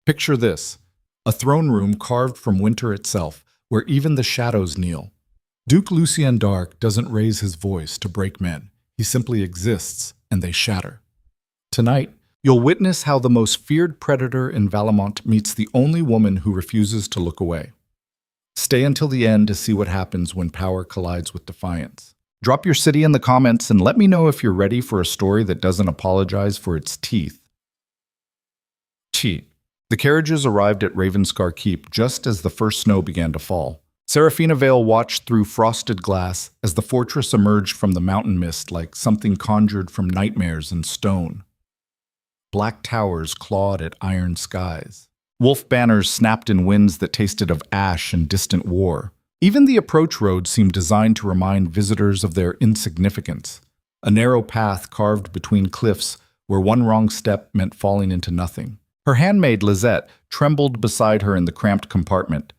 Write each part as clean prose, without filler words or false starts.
Picture this, a throne room carved from winter itself, where even the shadows kneel. Duke Lucien d'Arc doesn't raise his voice to break men. He simply exists, and they shatter. Tonight, you'll witness how the most feared predator in Valemont meets the only woman who refuses to look away. Stay until the end to see what happens when power collides with defiance. Drop your city in the comments and let me know if you're ready for a story that doesn't apologize for its teeth. Cheat. The carriages arrived at Ravenscar Keep just as the first snow began to fall. Seraphina Vale watched through frosted glass as the fortress emerged from the mountain mist like something conjured from nightmares in stone. Black towers clawed at iron skies. Wolf banners snapped in winds that tasted of ash and distant war. Even the approach road seemed designed to remind visitors of their insignificance. A narrow path carved between cliffs where one wrong step meant falling into nothing. Her handmaid, Lisette, trembled beside her in the cramped compartment.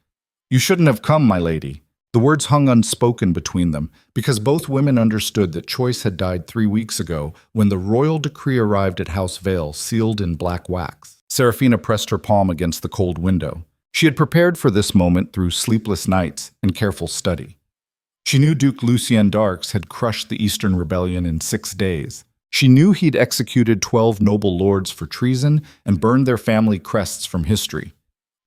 "You shouldn't have come, my lady." The words hung unspoken between them, because both women understood that Choice had died 3 weeks ago when the royal decree arrived at House Vale, sealed in black wax. Seraphina pressed her palm against the cold window. She had prepared for this moment through sleepless nights and careful study. She knew Duke Lucien d'Arc had crushed the Eastern Rebellion in 6 days. She knew he'd executed 12 noble lords for treason and burned their family crests from history.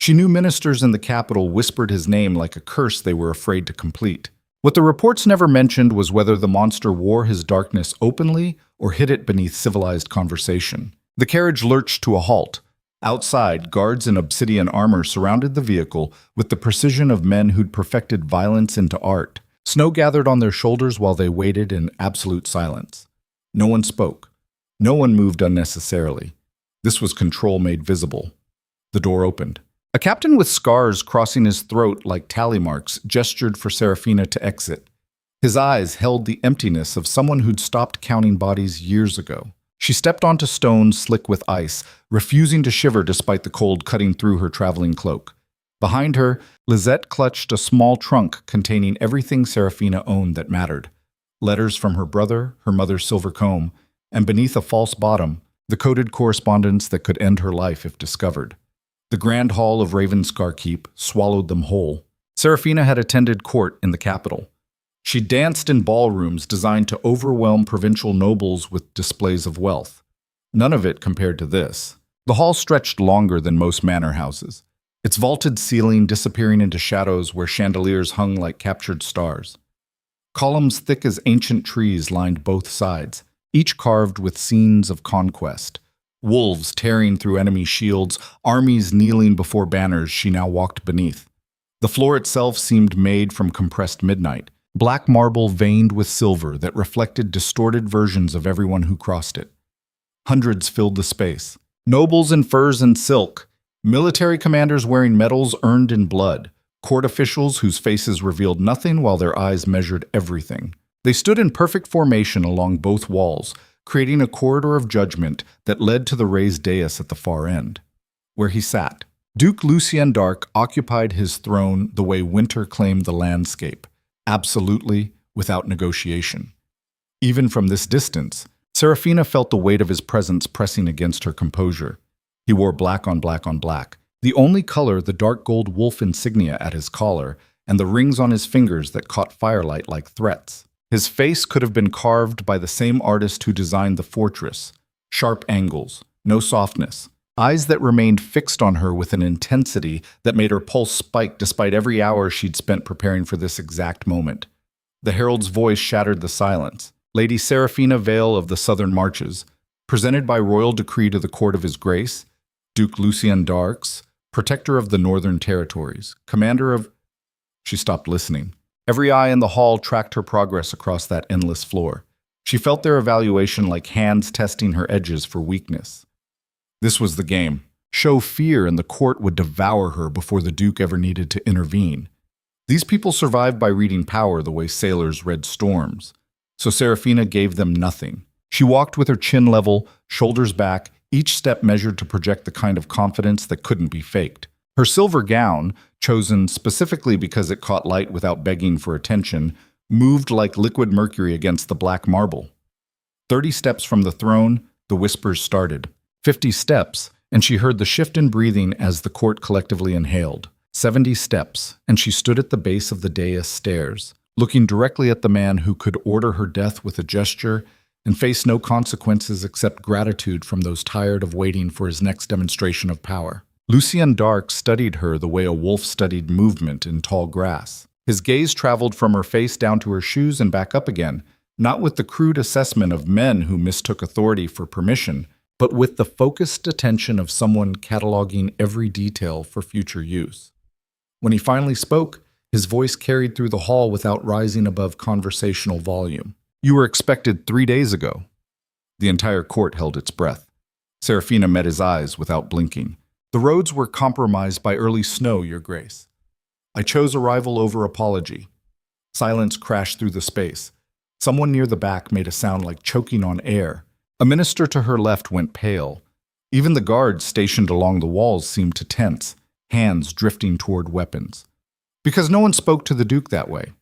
She knew ministers in the capital whispered his name like a curse they were afraid to complete. What the reports never mentioned was whether the monster wore his darkness openly or hid it beneath civilized conversation. The carriage lurched to a halt. Outside, guards in obsidian armor surrounded the vehicle with the precision of men who'd perfected violence into art. Snow gathered on their shoulders while they waited in absolute silence. No one spoke. No one moved unnecessarily. This was control made visible. The door opened. A captain with scars crossing his throat like tally marks gestured for Seraphina to exit. His eyes held the emptiness of someone who'd stopped counting bodies years ago. She stepped onto stones slick with ice, refusing to shiver despite the cold cutting through her traveling cloak. Behind her, Lisette clutched a small trunk containing everything Seraphina owned that mattered. Letters from her brother, her mother's silver comb, and beneath a false bottom, the coded correspondence that could end her life if discovered. The grand hall of Ravenscar Keep swallowed them whole. Seraphina had attended court in the capital. She danced in ballrooms designed to overwhelm provincial nobles with displays of wealth. None of it compared to this. The hall stretched longer than most manor houses, its vaulted ceiling disappearing into shadows where chandeliers hung like captured stars. Columns thick as ancient trees lined both sides, each carved with scenes of conquest. Wolves tearing through enemy shields, armies kneeling before banners she now walked beneath. The floor itself seemed made from compressed midnight, black marble veined with silver that reflected distorted versions of everyone who crossed it. Hundreds filled the space. Nobles in furs and silk, military commanders wearing medals earned in blood, court officials whose faces revealed nothing while their eyes measured everything. They stood in perfect formation along both walls, creating a corridor of judgment that led to the raised dais at the far end. Where he sat, Duke Lucien d'Arc occupied his throne the way winter claimed the landscape, absolutely, without negotiation. Even from this distance, Seraphina felt the weight of his presence pressing against her composure. He wore black on black on black, the only color the dark gold wolf insignia at his collar and the rings on his fingers that caught firelight like threats. His face could have been carved by the same artist who designed the fortress. Sharp angles, no softness, eyes that remained fixed on her with an intensity that made her pulse spike despite every hour she'd spent preparing for this exact moment. The herald's voice shattered the silence. Lady Seraphina Vale of the Southern Marches, presented by royal decree to the court of His Grace, Duke Lucien d'Arc, protector of the Northern Territories, commander of... She stopped listening. Every eye in the hall tracked her progress across that endless floor. She felt their evaluation like hands testing her edges for weakness. This was the game. Show fear and the court would devour her before the Duke ever needed to intervene. These people survived by reading power the way sailors read storms. So Seraphina gave them nothing. She walked with her chin level, shoulders back, each step measured to project the kind of confidence that couldn't be faked. Her silver gown, chosen specifically because it caught light without begging for attention, moved like liquid mercury against the black marble. 30 steps from the throne, the whispers started. 50 steps, and she heard the shift in breathing as the court collectively inhaled. 70 steps, and she stood at the base of the dais stairs, looking directly at the man who could order her death with a gesture and face no consequences except gratitude from those tired of waiting for his next demonstration of power. Lucien Dark studied her the way a wolf studied movement in tall grass. His gaze traveled from her face down to her shoes and back up again, not with the crude assessment of men who mistook authority for permission, but with the focused attention of someone cataloging every detail for future use. When he finally spoke, his voice carried through the hall without rising above conversational volume. "You were expected 3 days ago." The entire court held its breath. Serafina met his eyes without blinking. "The roads were compromised by early snow, Your Grace. I chose arrival over apology." Silence crashed through the space. Someone near the back made a sound like choking on air. A minister to her left went pale. Even the guards stationed along the walls seemed to tense, hands drifting toward weapons. Because no one spoke to the Duke that way.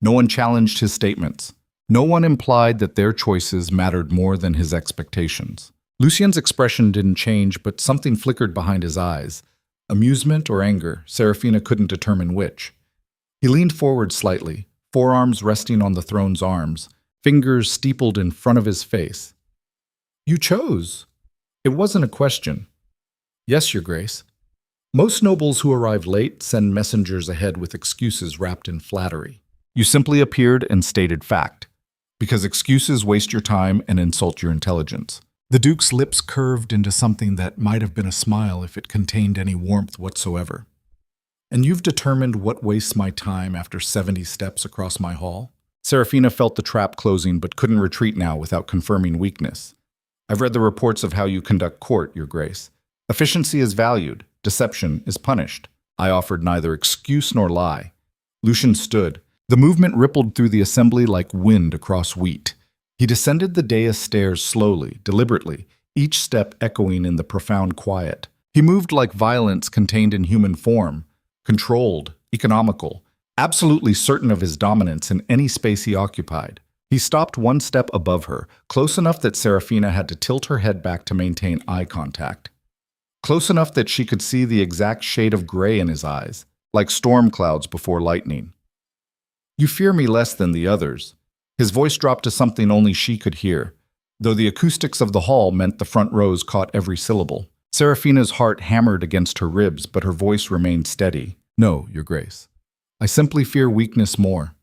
No one challenged his statements. No one implied that their choices mattered more than his expectations. Lucien's expression didn't change, but something flickered behind his eyes. Amusement or anger, Serafina couldn't determine which. He leaned forward slightly, forearms resting on the throne's arms, fingers steepled in front of his face. "You chose." It wasn't a question. "Yes, Your Grace." Most nobles who arrive late send messengers ahead with excuses wrapped in flattery. You simply appeared and stated fact, because excuses waste your time and insult your intelligence. The Duke's lips curved into something that might have been a smile if it contained any warmth whatsoever. "And you've determined what wastes my time after 70 steps across my hall?" Serafina felt the trap closing but couldn't retreat now without confirming weakness. "I've read the reports of how you conduct court, Your Grace. Efficiency is valued. Deception is punished." I offered neither excuse nor lie. Lucien stood. The movement rippled through the assembly like wind across wheat. He descended the dais stairs slowly, deliberately, each step echoing in the profound quiet. He moved like violence contained in human form, controlled, economical, absolutely certain of his dominance in any space he occupied. He stopped one step above her, close enough that Serafina had to tilt her head back to maintain eye contact. Close enough that she could see the exact shade of gray in his eyes, like storm clouds before lightning. "You fear me less than the others." His voice dropped to something only she could hear, though the acoustics of the hall meant the front rows caught every syllable. Serafina's heart hammered against her ribs, but her voice remained steady. "No, Your Grace. I simply fear weakness more."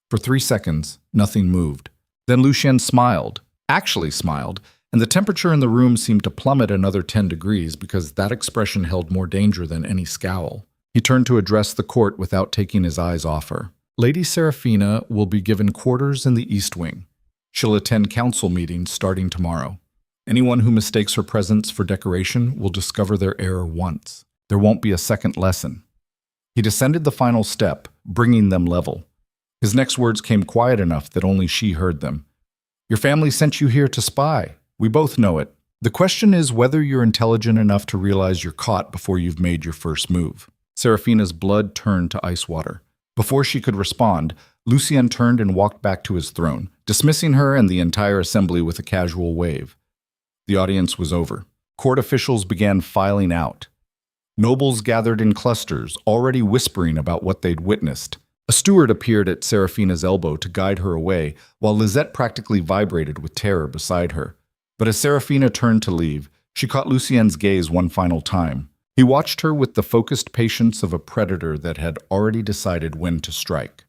For 3 seconds, nothing moved. Then Lucien smiled, actually smiled, and the temperature in the room seemed to plummet another 10 degrees because that expression held more danger than any scowl. He turned to address the court without taking his eyes off her. "Lady Serafina will be given quarters in the East Wing. She'll attend council meetings starting tomorrow. Anyone who mistakes her presence for decoration will discover their error once. There won't be a second lesson." He descended the final step, bringing them level. His next words came quiet enough that only she heard them. "Your family sent you here to spy. We both know it. The question is whether you're intelligent enough to realize you're caught before you've made your first move." Serafina's blood turned to ice water. Before she could respond, Lucien turned and walked back to his throne, dismissing her and the entire assembly with a casual wave. The audience was over. Court officials began filing out. Nobles gathered in clusters, already whispering about what they'd witnessed. A steward appeared at Serafina's elbow to guide her away, while Lisette practically vibrated with terror beside her. But as Serafina turned to leave, she caught Lucien's gaze one final time. He watched her with the focused patience of a predator that had already decided when to strike.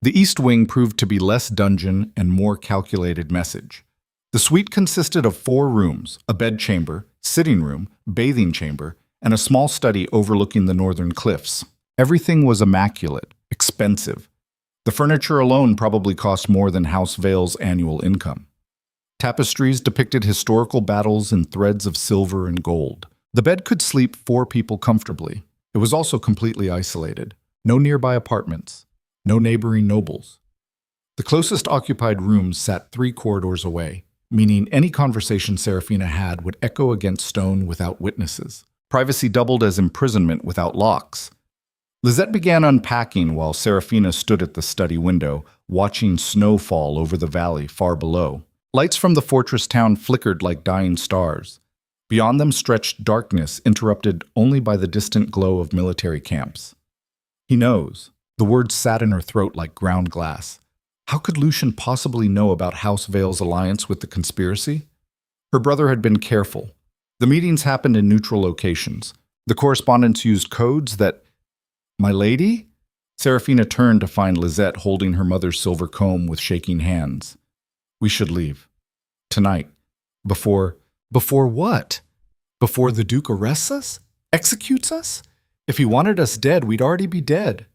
The East Wing proved to be less dungeon and more calculated message. The suite consisted of 4 rooms, a bedchamber, sitting room, bathing chamber, and a small study overlooking the northern cliffs. Everything was immaculate, expensive. The furniture alone probably cost more than House Vale's annual income. Tapestries depicted historical battles in threads of silver and gold. The bed could sleep 4 people comfortably. It was also completely isolated. No nearby apartments. No neighboring nobles. The closest occupied rooms sat 3 corridors away, meaning any conversation Serafina had would echo against stone without witnesses. Privacy doubled as imprisonment without locks. Lisette began unpacking while Serafina stood at the study window, watching snow fall over the valley far below. Lights from the fortress town flickered like dying stars. Beyond them stretched darkness, interrupted only by the distant glow of military camps. He knows. The words sat in her throat like ground glass. How could Lucian possibly know about House Vale's alliance with the conspiracy? Her brother had been careful. The meetings happened in neutral locations. The correspondents used codes that... My lady? Serafina turned to find Lizette holding her mother's silver comb with shaking hands. We should leave. Tonight. Before what? Before the Duke arrests us? Executes us? If he wanted us dead, we'd already be dead.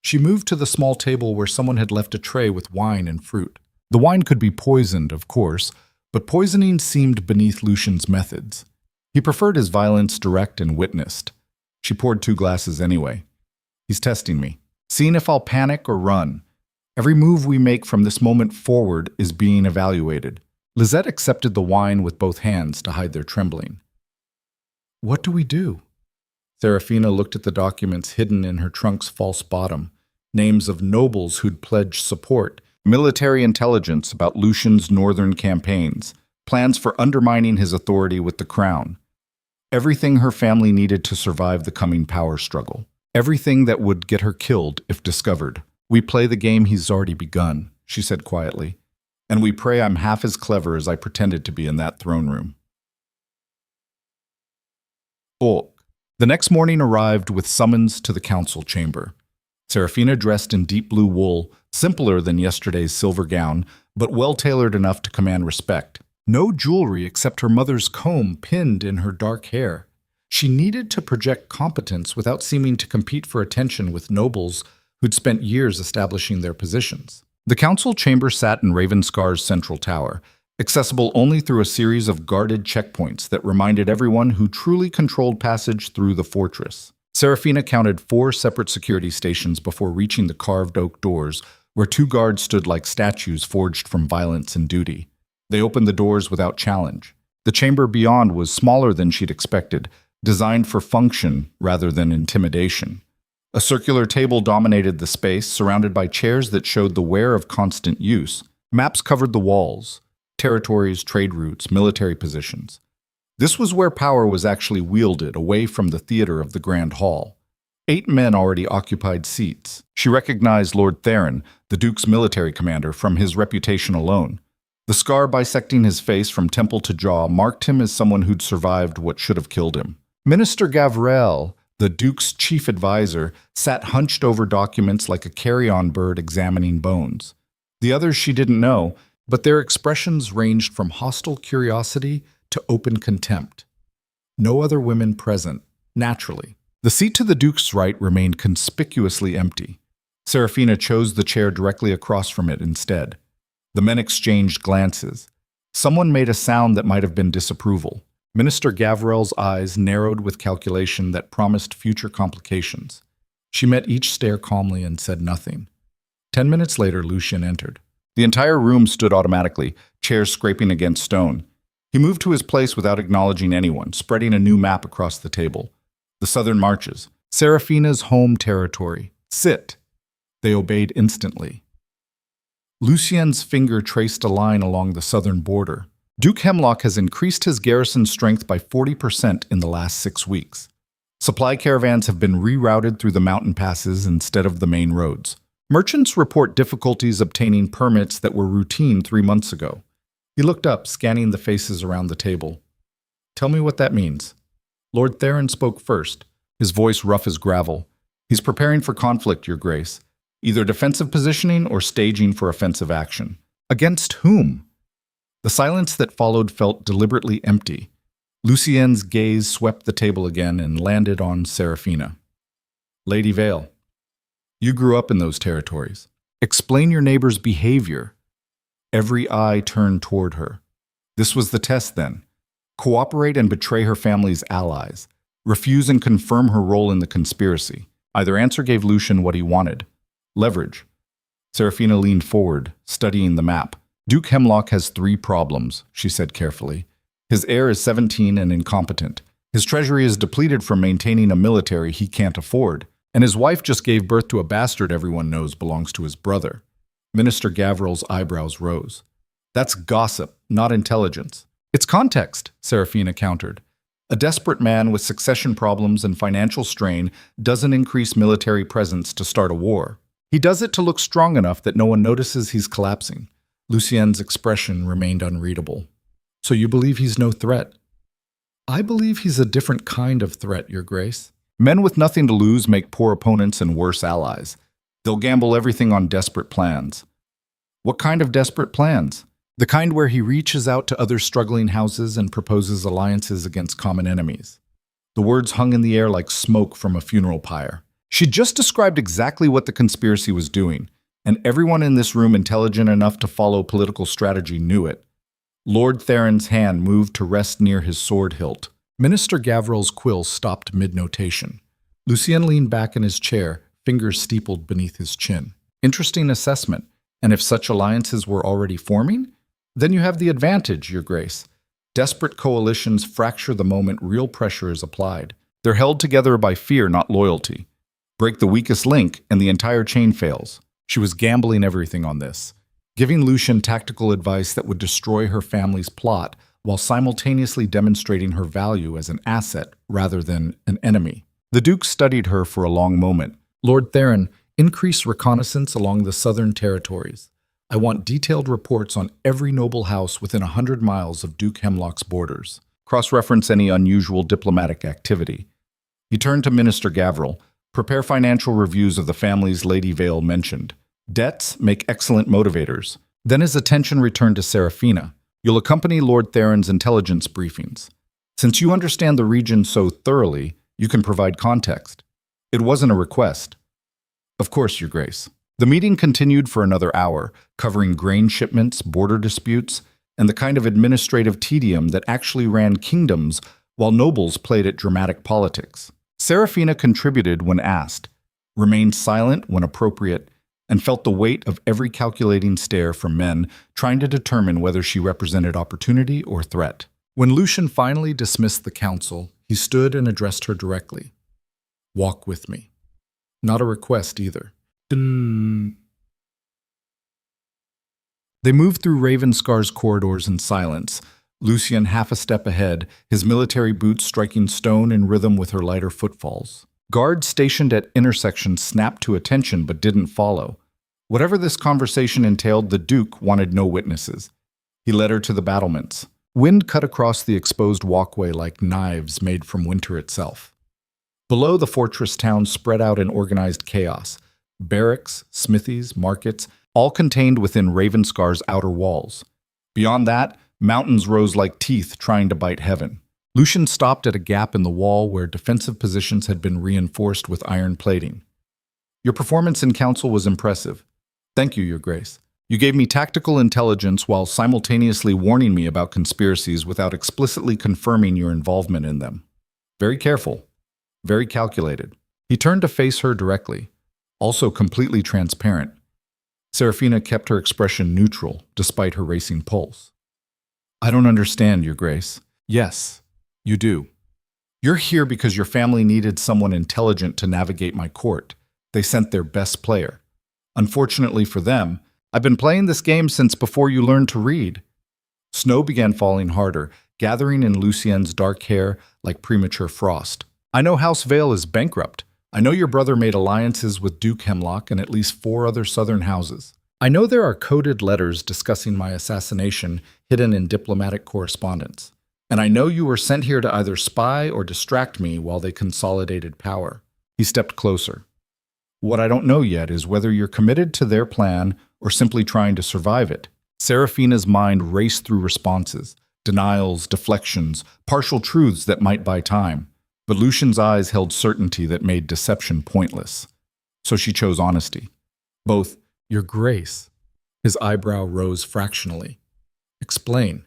She moved to the small table where someone had left a tray with wine and fruit. The wine could be poisoned, of course, but poisoning seemed beneath Lucian's methods. He preferred his violence direct and witnessed. She poured 2 glasses anyway. He's testing me, seeing if I'll panic or run. Every move we make from this moment forward is being evaluated. Lizette accepted the wine with both hands to hide their trembling. What do we do? Serafina looked at the documents hidden in her trunk's false bottom, names of nobles who'd pledged support, military intelligence about Lucian's northern campaigns, plans for undermining his authority with the crown. Everything her family needed to survive the coming power struggle. Everything that would get her killed if discovered. We play the game he's already begun, she said quietly, and we pray I'm half as clever as I pretended to be in that throne room. Bulk. The next morning arrived with summons to the council chamber. Serafina dressed in deep blue wool, simpler than yesterday's silver gown, but well-tailored enough to command respect. No jewelry except her mother's comb pinned in her dark hair. She needed to project competence without seeming to compete for attention with nobles who'd spent years establishing their positions. The council chamber sat in Ravenscar's central tower, accessible only through a series of guarded checkpoints that reminded everyone who truly controlled passage through the fortress. Serafina counted 4 separate security stations before reaching the carved oak doors, where 2 guards stood like statues forged from violence and duty. They opened the doors without challenge. The chamber beyond was smaller than she'd expected, designed for function rather than intimidation. A circular table dominated the space, surrounded by chairs that showed the wear of constant use. Maps covered the walls, territories, trade routes, military positions. This was where power was actually wielded, away from the theater of the Grand Hall. 8 men already occupied seats. She recognized Lord Theron, the Duke's military commander, from his reputation alone. The scar bisecting his face from temple to jaw marked him as someone who'd survived what should have killed him. Minister Gavrel, the Duke's chief advisor, sat hunched over documents like a carrion bird examining bones. The others she didn't know, but their expressions ranged from hostile curiosity to open contempt. No other women present, naturally. The seat to the Duke's right remained conspicuously empty. Serafina chose the chair directly across from it instead. The men exchanged glances. Someone made a sound that might have been disapproval. Minister Gavrel's eyes narrowed with calculation that promised future complications. She met each stare calmly and said nothing. 10 minutes later, Lucian entered. The entire room stood automatically, chairs scraping against stone. He moved to his place without acknowledging anyone, spreading a new map across the table. The southern marches. Serafina's home territory. Sit. They obeyed instantly. Lucien's finger traced a line along the southern border. Duke Hemlock has increased his garrison strength by 40% in the last 6 weeks. Supply caravans have been rerouted through the mountain passes instead of the main roads. Merchants report difficulties obtaining permits that were routine 3 months ago. He looked up, scanning the faces around the table. Tell me what that means. Lord Theron spoke first, his voice rough as gravel. He's preparing for conflict, Your Grace. Either defensive positioning or staging for offensive action. Against whom? The silence that followed felt deliberately empty. Lucien's gaze swept the table again and landed on Serafina. Lady Vale, you grew up in those territories. Explain your neighbor's behavior. Every eye turned toward her. This was the test then. Cooperate and betray her family's allies. Refuse and confirm her role in the conspiracy. Either answer gave Lucian what he wanted. Leverage. Serafina leaned forward, studying the map. Duke Hemlock has 3 problems, she said carefully. His heir is 17 and incompetent. His treasury is depleted from maintaining a military he can't afford. And his wife just gave birth to a bastard everyone knows belongs to his brother. Minister Gavrel's eyebrows rose. That's gossip, not intelligence. It's context, Serafina countered. A desperate man with succession problems and financial strain doesn't increase military presence to start a war. He does it to look strong enough that no one notices he's collapsing. Lucien's expression remained unreadable. So you believe he's no threat? I believe he's a different kind of threat, Your Grace. Men with nothing to lose make poor opponents and worse allies. They'll gamble everything on desperate plans. What kind of desperate plans? The kind where he reaches out to other struggling houses and proposes alliances against common enemies. The words hung in the air like smoke from a funeral pyre. She just described exactly what the conspiracy was doing, and everyone in this room intelligent enough to follow political strategy knew it. Lord Theron's hand moved to rest near his sword hilt. Minister Gavril's quill stopped mid-notation. Lucien leaned back in his chair, fingers steepled beneath his chin. Interesting assessment. And if such alliances were already forming? Then you have the advantage, Your Grace. Desperate coalitions fracture the moment real pressure is applied. They're held together by fear, not loyalty. Break the weakest link, and the entire chain fails. She was gambling everything on this, giving Lucien tactical advice that would destroy her family's plot while simultaneously demonstrating her value as an asset rather than an enemy. The Duke studied her for a long moment. Lord Theron, increase reconnaissance along the southern territories. I want detailed reports on every noble house within 100 miles of Duke Hemlock's borders. Cross-reference any unusual diplomatic activity. He turned to Minister Gavril. Prepare financial reviews of the families Lady Vale mentioned. Debts make excellent motivators. Then his attention returned to Serafina. You'll accompany Lord Theron's intelligence briefings. Since you understand the region so thoroughly, you can provide context. It wasn't a request. Of course, Your Grace. The meeting continued for another hour, covering grain shipments, border disputes, and the kind of administrative tedium that actually ran kingdoms while nobles played at dramatic politics. Serafina contributed when asked, remained silent when appropriate, and felt the weight of every calculating stare from men trying to determine whether she represented opportunity or threat. When Lucien finally dismissed the council, he stood and addressed her directly. Walk with me. Not a request either. Dun. They moved through Ravenscar's corridors in silence, Lucien half a step ahead, his military boots striking stone in rhythm with her lighter footfalls. Guards stationed at intersections snapped to attention but didn't follow. Whatever this conversation entailed, the Duke wanted no witnesses. He led her to the battlements. Wind cut across the exposed walkway like knives made from winter itself. Below, the fortress town spread out in organized chaos. Barracks, smithies, markets, all contained within Ravenscar's outer walls. Beyond that, mountains rose like teeth trying to bite heaven. Lucien stopped at a gap in the wall where defensive positions had been reinforced with iron plating. Your performance in council was impressive. Thank you, Your Grace. You gave me tactical intelligence while simultaneously warning me about conspiracies without explicitly confirming your involvement in them. Very careful. Very calculated. He turned to face her directly, also completely transparent. Serafina kept her expression neutral, despite her racing pulse. I don't understand, Your Grace. Yes, you do. You're here because your family needed someone intelligent to navigate my court. They sent their best player. Unfortunately for them, I've been playing this game since before you learned to read. Snow began falling harder, gathering in Lucien's dark hair like premature frost. I know House Vale is bankrupt. I know your brother made alliances with Duke Hemlock and at least 4 other southern houses. I know there are coded letters discussing my assassination hidden in diplomatic correspondence. And I know you were sent here to either spy or distract me while they consolidated power. He stepped closer. What I don't know yet is whether you're committed to their plan or simply trying to survive it. Serafina's mind raced through responses, denials, deflections, partial truths that might buy time. But Lucien's eyes held certainty that made deception pointless. So she chose honesty. Both, Your Grace. His eyebrow rose fractionally. Explain.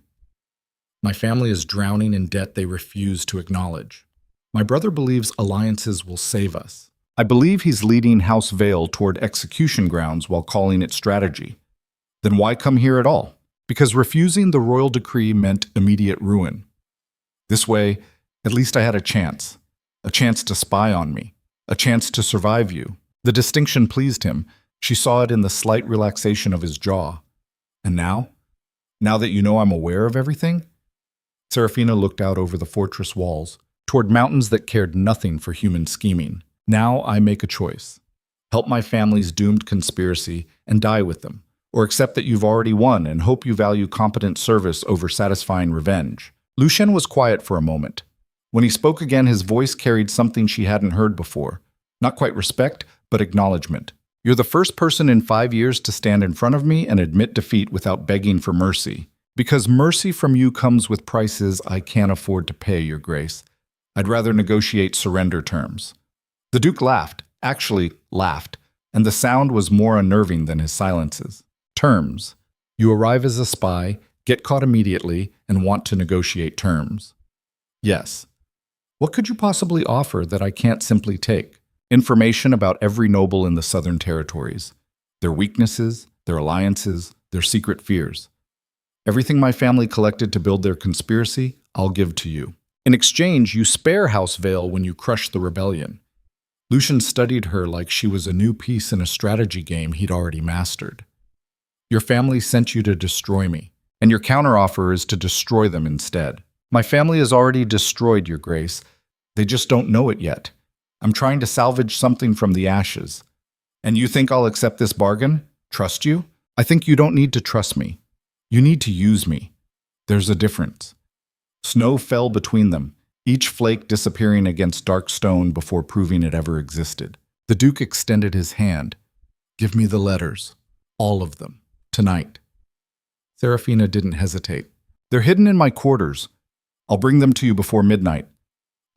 My family is drowning in debt they refuse to acknowledge. My brother believes alliances will save us. I believe he's leading House Vale toward execution grounds while calling it strategy. Then why come here at all? Because refusing the royal decree meant immediate ruin. This way, at least I had a chance to spy on me, a chance to survive you. The distinction pleased him. She saw it in the slight relaxation of his jaw. And now? Now that you know I'm aware of everything? Serafina looked out over the fortress walls, toward mountains that cared nothing for human scheming. Now I make a choice. Help my family's doomed conspiracy and die with them, or accept that you've already won and hope you value competent service over satisfying revenge. Lucien was quiet for a moment. When he spoke again, his voice carried something she hadn't heard before. Not quite respect, but acknowledgement. You're the first person in 5 years to stand in front of me and admit defeat without begging for mercy. Because mercy from you comes with prices I can't afford to pay, Your Grace. I'd rather negotiate surrender terms. The Duke laughed, actually laughed, and the sound was more unnerving than his silences. Terms. You arrive as a spy, get caught immediately, and want to negotiate terms. Yes. What could you possibly offer that I can't simply take? Information about every noble in the Southern Territories, their weaknesses, their alliances, their secret fears. Everything my family collected to build their conspiracy, I'll give to you. In exchange, you spare House Vale when you crush the rebellion. Lucien studied her like she was a new piece in a strategy game he'd already mastered. Your family sent you to destroy me, and your counteroffer is to destroy them instead. My family has already destroyed, Your Grace. They just don't know it yet. I'm trying to salvage something from the ashes. And you think I'll accept this bargain? Trust you? I think you don't need to trust me. You need to use me. There's a difference. Snow fell between them, each flake disappearing against dark stone before proving it ever existed. The Duke extended his hand. Give me the letters. All of them. Tonight. Serafina didn't hesitate. They're hidden in my quarters. I'll bring them to you before midnight.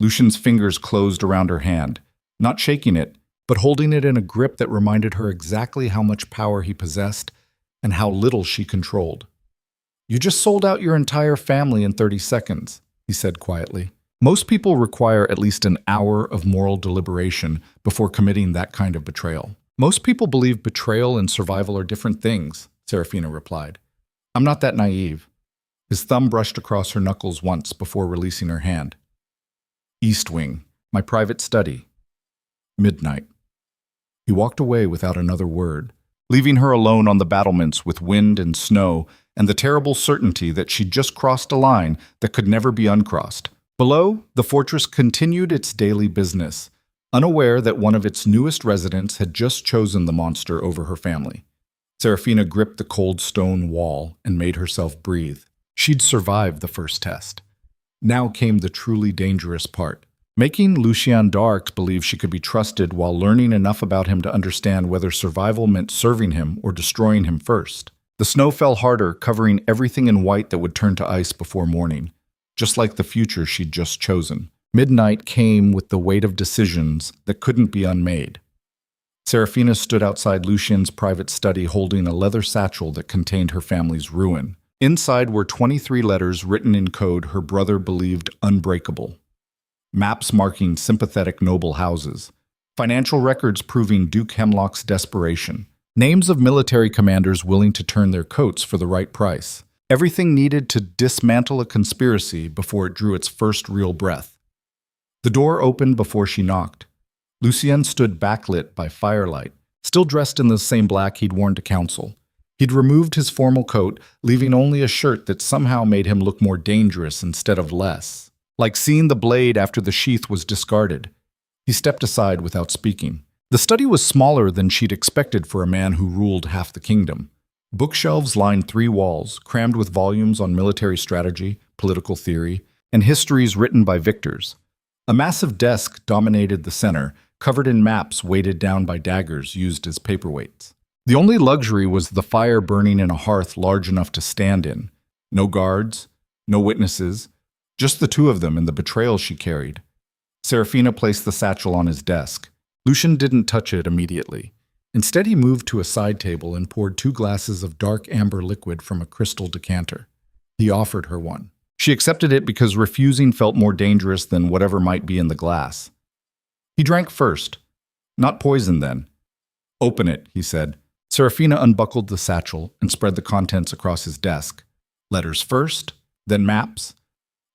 Lucien's fingers closed around her hand, not shaking it, but holding it in a grip that reminded her exactly how much power he possessed and how little she controlled. You just sold out your entire family in 30 seconds, he said quietly. Most people require at least an hour of moral deliberation before committing that kind of betrayal. Most people believe betrayal and survival are different things, Serafina replied. I'm not that naive. His thumb brushed across her knuckles once before releasing her hand. East Wing, my private study. Midnight. He walked away without another word, leaving her alone on the battlements with wind and snow and the terrible certainty that she'd just crossed a line that could never be uncrossed. Below, the fortress continued its daily business, unaware that one of its newest residents had just chosen the monster over her family. Serafina gripped the cold stone wall and made herself breathe. She'd survived the first test. Now came the truly dangerous part, making Lucien d'Arc believe she could be trusted while learning enough about him to understand whether survival meant serving him or destroying him first. The snow fell harder, covering everything in white that would turn to ice before morning, just like the future she'd just chosen. Midnight came with the weight of decisions that couldn't be unmade. Serafina stood outside Lucien's private study holding a leather satchel that contained her family's ruin. Inside were 23 letters written in code her brother believed unbreakable. Maps marking sympathetic noble houses. Financial records proving Duke Hemlock's desperation. Names of military commanders willing to turn their coats for the right price. Everything needed to dismantle a conspiracy before it drew its first real breath. The door opened before she knocked. Lucien stood backlit by firelight, still dressed in the same black he'd worn to council. He'd removed his formal coat, leaving only a shirt that somehow made him look more dangerous instead of less. Like seeing the blade after the sheath was discarded. He stepped aside without speaking. The study was smaller than she'd expected for a man who ruled half the kingdom. Bookshelves lined 3 walls, crammed with volumes on military strategy, political theory, and histories written by victors. A massive desk dominated the center, covered in maps weighted down by daggers used as paperweights. The only luxury was the fire burning in a hearth large enough to stand in. No guards, no witnesses, just the 2 of them and the betrayal she carried. Serafina placed the satchel on his desk. Lucien didn't touch it immediately. Instead, he moved to a side table and poured 2 glasses of dark amber liquid from a crystal decanter. He offered her one. She accepted it because refusing felt more dangerous than whatever might be in the glass. He drank first. Not poison, then. Open it, he said. Serafina unbuckled the satchel and spread the contents across his desk. Letters first, then maps,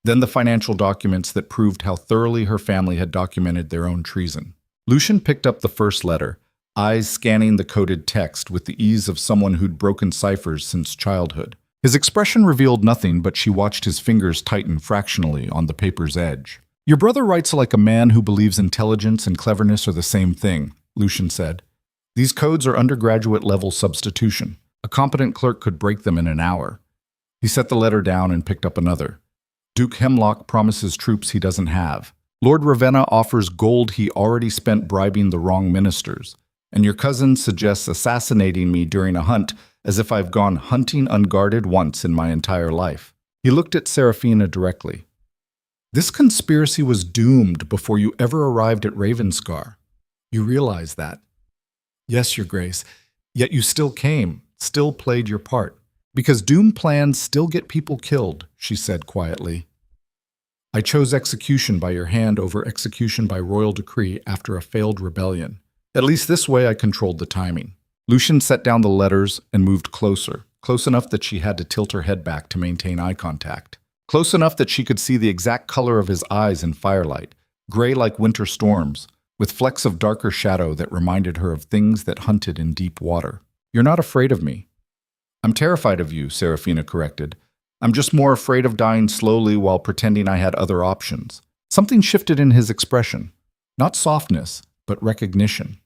then the financial documents that proved how thoroughly her family had documented their own treason. Lucien picked up the first letter, eyes scanning the coded text with the ease of someone who'd broken ciphers since childhood. His expression revealed nothing, but she watched his fingers tighten fractionally on the paper's edge. Your brother writes like a man who believes intelligence and cleverness are the same thing, Lucian said. These codes are undergraduate-level substitution. A competent clerk could break them in an hour. He set the letter down and picked up another. Duke Hemlock promises troops he doesn't have. Lord Ravenna offers gold he already spent bribing the wrong ministers. And your cousin suggests assassinating me during a hunt as if I've gone hunting unguarded once in my entire life. He looked at Seraphina directly. This conspiracy was doomed before you ever arrived at Ravenscar. You realize that? Yes, Your Grace. Yet you still came, still played your part. Because doom plans still get people killed, she said quietly. I chose execution by your hand over execution by royal decree after a failed rebellion. At least this way I controlled the timing. Lucian set down the letters and moved closer, close enough that she had to tilt her head back to maintain eye contact. Close enough that she could see the exact color of his eyes in firelight, gray like winter storms, with flecks of darker shadow that reminded her of things that hunted in deep water. You're not afraid of me. I'm terrified of you, Seraphina corrected. I'm just more afraid of dying slowly while pretending I had other options. Something shifted in his expression. Not softness, but recognition.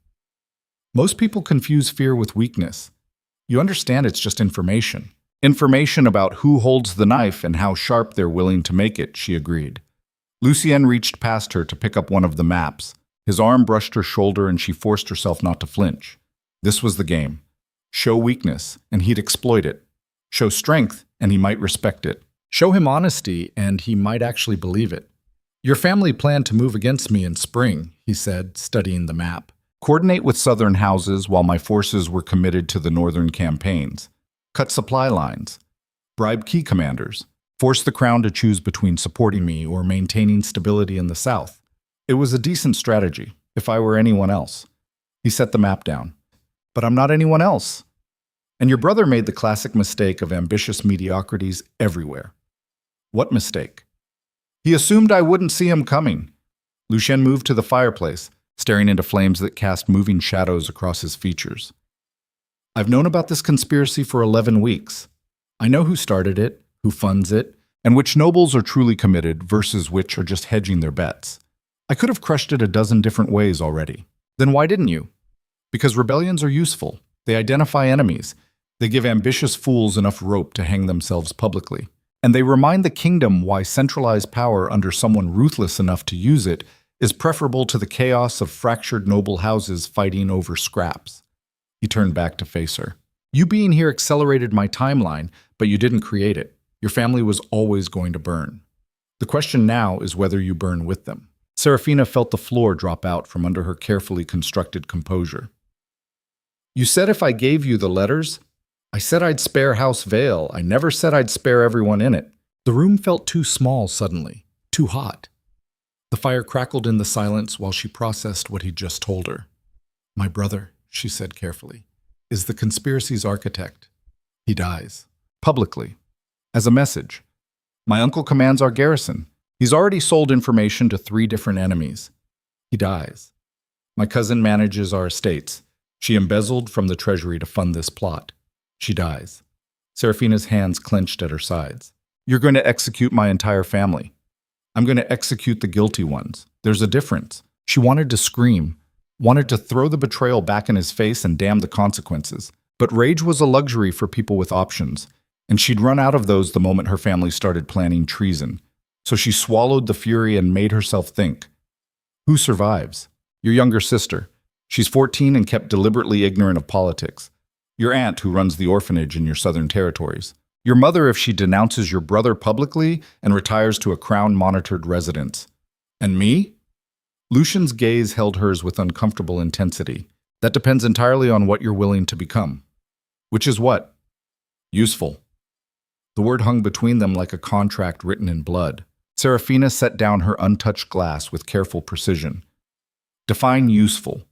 Most people confuse fear with weakness. You understand it's just information. Information about who holds the knife and how sharp they're willing to make it, she agreed. Lucien reached past her to pick up one of the maps. His arm brushed her shoulder and she forced herself not to flinch. This was the game. Show weakness, and he'd exploit it. Show strength, and he might respect it. Show him honesty, and he might actually believe it. Your family planned to move against me in spring, he said, studying the map. Coordinate with southern houses while my forces were committed to the northern campaigns. Cut supply lines. Bribe key commanders. Force the crown to choose between supporting me or maintaining stability in the south. It was a decent strategy, if I were anyone else. He set the map down. But I'm not anyone else. And your brother made the classic mistake of ambitious mediocrities everywhere. What mistake? He assumed I wouldn't see him coming. Lucien moved to the fireplace, staring into flames that cast moving shadows across his features. I've known about this conspiracy for 11 weeks. I know who started it, who funds it, and which nobles are truly committed versus which are just hedging their bets. I could have crushed it a dozen different ways already. Then why didn't you? Because rebellions are useful. They identify enemies. They give ambitious fools enough rope to hang themselves publicly. And they remind the kingdom why centralized power under someone ruthless enough to use it is preferable to the chaos of fractured noble houses fighting over scraps. He turned back to face her. You being here accelerated my timeline, but you didn't create it. Your family was always going to burn. The question now is whether you burn with them. Seraphina felt the floor drop out from under her carefully constructed composure. You said if I gave you the letters, I said I'd spare House Vale. I never said I'd spare everyone in it. The room felt too small suddenly, too hot. The fire crackled in the silence while she processed what he'd just told her. My brother, she said carefully, is the conspiracy's architect. He dies. Publicly. As a message. My uncle commands our garrison. He's already sold information to 3 different enemies. He dies. My cousin manages our estates. She embezzled from the treasury to fund this plot. She dies. Seraphina's hands clenched at her sides. You're going to execute my entire family. I'm going to execute the guilty ones. There's a difference. She wanted to scream, wanted to throw the betrayal back in his face and damn the consequences. But rage was a luxury for people with options, and she'd run out of those the moment her family started planning treason. So she swallowed the fury and made herself think. Who survives? Your younger sister. She's 14 and kept deliberately ignorant of politics. Your aunt who runs the orphanage in your southern territories. Your mother if she denounces your brother publicly and retires to a crown-monitored residence. And me? Lucian's gaze held hers with uncomfortable intensity. That depends entirely on what you're willing to become. Which is what? Useful. The word hung between them like a contract written in blood. Seraphina set down her untouched glass with careful precision. Define useful.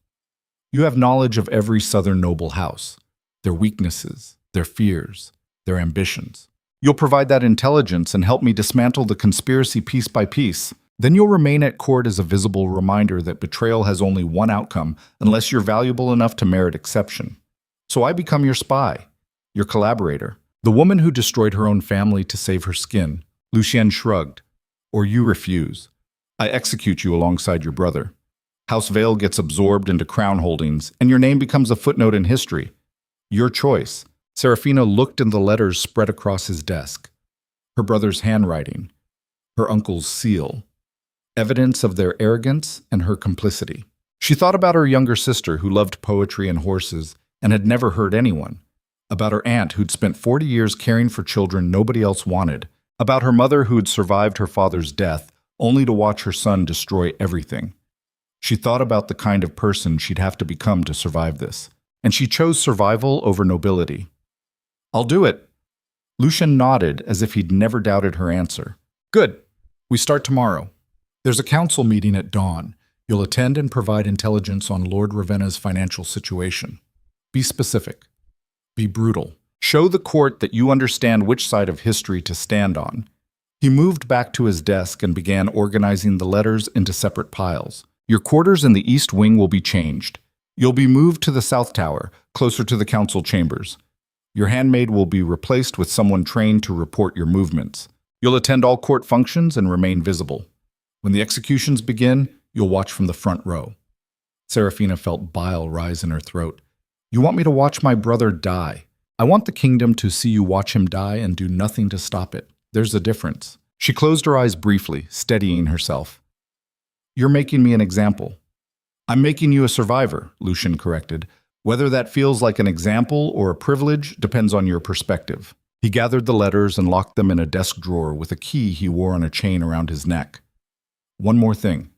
You have knowledge of every southern noble house, their weaknesses, their fears, their ambitions. You'll provide that intelligence and help me dismantle the conspiracy piece by piece. Then you'll remain at court as a visible reminder that betrayal has only one outcome unless you're valuable enough to merit exception. So I become your spy, your collaborator, The woman who destroyed her own family to save her skin. Lucien shrugged. Or you refuse. I execute you alongside your brother. House Vale gets absorbed into Crown Holdings, and your name becomes a footnote in history. Your choice. Serafina looked in the letters spread across his desk. Her brother's handwriting. Her uncle's seal. Evidence of their arrogance and her complicity. She thought about her younger sister who loved poetry and horses and had never hurt anyone. About her aunt who'd spent 40 years caring for children nobody else wanted. About her mother who had survived her father's death only to watch her son destroy everything. She thought about the kind of person she'd have to become to survive this, and she chose survival over nobility. I'll do it. Lucien nodded as if he'd never doubted her answer. Good. We start tomorrow. There's a council meeting at dawn. You'll attend and provide intelligence on Lord Ravenna's financial situation. Be specific. Be brutal. Show the court that you understand which side of history to stand on. He moved back to his desk and began organizing the letters into separate piles. Your quarters in the East Wing will be changed. You'll be moved to the South Tower, closer to the council chambers. Your handmaid will be replaced with someone trained to report your movements. You'll attend all court functions and remain visible. When the executions begin, you'll watch from the front row. Serafina felt bile rise in her throat. You want me to watch my brother die? I want the kingdom to see you watch him die and do nothing to stop it. There's a difference. She closed her eyes briefly, steadying herself. You're making me an example. I'm making you a survivor, Lucien corrected. Whether that feels like an example or a privilege depends on your perspective. He gathered the letters and locked them in a desk drawer with a key he wore on a chain around his neck. One more thing.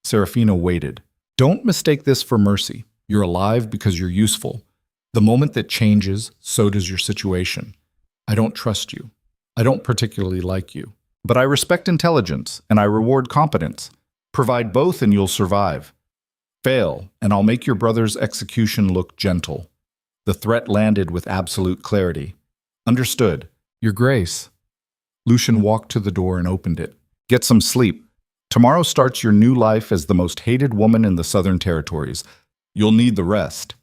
Serafina waited. Don't mistake this for mercy. You're alive because you're useful. The moment that changes, so does your situation. I don't trust you. I don't particularly like you. But I respect intelligence, and I reward competence. Provide both and you'll survive. Fail, and I'll make your brother's execution look gentle. The threat landed with absolute clarity. Understood. Your Grace. Lucien walked to the door and opened it. Get some sleep. Tomorrow starts your new life as the most hated woman in the Southern Territories. You'll need the rest.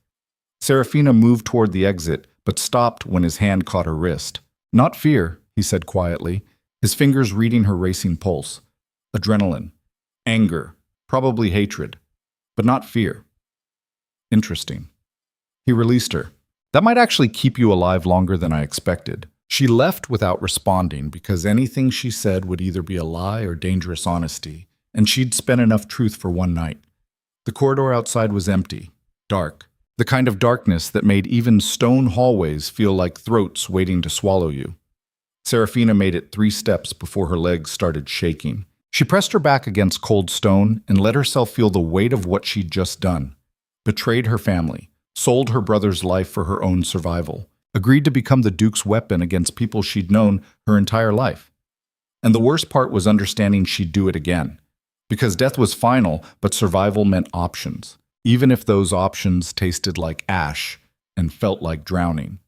Serafina moved toward the exit, but stopped when his hand caught her wrist. Not fear, he said quietly, his fingers reading her racing pulse. Adrenaline. Anger. Probably hatred. But not fear. Interesting. He released her. That might actually keep you alive longer than I expected. She left without responding because anything she said would either be a lie or dangerous honesty, and she'd spent enough truth for one night. The corridor outside was empty, dark, the kind of darkness that made even stone hallways feel like throats waiting to swallow you. Serafina made it 3 steps before her legs started shaking. She pressed her back against cold stone and let herself feel the weight of what she'd just done. Betrayed her family, sold her brother's life for her own survival, agreed to become the Duke's weapon against people she'd known her entire life. And the worst part was understanding she'd do it again. Because death was final, but survival meant options, even if those options tasted like ash and felt like drowning.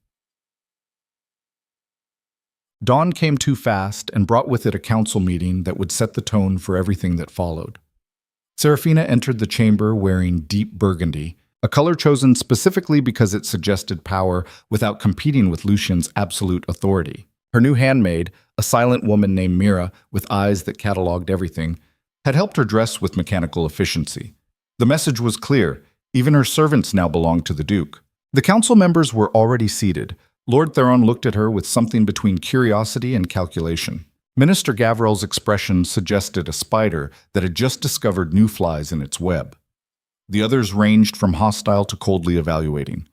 Dawn came too fast and brought with it a council meeting that would set the tone for everything that followed. Serafina entered the chamber wearing deep burgundy, a color chosen specifically because it suggested power without competing with Lucien's absolute authority. Her new handmaid, a silent woman named Mira with eyes that cataloged everything, had helped her dress with mechanical efficiency. The message was clear. Even her servants now belonged to the Duke. The council members were already seated. Lord Theron looked at her with something between curiosity and calculation. Minister Gavril's expression suggested a spider that had just discovered new flies in its web. The others ranged from hostile to coldly evaluating.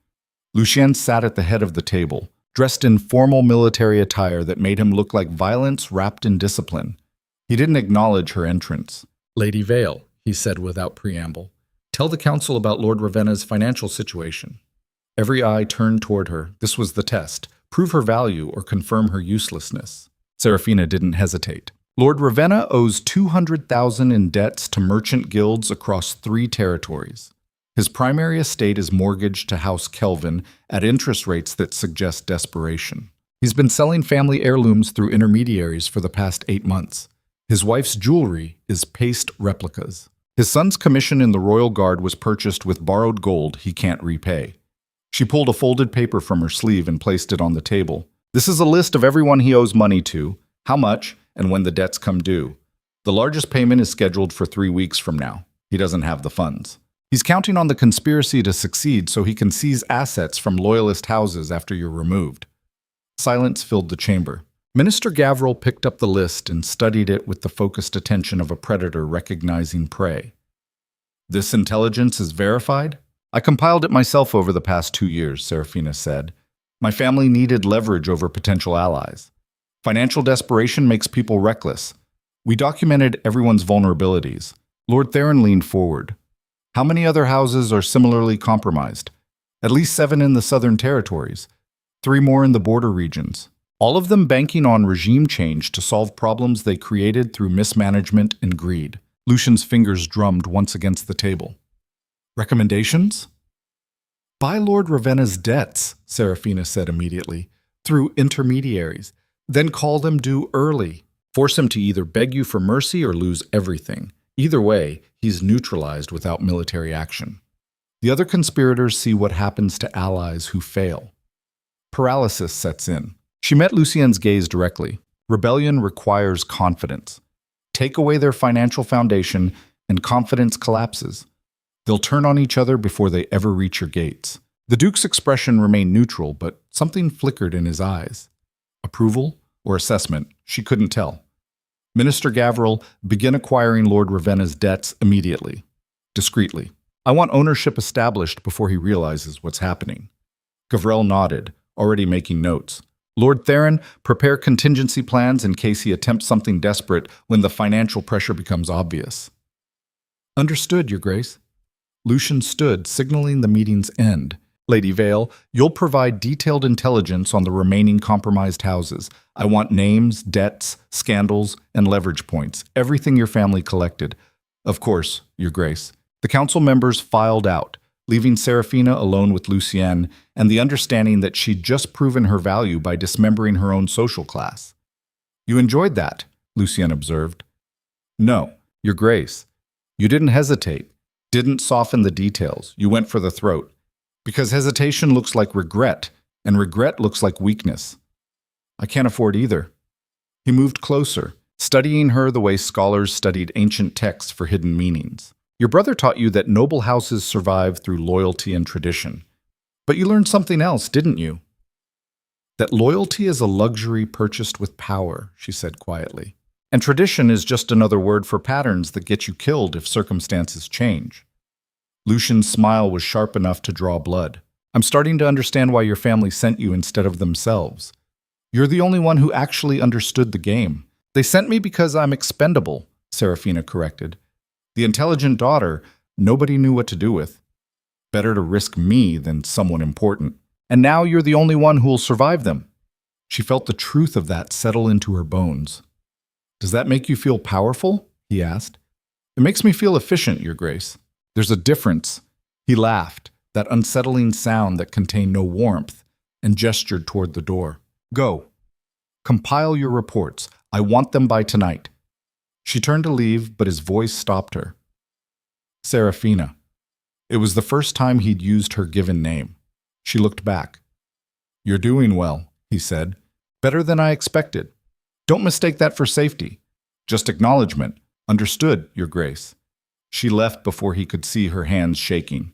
Lucien sat at the head of the table, dressed in formal military attire that made him look like violence wrapped in discipline. He didn't acknowledge her entrance. Lady Vale, he said without preamble, tell the council about Lord Ravenna's financial situation. Every eye turned toward her. This was the test. Prove her value or confirm her uselessness. Serafina didn't hesitate. Lord Ravenna owes 200,000 in debts to merchant guilds across 3 territories. His primary estate is mortgaged to House Kelvin at interest rates that suggest desperation. He's been selling family heirlooms through intermediaries for the past 8 months. His wife's jewelry is paste replicas. His son's commission in the Royal Guard was purchased with borrowed gold he can't repay. She pulled a folded paper from her sleeve and placed it on the table. This is a list of everyone he owes money to, how much, and when the debts come due. The largest payment is scheduled for 3 weeks from now. He doesn't have the funds. He's counting on the conspiracy to succeed so he can seize assets from loyalist houses after you're removed. Silence filled the chamber. Minister Gavril picked up the list and studied it with the focused attention of a predator recognizing prey. This intelligence is verified? I compiled it myself over the past 2 years, Serafina said. My family needed leverage over potential allies. Financial desperation makes people reckless. We documented everyone's vulnerabilities. Lord Theron leaned forward. How many other houses are similarly compromised? At least 7 in the southern territories, 3 more in the border regions. All of them banking on regime change to solve problems they created through mismanagement and greed. Lucian's fingers drummed once against the table. Recommendations? Buy Lord Ravenna's debts, Serafina said immediately, through intermediaries. Then call them due early. Force him to either beg you for mercy or lose everything. Either way, he's neutralized without military action. The other conspirators see what happens to allies who fail. Paralysis sets in. She met Lucien's gaze directly. Rebellion requires confidence. Take away their financial foundation, and confidence collapses. They'll turn on each other before they ever reach your gates. The Duke's expression remained neutral, but something flickered in his eyes. Approval or assessment, she couldn't tell. Minister Gavril, begin acquiring Lord Ravenna's debts immediately. Discreetly. I want ownership established before he realizes what's happening. Gavril nodded, already making notes. Lord Theron, prepare contingency plans in case he attempts something desperate when the financial pressure becomes obvious. Understood, Your Grace. Lucian stood, signaling the meeting's end. Lady Vale, you'll provide detailed intelligence on the remaining compromised houses. I want names, debts, scandals, and leverage points. Everything your family collected. Of course, Your Grace. The council members filed out, leaving Serafina alone with Lucienne and the understanding that she'd just proven her value by dismembering her own social class. You enjoyed that, Lucienne observed. No, Your Grace. You didn't hesitate, didn't soften the details. You went for the throat. Because hesitation looks like regret, and regret looks like weakness. I can't afford either. He moved closer, studying her the way scholars studied ancient texts for hidden meanings. Your brother taught you that noble houses survive through loyalty and tradition. But you learned something else, didn't you? That loyalty is a luxury purchased with power, she said quietly. And tradition is just another word for patterns that get you killed if circumstances change. Lucian's smile was sharp enough to draw blood. I'm starting to understand why your family sent you instead of themselves. You're the only one who actually understood the game. They sent me because I'm expendable, Serafina corrected. The intelligent daughter, nobody knew what to do with. Better to risk me than someone important. And now you're the only one who will survive them. She felt the truth of that settle into her bones. Does that make you feel powerful? He asked. It makes me feel efficient, Your Grace. There's a difference. He laughed, that unsettling sound that contained no warmth, and gestured toward the door. Go. Compile your reports. I want them by tonight. She turned to leave, but his voice stopped her. Serafina. It was the first time he'd used her given name. She looked back. You're doing well, he said. Better than I expected. Don't mistake that for safety. Just acknowledgement. Understood, Your Grace. She left before he could see her hands shaking.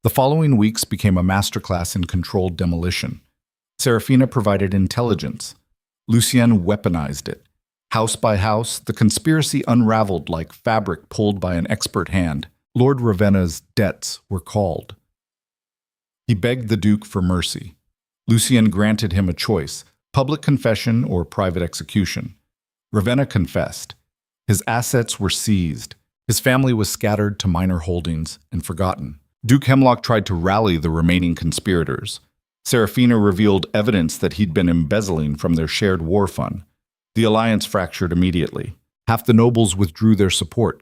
The following weeks became a masterclass in controlled demolition. Serafina provided intelligence. Lucienne weaponized it. House by house, the conspiracy unraveled like fabric pulled by an expert hand. Lord Ravenna's debts were called. He begged the Duke for mercy. Lucienne granted him a choice, public confession or private execution. Ravenna confessed. His assets were seized. His family was scattered to minor holdings and forgotten. Duke Hemlock tried to rally the remaining conspirators. Serafina revealed evidence that he'd been embezzling from their shared war fund. The alliance fractured immediately. Half the nobles withdrew their support.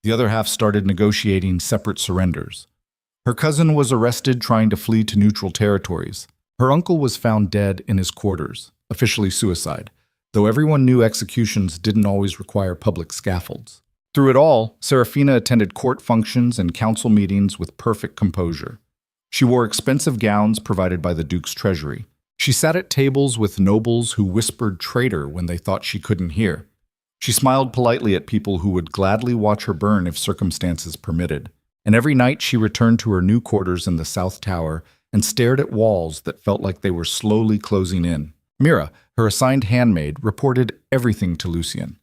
The other half started negotiating separate surrenders. Her cousin was arrested trying to flee to neutral territories. Her uncle was found dead in his quarters, officially suicide, though everyone knew executions didn't always require public scaffolds. Through it all, Serafina attended court functions and council meetings with perfect composure. She wore expensive gowns provided by the Duke's treasury. She sat at tables with nobles who whispered traitor when they thought she couldn't hear. She smiled politely at people who would gladly watch her burn if circumstances permitted. And every night she returned to her new quarters in the South Tower and stared at walls that felt like they were slowly closing in. Mira, her assigned handmaid, reported everything to Lucian.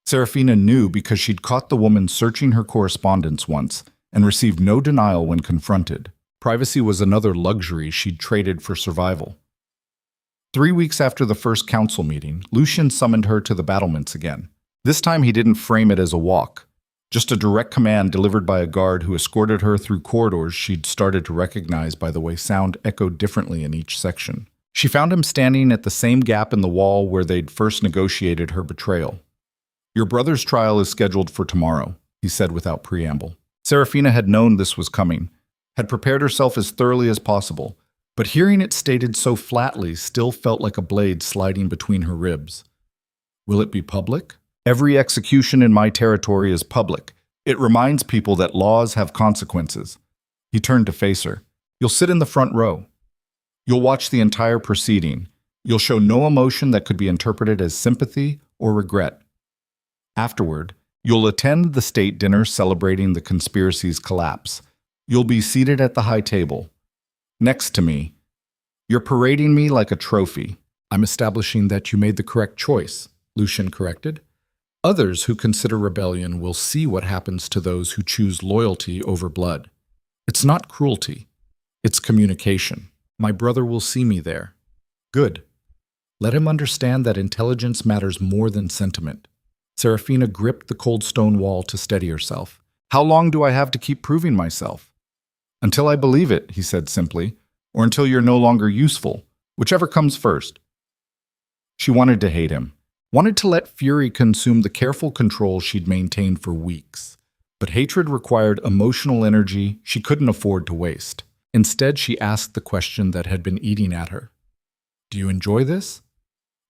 Serafina knew because she'd caught the woman searching her correspondence once and received no denial when confronted. Privacy was another luxury she'd traded for survival. 3 weeks after the first council meeting, Lucian summoned her to the battlements again. This time he didn't frame it as a walk, just a direct command delivered by a guard who escorted her through corridors she'd started to recognize by the way sound echoed differently in each section. She found him standing at the same gap in the wall where they'd first negotiated her betrayal. "Your brother's trial is scheduled for tomorrow," he said without preamble. Serafina had known this was coming, had prepared herself as thoroughly as possible, but hearing it stated so flatly still felt like a blade sliding between her ribs. "Will it be public?" "Every execution in my territory is public. It reminds people that laws have consequences." He turned to face her. "You'll sit in the front row. You'll watch the entire proceeding. You'll show no emotion that could be interpreted as sympathy or regret. Afterward, you'll attend the state dinner celebrating the conspiracy's collapse. You'll be seated at the high table, next to me. You're parading me like a trophy." "I'm establishing that you made the correct choice," Lucian corrected. "Others who consider rebellion will see what happens to those who choose loyalty over blood. It's not cruelty. It's communication. My brother will see me there." "Good. Let him understand that intelligence matters more than sentiment." Serafina gripped the cold stone wall to steady herself. "How long do I have to keep proving myself?" "Until I believe it," he said simply, "or until you're no longer useful, whichever comes first." She wanted to hate him, wanted to let fury consume the careful control she'd maintained for weeks. But hatred required emotional energy she couldn't afford to waste. Instead, she asked the question that had been eating at her. "Do you enjoy this?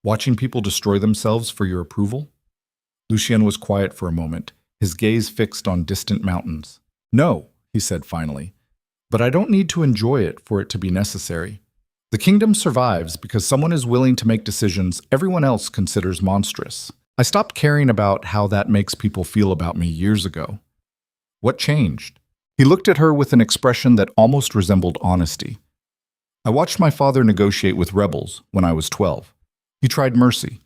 Watching people destroy themselves for your approval?" Lucien was quiet for a moment, his gaze fixed on distant mountains. "No," he said finally, "but I don't need to enjoy it for it to be necessary. The kingdom survives because someone is willing to make decisions everyone else considers monstrous. I stopped caring about how that makes people feel about me years ago." "What changed?" He looked at her with an expression that almost resembled honesty. "I watched my father negotiate with rebels when I was 12. He tried mercy,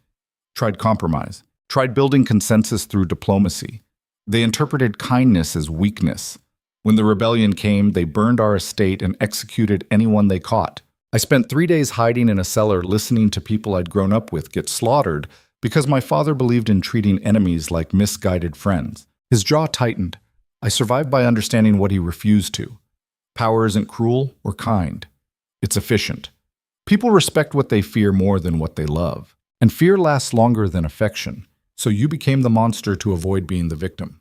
tried compromise, tried building consensus through diplomacy. They interpreted kindness as weakness. When the rebellion came, they burned our estate and executed anyone they caught. I spent 3 days hiding in a cellar listening to people I'd grown up with get slaughtered because my father believed in treating enemies like misguided friends." His jaw tightened. "I survived by understanding what he refused to. Power isn't cruel or kind. It's efficient. People respect what they fear more than what they love. And fear lasts longer than affection. So you became the monster to avoid being the victim."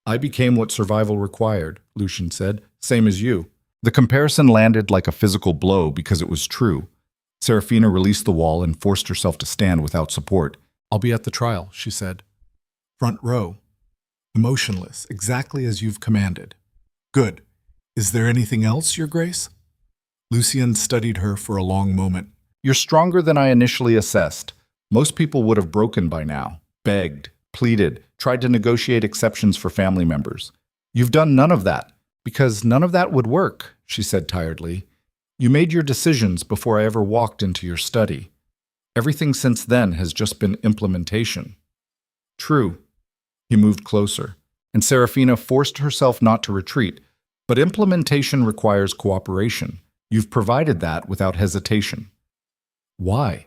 "I became what survival required," Lucian said. "Same as you." The comparison landed like a physical blow because it was true. Serafina released the wall and forced herself to stand without support. "I'll be at the trial," she said. "Front row. Emotionless, exactly as you've commanded." "Good. Is there anything else, Your Grace?" Lucian studied her for a long moment. "You're stronger than I initially assessed. Most people would have broken by now, begged, pleaded, tried to negotiate exceptions for family members. You've done none of that, because none of that would work," she said tiredly. "You made your decisions before I ever walked into your study. Everything since then has just been implementation." "True." He moved closer, and Serafina forced herself not to retreat. "But implementation requires cooperation. You've provided that without hesitation." "Why?"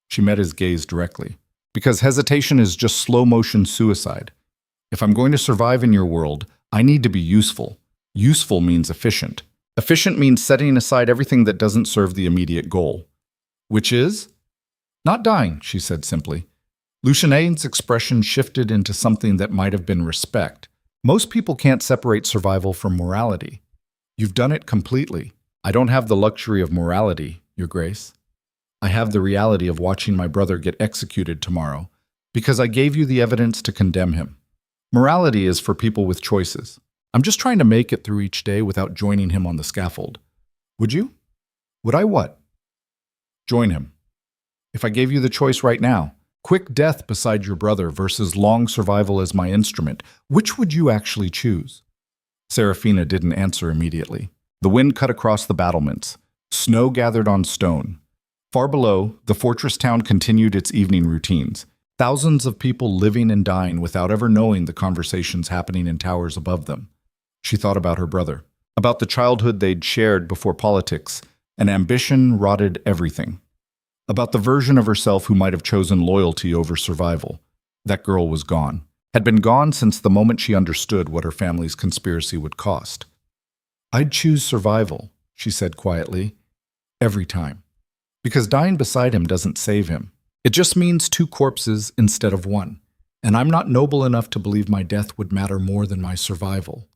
She met his gaze directly. "Because hesitation is just slow-motion suicide. If I'm going to survive in your world, I need to be useful. Useful means efficient. Efficient means setting aside everything that doesn't serve the immediate goal." "Which is?" "Not dying," she said simply. Lucian's expression shifted into something that might have been respect. "Most people can't separate survival from morality. You've done it completely. I don't have the luxury of morality, Your Grace. I have the reality of watching my brother get executed tomorrow, because I gave you the evidence to condemn him. Morality is for people with choices. I'm just trying to make it through each day without joining him on the scaffold. Would you? Would I what? Join him. If I gave you the choice right now, quick death beside your brother versus long survival as my instrument, which would you actually choose? Serafina didn't answer immediately. The wind cut across the battlements. Snow gathered on stone. Far below, the fortress town continued its evening routines. Thousands of people living and dying without ever knowing the conversations happening in towers above them. She thought about her brother, about the childhood they'd shared before politics, and ambition rotted everything. About the version of herself who might have chosen loyalty over survival. That girl was gone. Had been gone since the moment she understood what her family's conspiracy would cost. I'd choose survival, she said quietly, every time. Because dying beside him doesn't save him. It just means 2 corpses instead of 1. And I'm not noble enough to believe my death would matter more than my survival.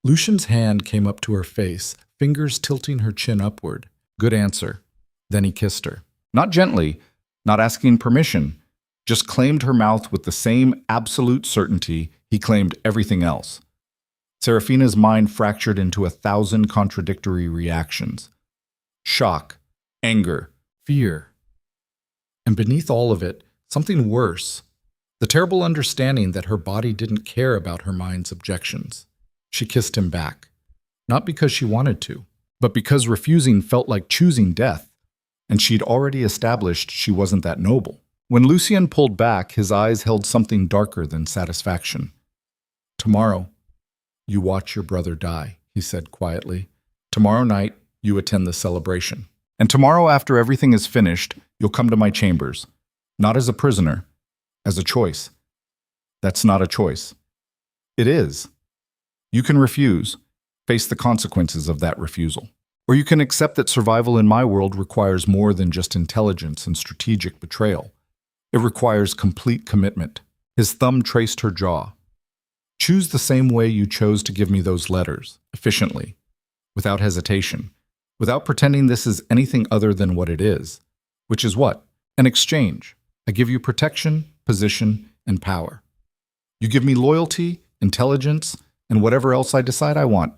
Lucian's hand came up to her face, fingers tilting her chin upward. Good answer. Then he kissed her. Not gently, not asking permission, just claimed her mouth with the same absolute certainty he claimed everything else. Serafina's mind fractured into 1,000 contradictory reactions. Shock, anger, fear. And beneath all of it, something worse. The terrible understanding that her body didn't care about her mind's objections. She kissed him back. Not because she wanted to, but because refusing felt like choosing death. And she'd already established she wasn't that noble. When Lucien pulled back, his eyes held something darker than satisfaction. Tomorrow, you watch your brother die, he said quietly. Tomorrow night, you attend the celebration. And tomorrow, after everything is finished, you'll come to my chambers. Not as a prisoner, as a choice. That's not a choice. It is. You can refuse, face the consequences of that refusal. Or you can accept that survival in my world requires more than just intelligence and strategic betrayal. It requires complete commitment. His thumb traced her jaw. Choose the same way you chose to give me those letters, efficiently, without hesitation, without pretending this is anything other than what it is. Which is what? An exchange. I give you protection, position, and power. You give me loyalty, intelligence, and whatever else I decide I want.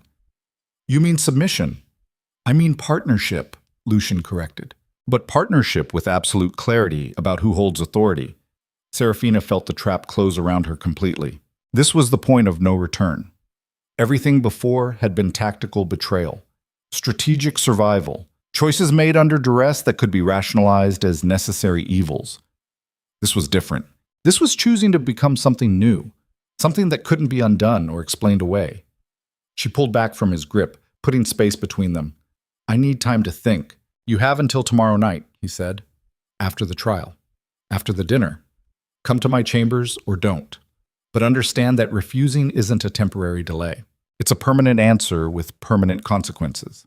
You mean submission. I mean partnership, Lucian corrected. But partnership with absolute clarity about who holds authority. Serafina felt the trap close around her completely. This was the point of no return. Everything before had been tactical betrayal, strategic survival, choices made under duress that could be rationalized as necessary evils. This was different. This was choosing to become something new, something that couldn't be undone or explained away. She pulled back from his grip, putting space between them. I need time to think. You have until tomorrow night, he said. After the trial. After the dinner. Come to my chambers or don't. But understand that refusing isn't a temporary delay. It's a permanent answer with permanent consequences.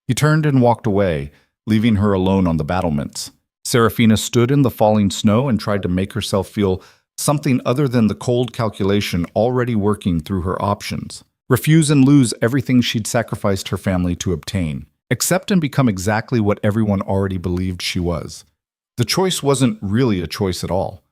He turned and walked away, leaving her alone on the battlements. Serafina stood in the falling snow and tried to make herself feel something other than the cold calculation already working through her options. Refuse and lose everything she'd sacrificed her family to obtain. Accept and become exactly what everyone already believed she was. The choice wasn't really a choice at all.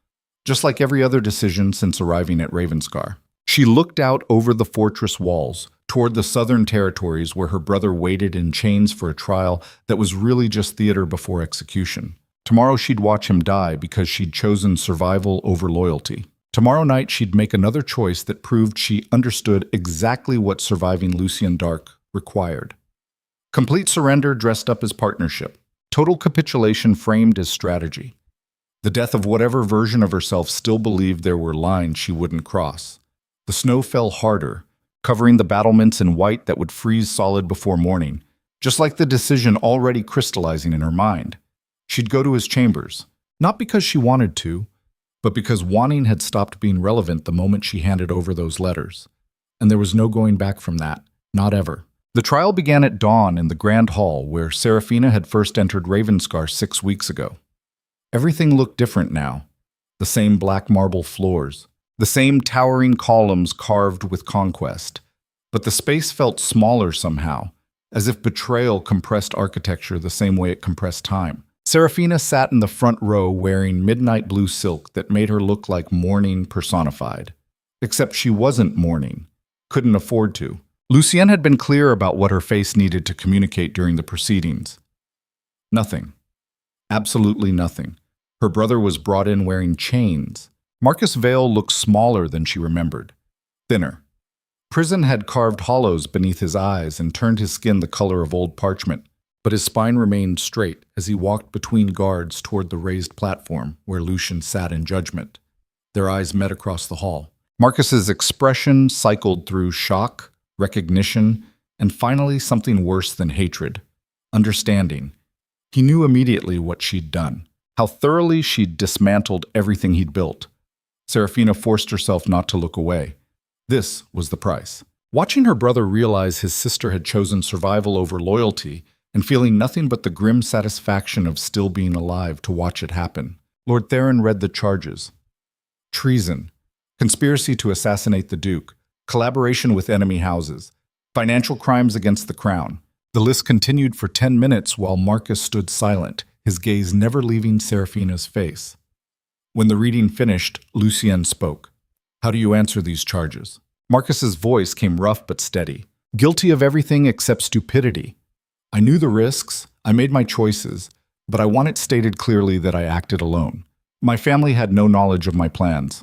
Just like every other decision since arriving at Ravenscar. She looked out over the fortress walls, toward the southern territories where her brother waited in chains for a trial that was really just theater before execution. Tomorrow she'd watch him die because she'd chosen survival over loyalty. Tomorrow night she'd make another choice that proved she understood exactly what surviving Lucien Dark required. Complete surrender dressed up as partnership. Total capitulation framed as strategy. The death of whatever version of herself still believed there were lines she wouldn't cross. The snow fell harder, covering the battlements in white that would freeze solid before morning, just like the decision already crystallizing in her mind. She'd go to his chambers, not because she wanted to, but because wanting had stopped being relevant the moment she handed over those letters. And there was no going back from that, not ever. The trial began at dawn in the grand hall where Serafina had first entered Ravenscar 6 weeks ago. Everything looked different now. The same black marble floors, the same towering columns carved with conquest. But the space felt smaller somehow, as if betrayal compressed architecture the same way it compressed time. Serafina sat in the front row wearing midnight blue silk that made her look like mourning personified. Except she wasn't mourning, couldn't afford to. Lucienne had been clear about what her face needed to communicate during the proceedings. Nothing. Absolutely nothing. Her brother was brought in wearing chains. Marcus Vale looked smaller than she remembered. Thinner. Prison had carved hollows beneath his eyes and turned his skin the color of old parchment, but his spine remained straight as he walked between guards toward the raised platform where Lucian sat in judgment. Their eyes met across the hall. Marcus's expression cycled through shock, recognition, and finally something worse than hatred. Understanding. He knew immediately what she'd done, how thoroughly she'd dismantled everything he'd built. Serafina forced herself not to look away. This was the price. Watching her brother realize his sister had chosen survival over loyalty and feeling nothing but the grim satisfaction of still being alive to watch it happen, Lord Theron read the charges. Treason, conspiracy to assassinate the Duke, collaboration with enemy houses, financial crimes against the crown. The list continued for 10 minutes while Marcus stood silent, his gaze never leaving Serafina's face. When the reading finished, Lucienne spoke. How do you answer these charges? Marcus's voice came rough but steady. Guilty of everything except stupidity. I knew the risks, I made my choices, but I want it stated clearly that I acted alone. My family had no knowledge of my plans.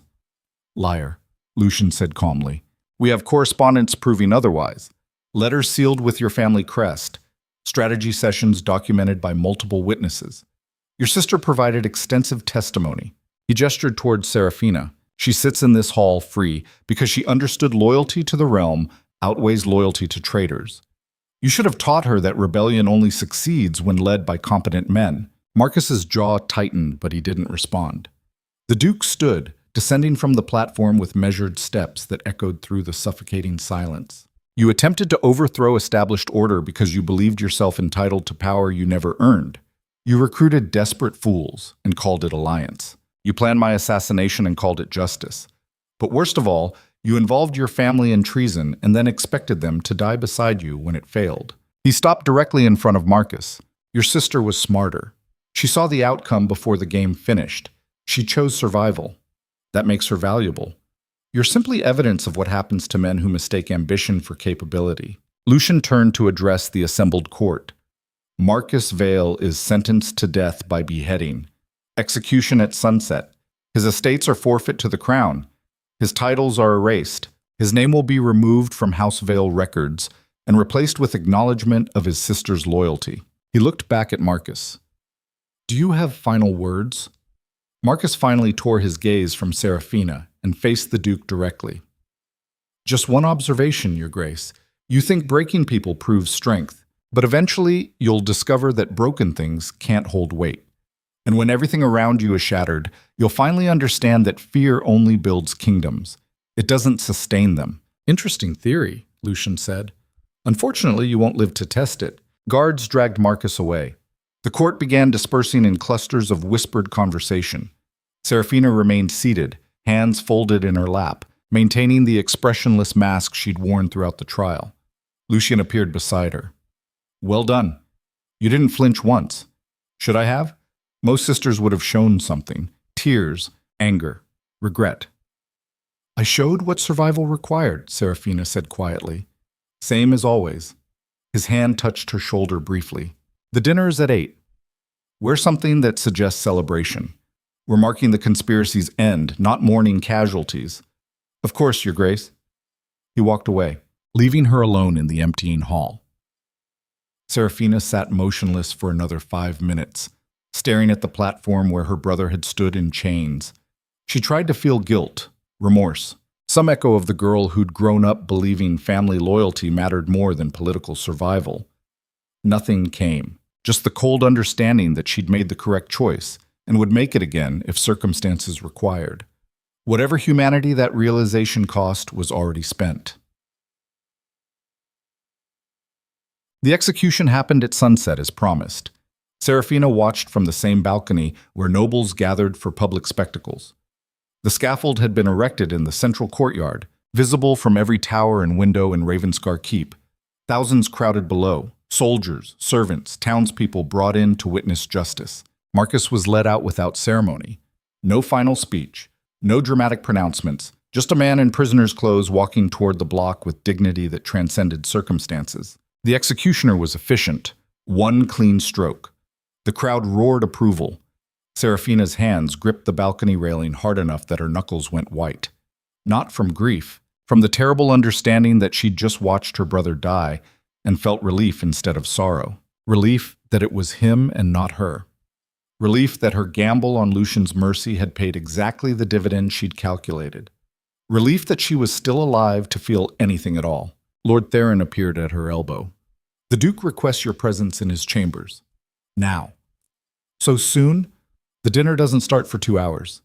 Liar, Lucian said calmly. We have correspondence proving otherwise. Letters sealed with your family crest. Strategy sessions documented by multiple witnesses. Your sister provided extensive testimony. He gestured towards Serafina. She sits in this hall free because she understood loyalty to the realm outweighs loyalty to traitors. You should have taught her that rebellion only succeeds when led by competent men. Marcus's jaw tightened, but he didn't respond. The Duke stood, descending from the platform with measured steps that echoed through the suffocating silence. You attempted to overthrow established order because you believed yourself entitled to power you never earned. You recruited desperate fools and called it alliance. You planned my assassination and called it justice. But worst of all, you involved your family in treason and then expected them to die beside you when it failed. He stopped directly in front of Marcus. Your sister was smarter. She saw the outcome before the game finished. She chose survival. That makes her valuable. You're simply evidence of what happens to men who mistake ambition for capability. Lucian turned to address the assembled court. Marcus Vale is sentenced to death by beheading. Execution at sunset. His estates are forfeit to the crown. His titles are erased. His name will be removed from House Vale records and replaced with acknowledgement of his sister's loyalty. He looked back at Marcus. Do you have final words? Marcus finally tore his gaze from Serafina and faced the Duke directly. Just one observation, Your Grace. You think breaking people proves strength, but eventually you'll discover that broken things can't hold weight. And when everything around you is shattered, you'll finally understand that fear only builds kingdoms. It doesn't sustain them. Interesting theory, Lucian said. Unfortunately, you won't live to test it. Guards dragged Marcus away. The court began dispersing in clusters of whispered conversation. Serafina remained seated, hands folded in her lap, maintaining the expressionless mask she'd worn throughout the trial. Lucian appeared beside her. Well done. You didn't flinch once. Should I have? Most sisters would have shown something. Tears, anger, regret. I showed what survival required, Serafina said quietly. Same as always. His hand touched her shoulder briefly. The dinner is at 8. Wear something that suggests celebration. We're marking the conspiracy's end, not mourning casualties. Of course, Your Grace. He walked away, leaving her alone in the emptying hall. Serafina sat motionless for another 5 minutes, staring at the platform where her brother had stood in chains. She tried to feel guilt, remorse, some echo of the girl who'd grown up believing family loyalty mattered more than political survival. Nothing came, just the cold understanding that she'd made the correct choice and would make it again if circumstances required. Whatever humanity that realization cost was already spent. The execution happened at sunset as promised. Serafina watched from the same balcony where nobles gathered for public spectacles. The scaffold had been erected in the central courtyard, visible from every tower and window in Ravenscar Keep. Thousands crowded below, soldiers, servants, townspeople brought in to witness justice. Marcus was led out without ceremony. No final speech, no dramatic pronouncements, Just a man in prisoner's clothes walking toward the block with dignity that transcended circumstances. The executioner was efficient. One clean stroke. The crowd roared approval. Serafina's hands gripped the balcony railing hard enough that her knuckles went white. Not from grief, from the terrible understanding that she'd just watched her brother die and felt relief instead of sorrow. Relief that it was him and not her. Relief that her gamble on Lucian's mercy had paid exactly the dividend she'd calculated. Relief that she was still alive to feel anything at all. Lord Theron appeared at her elbow. "The Duke requests your presence in his chambers. Now." "So soon? The dinner doesn't start for 2 hours,"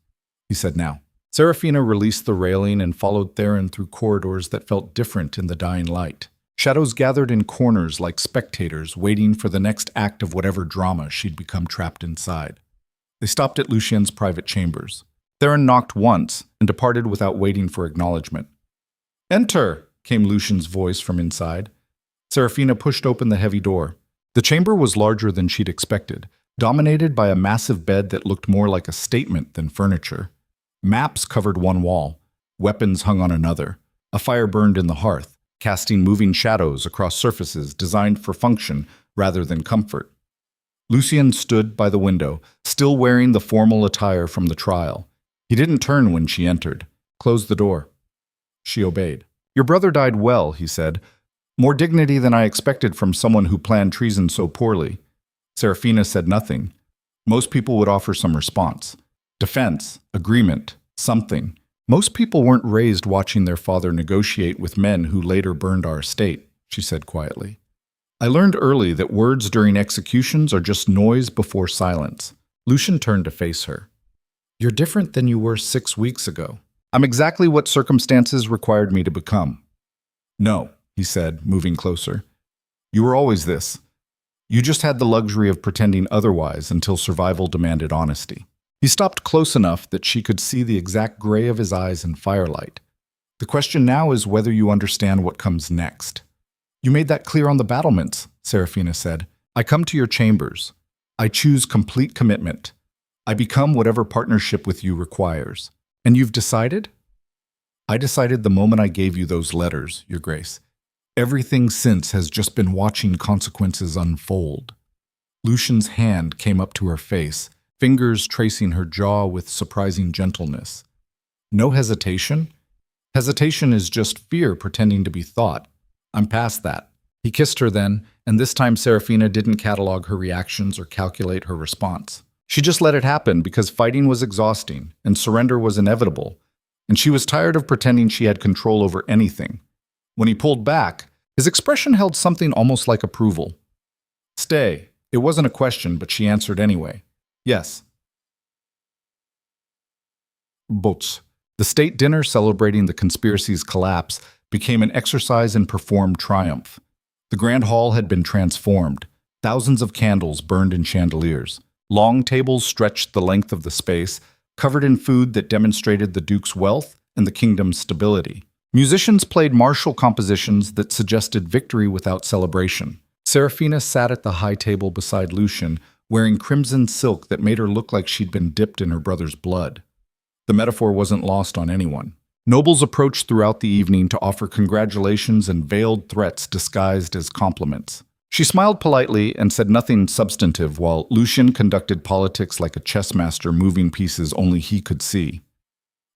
he said now. Serafina released the railing and followed Theron through corridors that felt different in the dying light. Shadows gathered in corners like spectators waiting for the next act of whatever drama she'd become trapped inside. They stopped at Lucien's private chambers. Theron knocked once and departed without waiting for acknowledgement. "Enter," came Lucian's voice from inside. Serafina pushed open the heavy door. The chamber was larger than she'd expected, dominated by a massive bed that looked more like a statement than furniture. Maps covered one wall. Weapons hung on another. A fire burned in the hearth, casting moving shadows across surfaces designed for function rather than comfort. Lucien stood by the window, still wearing the formal attire from the trial. He didn't turn when she entered. "Close the door." She obeyed. "Your brother died well," he said. "More dignity than I expected from someone who planned treason so poorly." Serafina said nothing. Most people would offer some response. Defense, agreement, something. "Most people weren't raised watching their father negotiate with men who later burned our estate," she said quietly. "I learned early that words during executions are just noise before silence." Lucian turned to face her. "You're different than you were 6 weeks ago." "I'm exactly what circumstances required me to become." "No," he said, moving closer. "You were always this. You just had the luxury of pretending otherwise until survival demanded honesty." He stopped close enough that she could see the exact gray of his eyes in firelight. "The question now is whether you understand what comes next." "You made that clear on the battlements," Serafina said. "I come to your chambers. I choose complete commitment. I become whatever partnership with you requires. And you've decided?" "I decided the moment I gave you those letters, Your Grace. Everything since has just been watching consequences unfold." Lucian's hand came up to her face, fingers tracing her jaw with surprising gentleness. "No hesitation? Hesitation is just fear pretending to be thought. I'm past that." He kissed her then, and this time Serafina didn't catalog her reactions or calculate her response. She just let it happen because fighting was exhausting and surrender was inevitable, and she was tired of pretending she had control over anything. When he pulled back, his expression held something almost like approval. "Stay." It wasn't a question, but she answered anyway. "Yes." Boats. The state dinner celebrating the conspiracy's collapse became an exercise in performed triumph. The grand hall had been transformed. Thousands of candles burned in chandeliers. Long tables stretched the length of the space, covered in food that demonstrated the Duke's wealth and the kingdom's stability. Musicians played martial compositions that suggested victory without celebration. Serafina sat at the high table beside Lucian, wearing crimson silk that made her look like she'd been dipped in her brother's blood. The metaphor wasn't lost on anyone. Nobles approached throughout the evening to offer congratulations and veiled threats disguised as compliments. She smiled politely and said nothing substantive while Lucian conducted politics like a chess master moving pieces only he could see.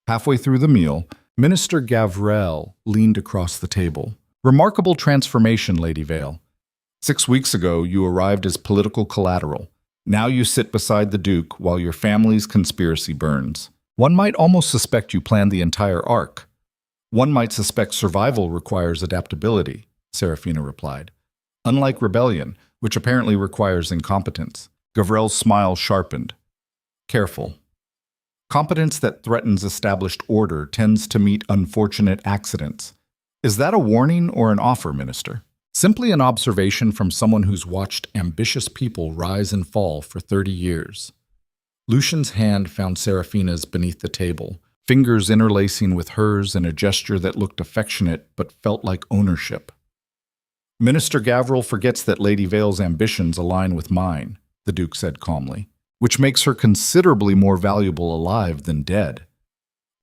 Halfway through the meal, Minister Gavrel leaned across the table. "Remarkable transformation, Lady Vale. 6 weeks ago, you arrived as political collateral. Now you sit beside the Duke while your family's conspiracy burns. One might almost suspect you planned the entire arc." "One might suspect survival requires adaptability," Serafina replied. "Unlike rebellion, which apparently requires incompetence." Gavrel's smile sharpened. "Careful. Competence that threatens established order tends to meet unfortunate accidents. Is that a warning or an offer, Minister?" "Simply an observation from someone who's watched ambitious people rise and fall for 30 years. Lucian's hand found Serafina's beneath the table, fingers interlacing with hers in a gesture that looked affectionate but felt like ownership. "Minister Gavril forgets that Lady Vale's ambitions align with mine," the Duke said calmly, "which makes her considerably more valuable alive than dead."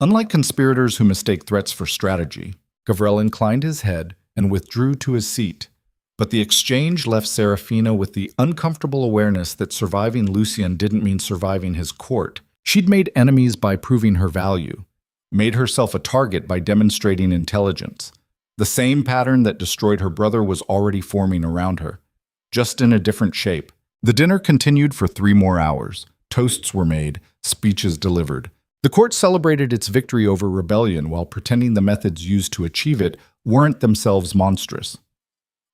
Unlike conspirators who mistake threats for strategy, Gavrel inclined his head and withdrew to his seat. But the exchange left Serafina with the uncomfortable awareness that surviving Lucien didn't mean surviving his court. She'd made enemies by proving her value, made herself a target by demonstrating intelligence. The same pattern that destroyed her brother was already forming around her, just in a different shape. The dinner continued for 3 more hours. Toasts were made, speeches delivered. The court celebrated its victory over rebellion while pretending the methods used to achieve it weren't themselves monstrous.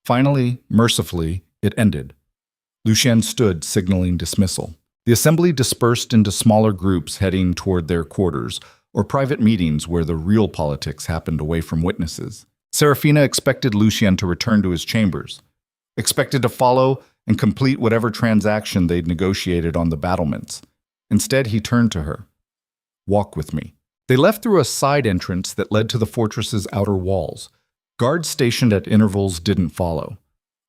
Finally, mercifully, it ended. Lucien stood, signaling dismissal. The assembly dispersed into smaller groups heading toward their quarters, or private meetings where the real politics happened away from witnesses. Serafina expected Lucien to return to his chambers, expected to follow and complete whatever transaction they'd negotiated on the battlements. Instead, he turned to her. "Walk with me." They left through a side entrance that led to the fortress's outer walls. Guards stationed at intervals didn't follow.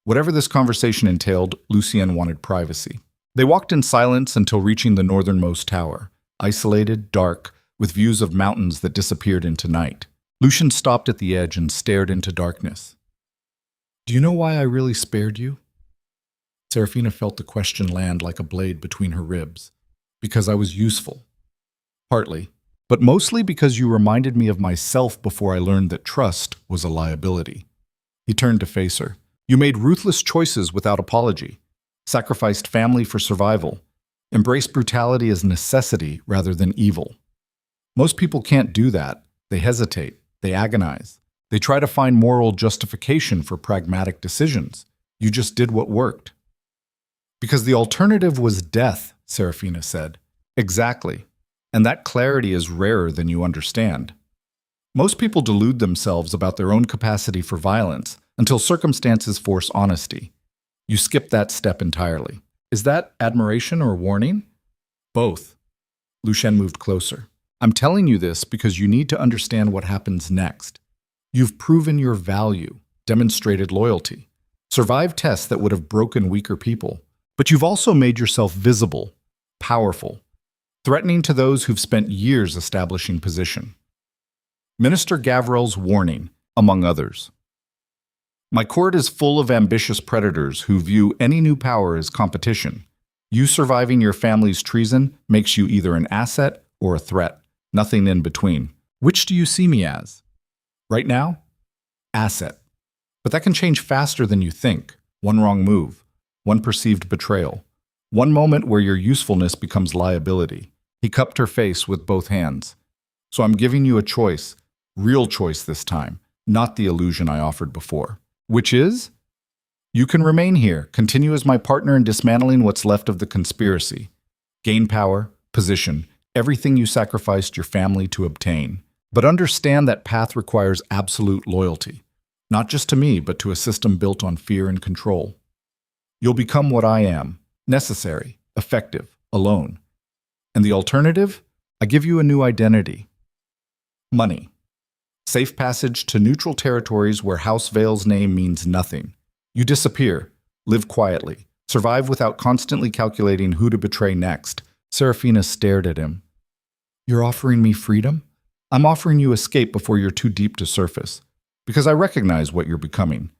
Whatever this conversation entailed, Lucien wanted privacy. They walked in silence until reaching the northernmost tower, isolated, dark, with views of mountains that disappeared into night. Lucien stopped at the edge and stared into darkness. "Do you know why I really spared you?" Serafina felt the question land like a blade between her ribs. "Because I was useful." "Partly. But mostly because you reminded me of myself before I learned that trust was a liability." He turned to face her. "You made ruthless choices without apology, sacrificed family for survival, embraced brutality as necessity rather than evil. Most people can't do that. They hesitate, they agonize, they try to find moral justification for pragmatic decisions. You just did what worked." "Because the alternative was death," Serafina said. "Exactly. And that clarity is rarer than you understand. Most people delude themselves about their own capacity for violence until circumstances force honesty. You skip that step entirely." "Is that admiration or warning?" "Both." Lucien moved closer. "I'm telling you this because you need to understand what happens next. You've proven your value, demonstrated loyalty, survived tests that would have broken weaker people. But you've also made yourself visible, powerful, threatening to those who've spent years establishing position. Minister Gavrel's warning, among others. My court is full of ambitious predators who view any new power as competition. You surviving your family's treason makes you either an asset or a threat, nothing in between. Which do you see me as? Right now? Asset. But that can change faster than you think. One wrong move, one perceived betrayal, one moment where your usefulness becomes liability." He cupped her face with both hands. "So I'm giving you a choice, real choice this time, not the illusion I offered before. Which is? You can remain here, continue as my partner in dismantling what's left of the conspiracy. Gain power, position, everything you sacrificed your family to obtain. But understand that path requires absolute loyalty, not just to me, but to a system built on fear and control. You'll become what I am, necessary, effective, alone. And the alternative? I give you a new identity. Money. Safe passage to neutral territories where House Vale's name means nothing. You disappear, live quietly, survive without constantly calculating who to betray next." Serafina stared at him. "You're offering me freedom? I'm offering you escape before you're too deep to surface. Because I recognize what you're becoming.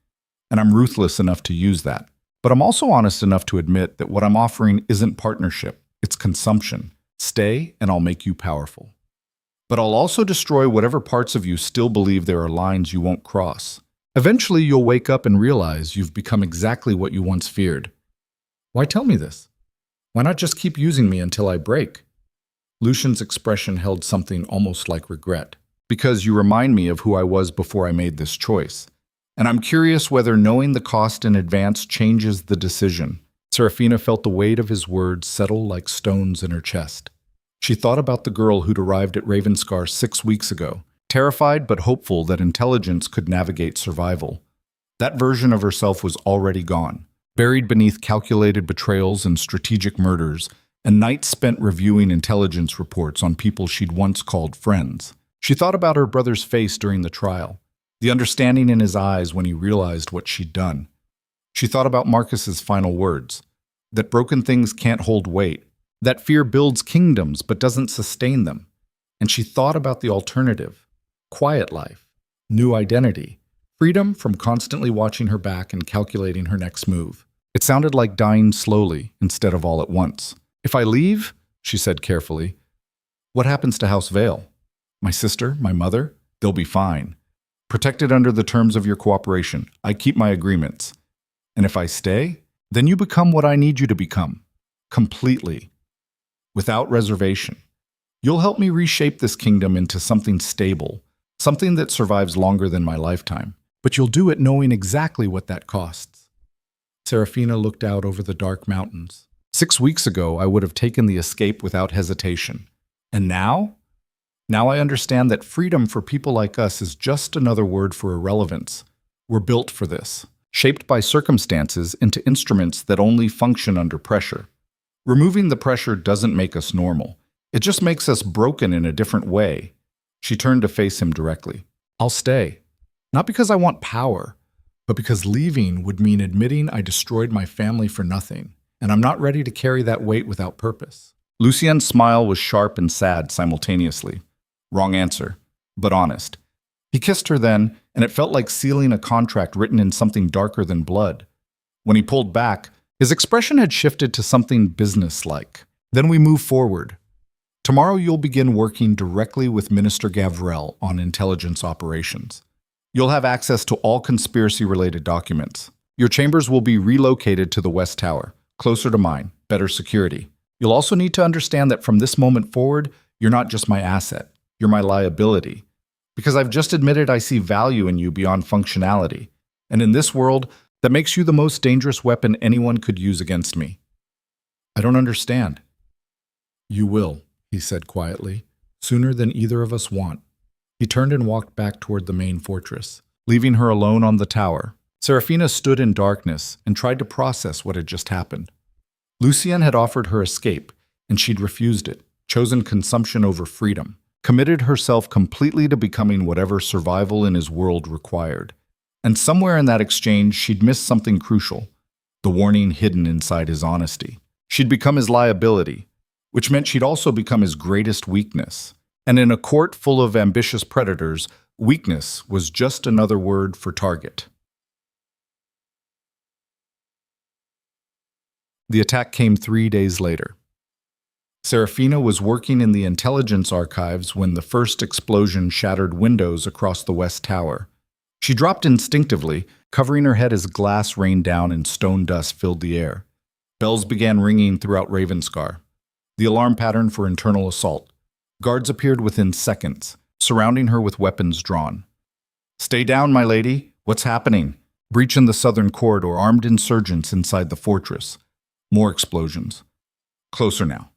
And I'm ruthless enough to use that. But I'm also honest enough to admit that what I'm offering isn't partnership, it's consumption. Stay, and I'll make you powerful. But I'll also destroy whatever parts of you still believe there are lines you won't cross. Eventually, you'll wake up and realize you've become exactly what you once feared. Why tell me this? Why not just keep using me until I break?" Lucien's expression held something almost like regret. "Because you remind me of who I was before I made this choice. And I'm curious whether knowing the cost in advance changes the decision." Serafina felt the weight of his words settle like stones in her chest. She thought about the girl who'd arrived at Ravenscar 6 weeks ago, terrified but hopeful that intelligence could navigate survival. That version of herself was already gone, buried beneath calculated betrayals and strategic murders, and nights spent reviewing intelligence reports on people she'd once called friends. She thought about her brother's face during the trial, the understanding in his eyes when he realized what she'd done. She thought about Marcus's final words, that broken things can't hold weight, that fear builds kingdoms but doesn't sustain them. and she thought about the alternative: quiet life, new identity, freedom from constantly watching her back and calculating her next move. It sounded like dying slowly instead of all at once. "If I leave," she said carefully, "what happens to House Vale? My sister, my mother? They'll be fine. Protected under the terms of your cooperation. I keep my agreements. And if I stay, then you become what I need you to become. Completely. Without reservation. You'll help me reshape this kingdom into something stable, something that survives longer than my lifetime. But you'll do it knowing exactly what that costs." Serafina looked out over the dark mountains. 6 weeks ago, I would have taken the escape without hesitation. And now? Now I understand that freedom for people like us is just another word for irrelevance. We're built for this, shaped by circumstances into instruments that only function under pressure. Removing the pressure doesn't make us normal. It just makes us broken in a different way. She turned to face him directly. "I'll stay. Not because I want power, but because leaving would mean admitting I destroyed my family for nothing, and I'm not ready to carry that weight without purpose." Lucien's smile was sharp and sad simultaneously. Wrong answer, but honest. He kissed her then, and it felt like sealing a contract written in something darker than blood. When he pulled back, his expression had shifted to something businesslike. "Then we move forward. Tomorrow you'll begin working directly with Minister Gavrel on intelligence operations. You'll have access to all conspiracy-related documents. Your chambers will be relocated to the West Tower, closer to mine, better security. You'll also need to understand that from this moment forward, you're not just my asset, you're my liability. Because I've just admitted I see value in you beyond functionality. And in this world, that makes you the most dangerous weapon anyone could use against me." "I don't understand." "You will," he said quietly, "sooner than either of us want." He turned and walked back toward the main fortress, leaving her alone on the tower. Serafina stood in darkness and tried to process what had just happened. Lucien had offered her escape, and she'd refused it, chosen consumption over freedom, committed herself completely to becoming whatever survival in his world required. And somewhere in that exchange, she'd missed something crucial, the warning hidden inside his honesty. She'd become his liability, which meant she'd also become his greatest weakness. And in a court full of ambitious predators, weakness was just another word for target. The attack came 3 days later. Serafina was working in the intelligence archives when the first explosion shattered windows across the West Tower. She dropped instinctively, covering her head as glass rained down and stone dust filled the air. Bells began ringing throughout Ravenscar, the alarm pattern for internal assault. Guards appeared within seconds, surrounding her with weapons drawn. "Stay down, my lady. What's happening?" Breach in the southern corridor, armed insurgents inside the fortress. More explosions. "Closer now."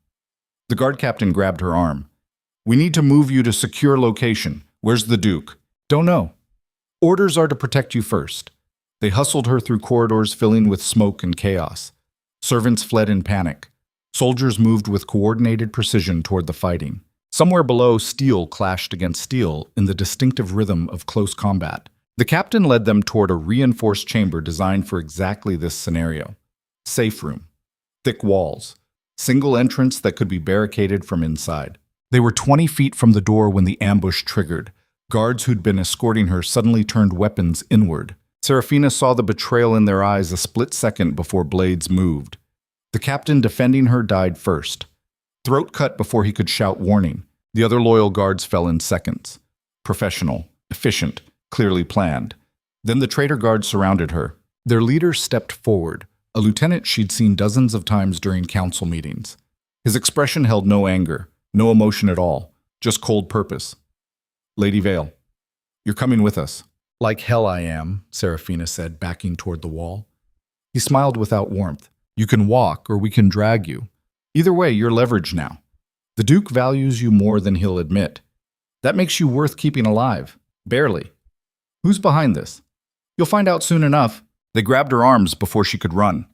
The guard captain grabbed her arm. "We need to move you to secure location. Where's the Duke?" "Don't know. Orders are to protect you first." They hustled her through corridors filling with smoke and chaos. Servants fled in panic. Soldiers moved with coordinated precision toward the fighting. Somewhere below, steel clashed against steel in the distinctive rhythm of close combat. The captain led them toward a reinforced chamber designed for exactly this scenario. Safe room. Thick walls. Single entrance that could be barricaded from inside. They were 20 feet from the door when the ambush triggered. Guards who'd been escorting her suddenly turned weapons inward. Serafina saw the betrayal in their eyes a split second before blades moved. The captain defending her died first. Throat cut before he could shout warning. The other loyal guards fell in seconds. Professional, efficient, clearly planned. Then the traitor guards surrounded her. Their leader stepped forward, a lieutenant she'd seen dozens of times during council meetings. His expression held no anger, no emotion at all, just cold purpose. "Lady Vale, you're coming with us." "Like hell I am," Serafina said, backing toward the wall. He smiled without warmth. "You can walk, or we can drag you. Either way, you're leveraged now. The Duke values you more than he'll admit. That makes you worth keeping alive. Barely. Who's behind this? You'll find out soon enough." They grabbed her arms before she could run,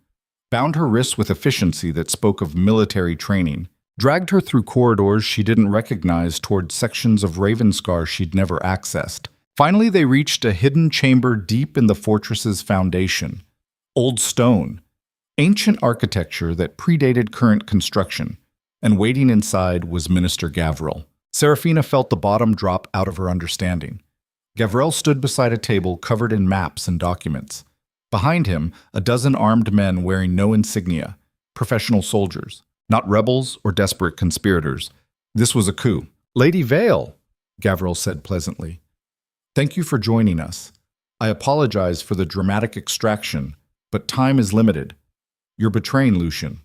bound her wrists with efficiency that spoke of military training, dragged her through corridors she didn't recognize toward sections of Ravenscar she'd never accessed. Finally, they reached a hidden chamber deep in the fortress's foundation. Old stone. Ancient architecture that predated current construction, and waiting inside was Minister Gavril. Serafina felt the bottom drop out of her understanding. Gavrel stood beside a table covered in maps and documents. Behind him, a dozen armed men wearing no insignia, professional soldiers, not rebels or desperate conspirators. This was a coup. "Lady Vale," Gavril said pleasantly. "Thank you for joining us. I apologize for the dramatic extraction, but time is limited. You're betraying Lucian."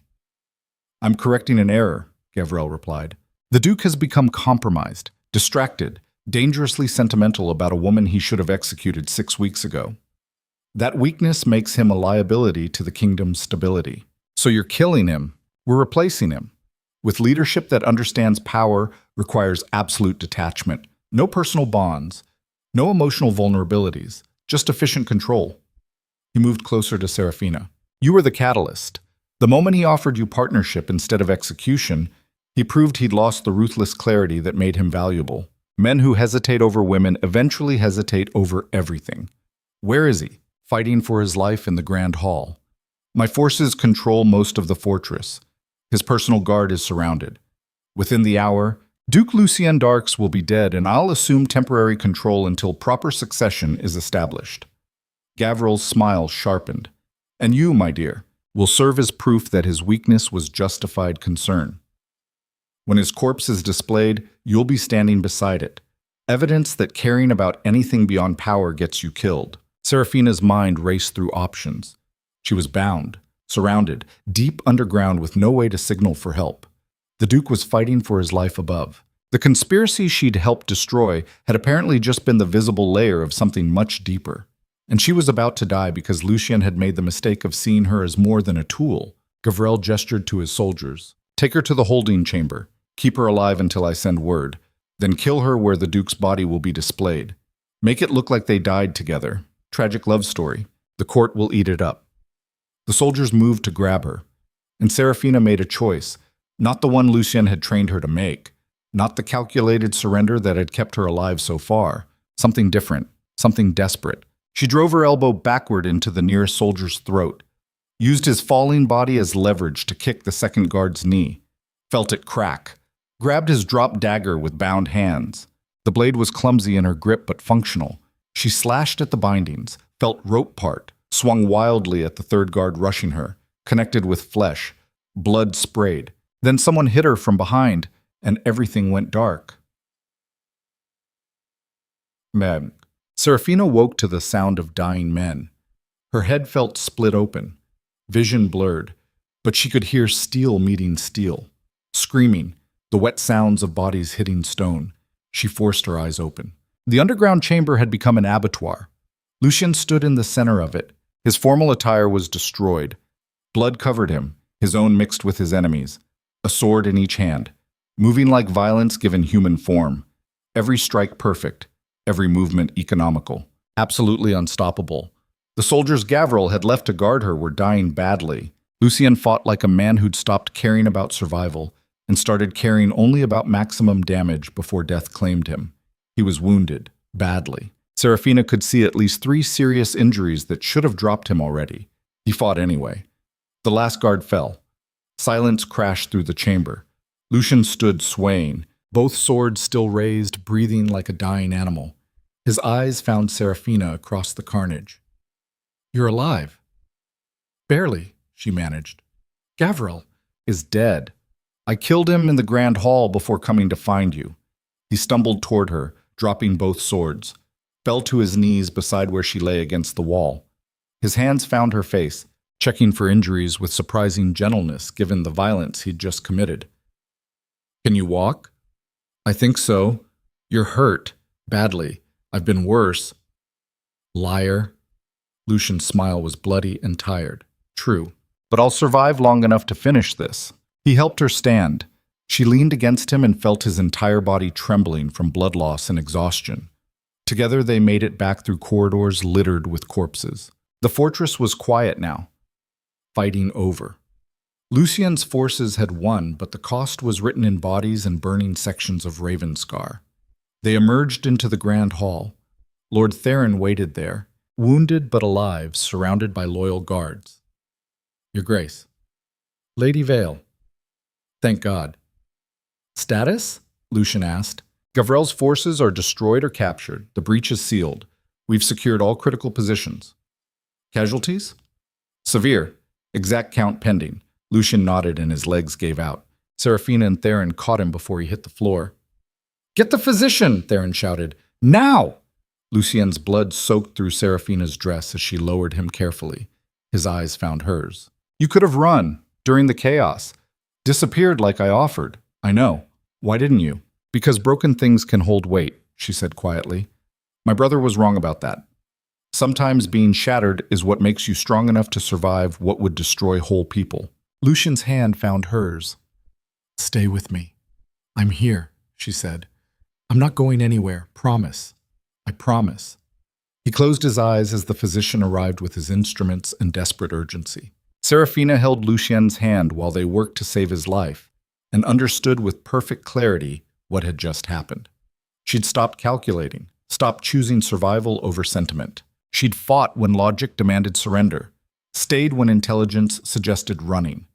"I'm correcting an error," Gavril replied. "The Duke has become compromised, distracted, dangerously sentimental about a woman he should have executed 6 weeks ago. That weakness makes him a liability to the kingdom's stability. So you're killing him. We're replacing him. With leadership that understands power requires absolute detachment. No personal bonds. No emotional vulnerabilities. Just efficient control." He moved closer to Serafina. "You were the catalyst. The moment he offered you partnership instead of execution, he proved he'd lost the ruthless clarity that made him valuable. Men who hesitate over women eventually hesitate over everything. Where is he? Fighting for his life in the Grand Hall. My forces control most of the fortress. His personal guard is surrounded. Within the hour, Duke Lucien d'Arcs will be dead, and I'll assume temporary control until proper succession is established." Gavril's smile sharpened. "And you, my dear, will serve as proof that his weakness was justified concern. When his corpse is displayed, you'll be standing beside it. Evidence that caring about anything beyond power gets you killed." Serafina's mind raced through options. She was bound, surrounded, deep underground with no way to signal for help. The Duke was fighting for his life above. The conspiracy she'd helped destroy had apparently just been the visible layer of something much deeper. And she was about to die because Lucien had made the mistake of seeing her as more than a tool. Gavrel gestured to his soldiers. "Take her to the holding chamber. Keep her alive until I send word. Then kill her where the Duke's body will be displayed. Make it look like they died together. Tragic love story. The court will eat it up." The soldiers moved to grab her. And Serafina made a choice, not the one Lucien had trained her to make. Not the calculated surrender that had kept her alive so far. Something different. Something desperate. She drove her elbow backward into the nearest soldier's throat. Used his falling body as leverage to kick the second guard's knee. Felt it crack. Grabbed his dropped dagger with bound hands. The blade was clumsy in her grip but functional. She slashed at the bindings, felt rope part, swung wildly at the third guard rushing her, connected with flesh. Blood sprayed. Then someone hit her from behind, and everything went dark. Meb. Serafina woke to the sound of dying men. Her head felt split open, vision blurred, but she could hear steel meeting steel. Screaming, the wet sounds of bodies hitting stone. She forced her eyes open. The underground chamber had become an abattoir. Lucien stood in the center of it. His formal attire was destroyed. Blood covered him, his own mixed with his enemy's. A sword in each hand, moving like violence given human form. Every strike perfect, every movement economical, absolutely unstoppable. The soldiers Gavril had left to guard her were dying badly. Lucien fought like a man who'd stopped caring about survival and started caring only about maximum damage before death claimed him. He was wounded, badly. Serafina could see at least 3 serious injuries that should have dropped him already. He fought anyway. The last guard fell. Silence crashed through the chamber. Lucien stood swaying, both swords still raised, breathing like a dying animal. His eyes found Serafina across the carnage. "You're alive." "Barely," she managed. "Gavril is dead. I killed him in the Grand Hall before coming to find you." He stumbled toward her, dropping both swords, fell to his knees beside where she lay against the wall. His hands found her face, checking for injuries with surprising gentleness given the violence he'd just committed. "Can you walk?" "I think so. You're hurt. Badly. I've been worse." "Liar." Lucian's smile was bloody and tired. "True. But I'll survive long enough to finish this." He helped her stand. She leaned against him and felt his entire body trembling from blood loss and exhaustion. Together they made it back through corridors littered with corpses. The fortress was quiet now. Fighting over. Lucien's forces had won, but the cost was written in bodies and burning sections of Ravenscar. They emerged into the Grand Hall. Lord Theron waited there, wounded but alive, surrounded by loyal guards. "Your Grace." "Lady Vale." "Thank God." "Status?" Lucian asked. Gavrel's forces are destroyed or captured. The breach is sealed. We've secured all critical positions. Casualties? Severe. Exact count pending. Lucian nodded and his legs gave out. Serafina and Theron caught him before he hit the floor. Get the physician, Theron shouted. Now! Lucien's blood soaked through Serafina's dress as she lowered him carefully. His eyes found hers. You could have run during the chaos. Disappeared like I offered. I know. Why didn't you? Because broken things can hold weight, she said quietly. My brother was wrong about that. Sometimes being shattered is what makes you strong enough to survive what would destroy whole people. Lucian's hand found hers. Stay with me. I'm here, she said. I'm not going anywhere, promise. I promise. He closed his eyes as the physician arrived with his instruments and desperate urgency. Serafina held Lucien's hand while they worked to save his life, and understood with perfect clarity what had just happened. She'd stopped calculating, stopped choosing survival over sentiment. She'd fought when logic demanded surrender, stayed when intelligence suggested running.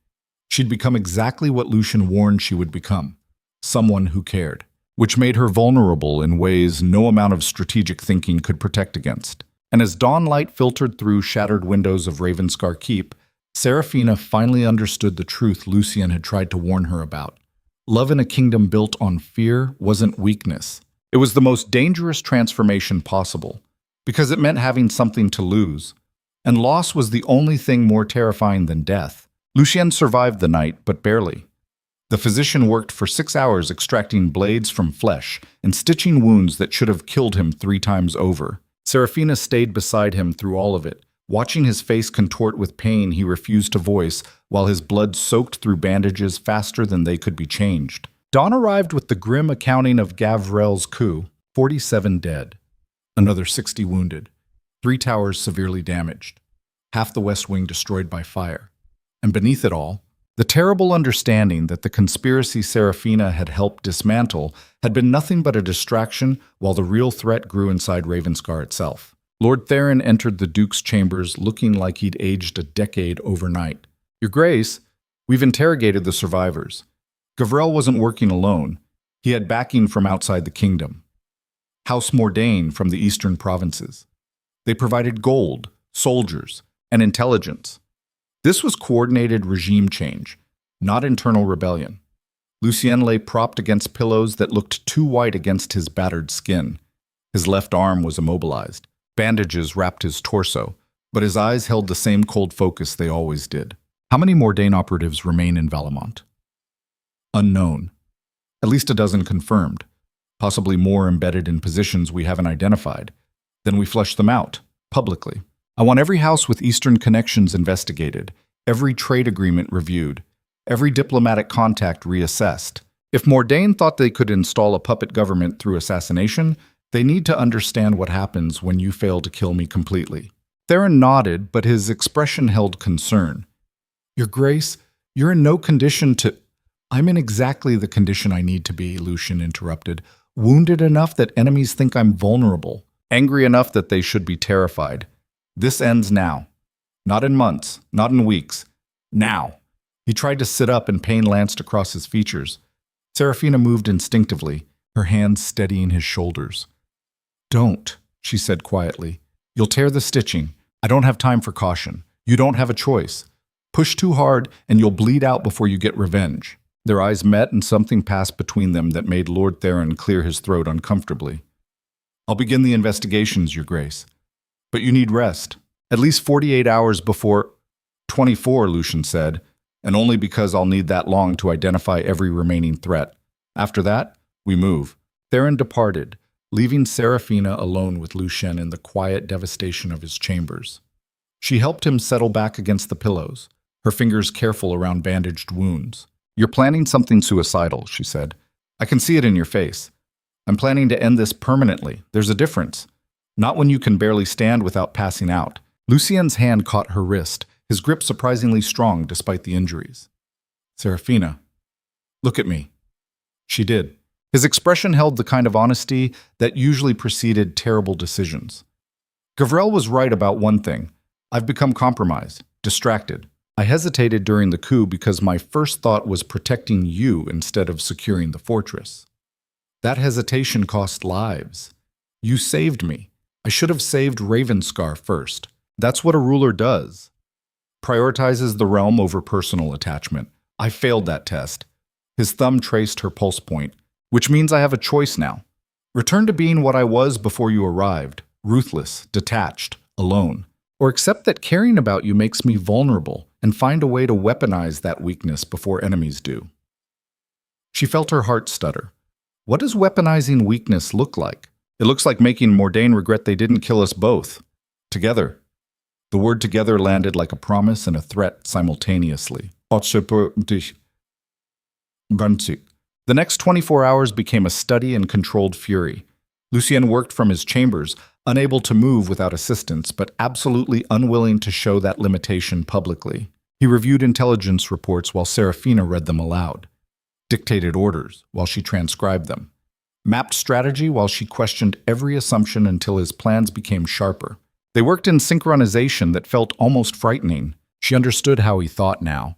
She'd become exactly what Lucian warned she would become, someone who cared, which made her vulnerable in ways no amount of strategic thinking could protect against. And as dawn light filtered through shattered windows of Ravenscar Keep, Serafina finally understood the truth Lucian had tried to warn her about. Love in a kingdom built on fear wasn't weakness. It was the most dangerous transformation possible, because it meant having something to lose. And loss was the only thing more terrifying than death. Lucien survived the night, but barely. The physician worked for 6 hours extracting blades from flesh and stitching wounds that should have killed him 3 times over. Serafina stayed beside him through all of it, watching his face contort with pain he refused to voice while his blood soaked through bandages faster than they could be changed. Dawn arrived with the grim accounting of Gavrel's coup, 47 dead, another 60 wounded, 3 towers severely damaged, half the West Wing destroyed by fire. And beneath it all, the terrible understanding that the conspiracy Serafina had helped dismantle had been nothing but a distraction while the real threat grew inside Ravenscar itself. Lord Theron entered the Duke's chambers looking like he'd aged a decade overnight. Your Grace, we've interrogated the survivors. Gavrel wasn't working alone. He had backing from outside the kingdom. House Mordain from the eastern provinces. They provided gold, soldiers, and intelligence. This was coordinated regime change, not internal rebellion. Lucien lay propped against pillows that looked too white against his battered skin. His left arm was immobilized. Bandages wrapped his torso, but his eyes held the same cold focus they always did. How many Mordain operatives remain in Valamont? Unknown. At least a dozen confirmed, possibly more embedded in positions we haven't identified. Then we flush them out, publicly. I want every house with Eastern connections investigated, every trade agreement reviewed, every diplomatic contact reassessed. If Mordain thought they could install a puppet government through assassination, they need to understand what happens when you fail to kill me completely. Theron nodded, but his expression held concern. Your Grace, you're in no condition to— I'm in exactly the condition I need to be, Lucian interrupted. Wounded enough that enemies think I'm vulnerable. Angry enough that they should be terrified. This ends now. Not in months, not in weeks. Now. He tried to sit up and pain lanced across his features. Serafina moved instinctively, her hands steadying his shoulders. Don't, she said quietly. You'll tear the stitching. I don't have time for caution. You don't have a choice. Push too hard and you'll bleed out before you get revenge. Their eyes met and something passed between them that made Lord Theron clear his throat uncomfortably. I'll begin the investigations, Your Grace. But you need rest. At least 48 hours before— 24, Lucian said, and only because I'll need that long to identify every remaining threat. After that, we move. Theron departed, leaving Serafina alone with Lucien in the quiet devastation of his chambers. She helped him settle back against the pillows, her fingers careful around bandaged wounds. You're planning something suicidal, she said. I can see it in your face. I'm planning to end this permanently. There's a difference. Not when you can barely stand without passing out. Lucien's hand caught her wrist, his grip surprisingly strong despite the injuries. Serafina, look at me. She did. His expression held the kind of honesty that usually preceded terrible decisions. Gavrel was right about one thing. I've become compromised, distracted. I hesitated during the coup because my first thought was protecting you instead of securing the fortress. That hesitation cost lives. You saved me. I should have saved Ravenscar first. That's what a ruler does. Prioritizes the realm over personal attachment. I failed that test. His thumb traced her pulse point, which means I have a choice now. Return to being what I was before you arrived, ruthless, detached, alone. Or accept that caring about you makes me vulnerable and find a way to weaponize that weakness before enemies do. She felt her heart stutter. What does weaponizing weakness look like? It looks like making Mordain regret they didn't kill us both. Together. The word together landed like a promise and a threat simultaneously. The next 24 hours became a study in controlled fury. Lucien worked from his chambers, unable to move without assistance, but absolutely unwilling to show that limitation publicly. He reviewed intelligence reports while Serafina read them aloud, dictated orders while she transcribed them, mapped strategy while she questioned every assumption until his plans became sharper. They worked in synchronization that felt almost frightening. She understood how he thought now,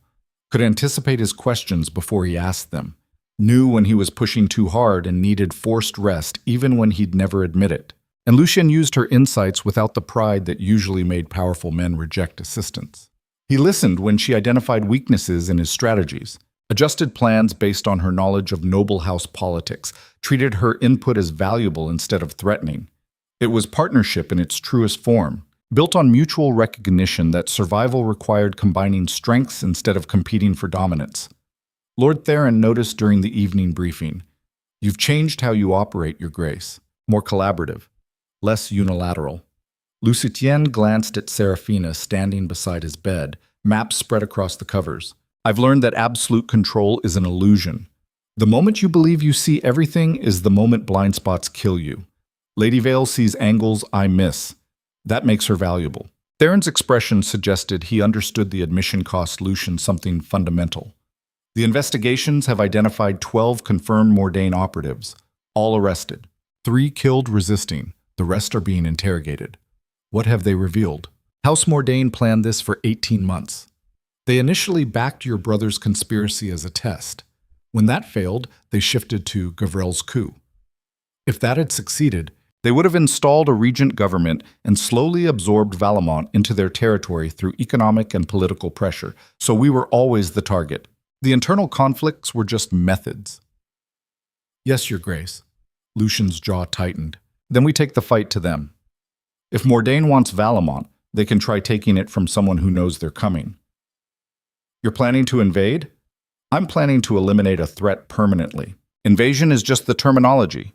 could anticipate his questions before he asked them, knew when he was pushing too hard and needed forced rest even when he'd never admit it. And Lucien used her insights without the pride that usually made powerful men reject assistance. He listened when she identified weaknesses in his strategies, adjusted plans based on her knowledge of noble house politics, treated her input as valuable instead of threatening. It was partnership in its truest form, built on mutual recognition that survival required combining strengths instead of competing for dominance. Lord Theron noticed during the evening briefing, "You've changed how you operate, Your Grace. More collaborative, less unilateral." Lucien glanced at Serafina standing beside his bed, maps spread across the covers. "I've learned that absolute control is an illusion. The moment you believe you see everything is the moment blind spots kill you. Lady Vale sees angles I miss. That makes her valuable." Theron's expression suggested he understood the admission cost Lucien something fundamental. The investigations have identified 12 confirmed Mordain operatives, all arrested. 3 killed resisting, the rest are being interrogated. What have they revealed? House Mordain planned this for 18 months. They initially backed your brother's conspiracy as a test. When that failed, they shifted to Gavrel's coup. If that had succeeded, they would have installed a regent government and slowly absorbed Valamont into their territory through economic and political pressure, so we were always the target. The internal conflicts were just methods. "Yes, Your Grace." Lucien's jaw tightened. "Then we take the fight to them. If Mordain wants Valamont, they can try taking it from someone who knows they're coming." "You're planning to invade?" "I'm planning to eliminate a threat permanently. Invasion is just the terminology."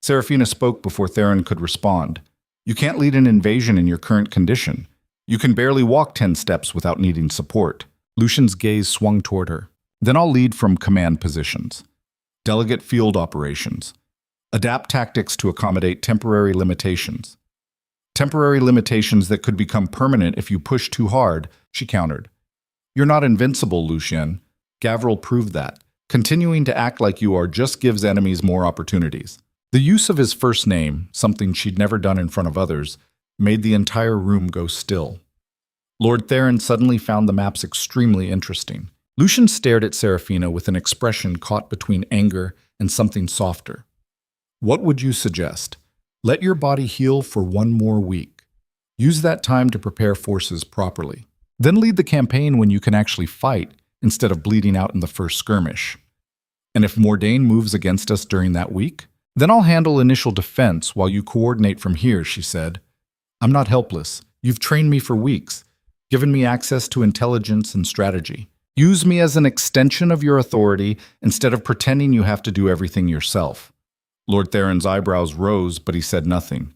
Serafina spoke before Theron could respond. "You can't lead an invasion in your current condition. You can barely walk 10 steps without needing support." Lucien's gaze swung toward her. "Then I'll lead from command positions. Delegate field operations. Adapt tactics to accommodate temporary limitations. Temporary limitations that could become permanent if you push too hard," she countered. "You're not invincible, Lucien. Gavril proved that. Continuing to act like you are just gives enemies more opportunities." The use of his first name, something she'd never done in front of others, made the entire room go still. Lord Theron suddenly found the maps extremely interesting. Lucien stared at Serafina with an expression caught between anger and something softer. "What would you suggest? Let your body heal for 1 more week. Use that time to prepare forces properly. Then lead the campaign when you can actually fight, instead of bleeding out in the first skirmish. And if Mordain moves against us during that week, then I'll handle initial defense while you coordinate from here," she said. "I'm not helpless. You've trained me for weeks, given me access to intelligence and strategy. Use me as an extension of your authority instead of pretending you have to do everything yourself." Lord Theron's eyebrows rose, but he said nothing.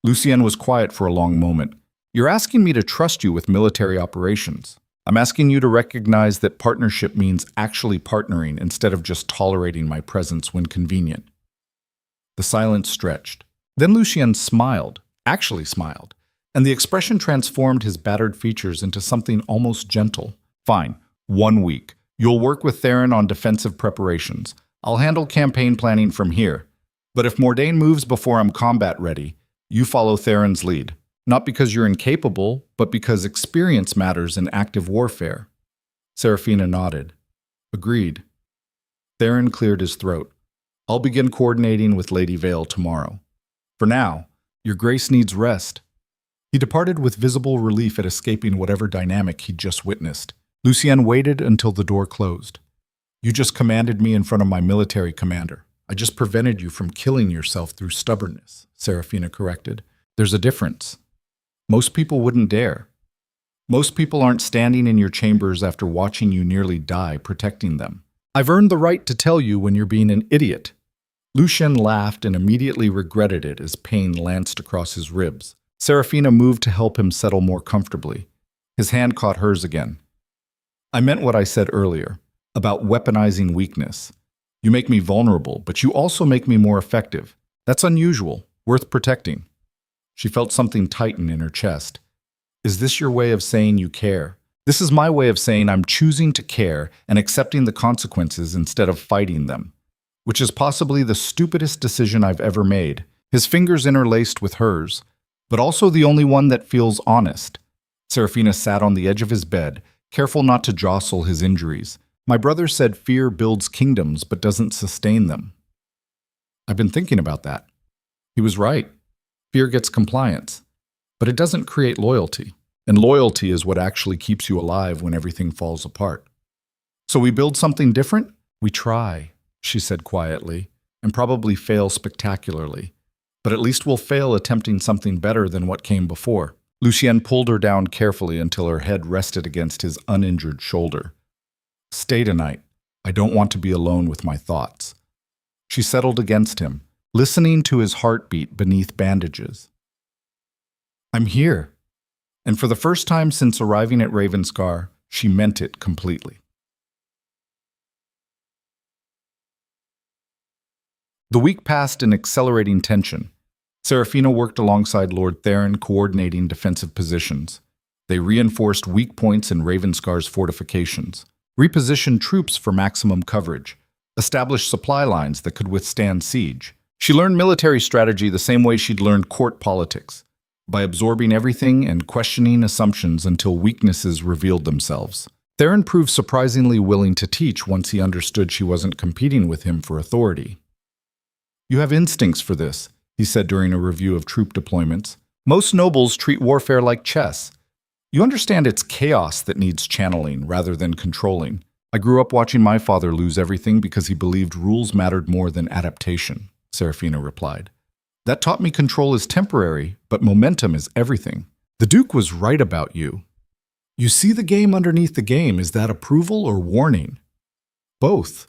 Lucien was quiet for a long moment. "You're asking me to trust you with military operations. I'm asking you to recognize that partnership means actually partnering instead of just tolerating my presence when convenient." The silence stretched. Then Lucien smiled, actually smiled, and the expression transformed his battered features into something almost gentle. "Fine, 1 week. You'll work with Theron on defensive preparations. I'll handle campaign planning from here. But if Mordain moves before I'm combat ready, you follow Theron's lead. Not because you're incapable, but because experience matters in active warfare." Serafina nodded. "Agreed." Theron cleared his throat. I'll begin coordinating with Lady Vale tomorrow. For now, your grace needs rest." He departed with visible relief at escaping whatever dynamic he'd just witnessed. Lucien waited until the door closed. "You just commanded me in front of my military commander. I just prevented you from killing yourself through stubbornness," Serafina corrected. "There's a difference. Most people wouldn't dare. Most people aren't standing in your chambers after watching you nearly die protecting them. I've earned the right to tell you when you're being an idiot." Lucien laughed and immediately regretted it as pain lanced across his ribs. Serafina moved to help him settle more comfortably. His hand caught hers again. "I meant what I said earlier, about weaponizing weakness. You make me vulnerable, but you also make me more effective. That's unusual, worth protecting." She felt something tighten in her chest. "Is this your way of saying you care?" "This is my way of saying I'm choosing to care and accepting the consequences instead of fighting them, which is possibly the stupidest decision I've ever made." His fingers interlaced with hers, but also the only one that feels honest. Serafina sat on the edge of his bed, careful not to jostle his injuries. "My brother said fear builds kingdoms but doesn't sustain them. I've been thinking about that. He was right. Fear gets compliance, but it doesn't create loyalty. And loyalty is what actually keeps you alive when everything falls apart. So we build something different? We try," she said quietly, "and probably fail spectacularly. But at least we'll fail attempting something better than what came before." Lucien pulled her down carefully until her head rested against his uninjured shoulder. "Stay tonight. I don't want to be alone with my thoughts." She settled against him, listening to his heartbeat beneath bandages. "I'm here." And for the first time since arriving at Ravenscar, she meant it completely. The week passed in accelerating tension. Serafina worked alongside Lord Theron, coordinating defensive positions. They reinforced weak points in Ravenscar's fortifications, repositioned troops for maximum coverage, established supply lines that could withstand siege. She learned military strategy the same way she'd learned court politics, by absorbing everything and questioning assumptions until weaknesses revealed themselves. Theron proved surprisingly willing to teach once he understood she wasn't competing with him for authority. "You have instincts for this," he said during a review of troop deployments. "Most nobles treat warfare like chess. You understand it's chaos that needs channeling rather than controlling. I grew up watching my father lose everything because he believed rules mattered more than adaptation," Serafina replied. "That taught me control is temporary, but momentum is everything. The Duke was right about you. You see the game underneath the game. Is that approval or warning?" "Both.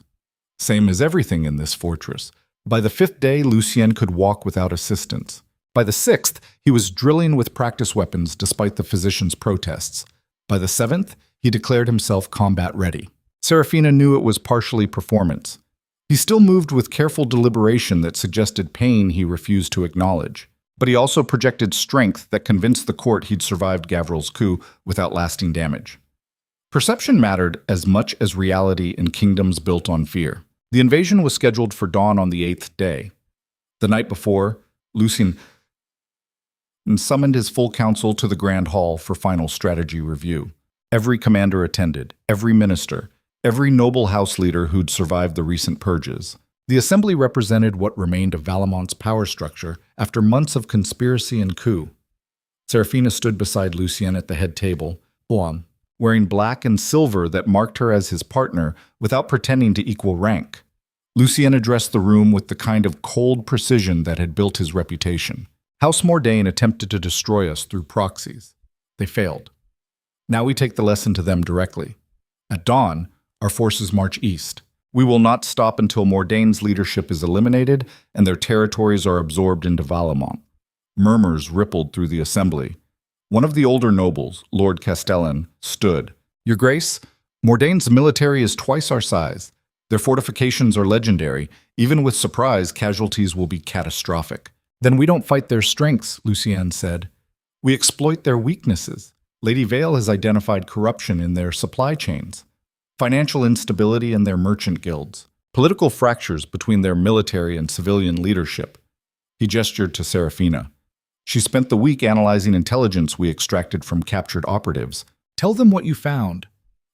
Same as everything in this fortress." By the 5th day, Lucien could walk without assistance. By the 6th, he was drilling with practice weapons despite the physician's protests. By the 7th, he declared himself combat ready. Serafina knew it was partially performance. He still moved with careful deliberation that suggested pain he refused to acknowledge. But he also projected strength that convinced the court he'd survived Gavril's coup without lasting damage. Perception mattered as much as reality in kingdoms built on fear. The invasion was scheduled for dawn on the 8th day. The night before, Lucien summoned his full council to the Grand Hall for final strategy review. Every commander attended, every minister, every noble house leader who'd survived the recent purges. The assembly represented what remained of Valamont's power structure after months of conspiracy and coup. Serafina stood beside Lucien at the head table, wearing black and silver that marked her as his partner without pretending to equal rank. Lucien addressed the room with the kind of cold precision that had built his reputation. House Mordain attempted to destroy us through proxies. They failed. Now we take the lesson to them directly. At dawn, our forces march east. We will not stop until Mordain's leadership is eliminated and their territories are absorbed into Valamont. Murmurs rippled through the assembly. One of the older nobles, Lord Castellan, stood. "Your Grace, Mordain's military is twice our size. Their fortifications are legendary. Even with surprise, casualties will be catastrophic." "Then we don't fight their strengths," Lucien said. "We exploit their weaknesses. Lady Vale has identified corruption in their supply chains, financial instability in their merchant guilds, political fractures between their military and civilian leadership." He gestured to Serafina. "She spent the week analyzing intelligence we extracted from captured operatives. Tell them what you found."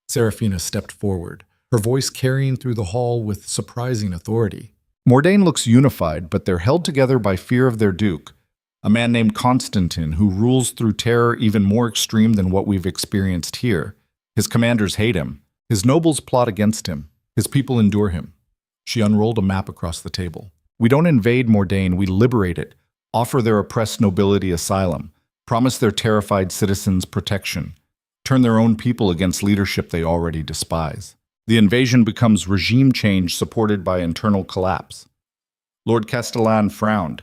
Serafina stepped forward, her voice carrying through the hall with surprising authority. Mordain looks unified, but they're held together by fear of their duke, a man named Constantine who rules through terror even more extreme than what we've experienced here. His commanders hate him. His nobles plot against him. His people endure him. She unrolled a map across the table. We don't invade Mordain, we liberate it, offer their oppressed nobility asylum, promise their terrified citizens protection, turn their own people against leadership they already despise. The invasion becomes regime change supported by internal collapse. Lord Castellan frowned.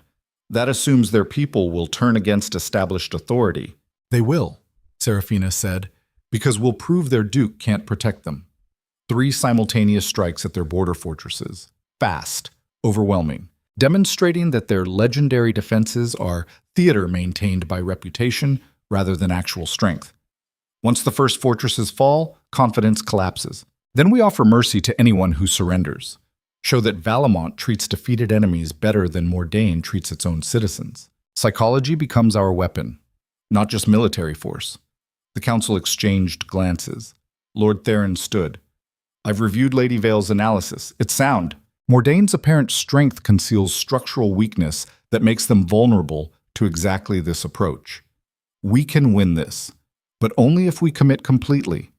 That assumes their people will turn against established authority. They will, Serafina said, because we'll prove their duke can't protect them. 3 simultaneous strikes at their border fortresses. Fast, overwhelming, demonstrating that their legendary defenses are theater maintained by reputation rather than actual strength. Once the first fortresses fall, confidence collapses. Then we offer mercy to anyone who surrenders. Show that Valamont treats defeated enemies better than Mordain treats its own citizens. Psychology becomes our weapon, not just military force. The council exchanged glances. Lord Theron stood. I've reviewed Lady Vale's analysis. It's sound. Mordain's apparent strength conceals structural weakness that makes them vulnerable to exactly this approach. We can win this, but only if we commit completely.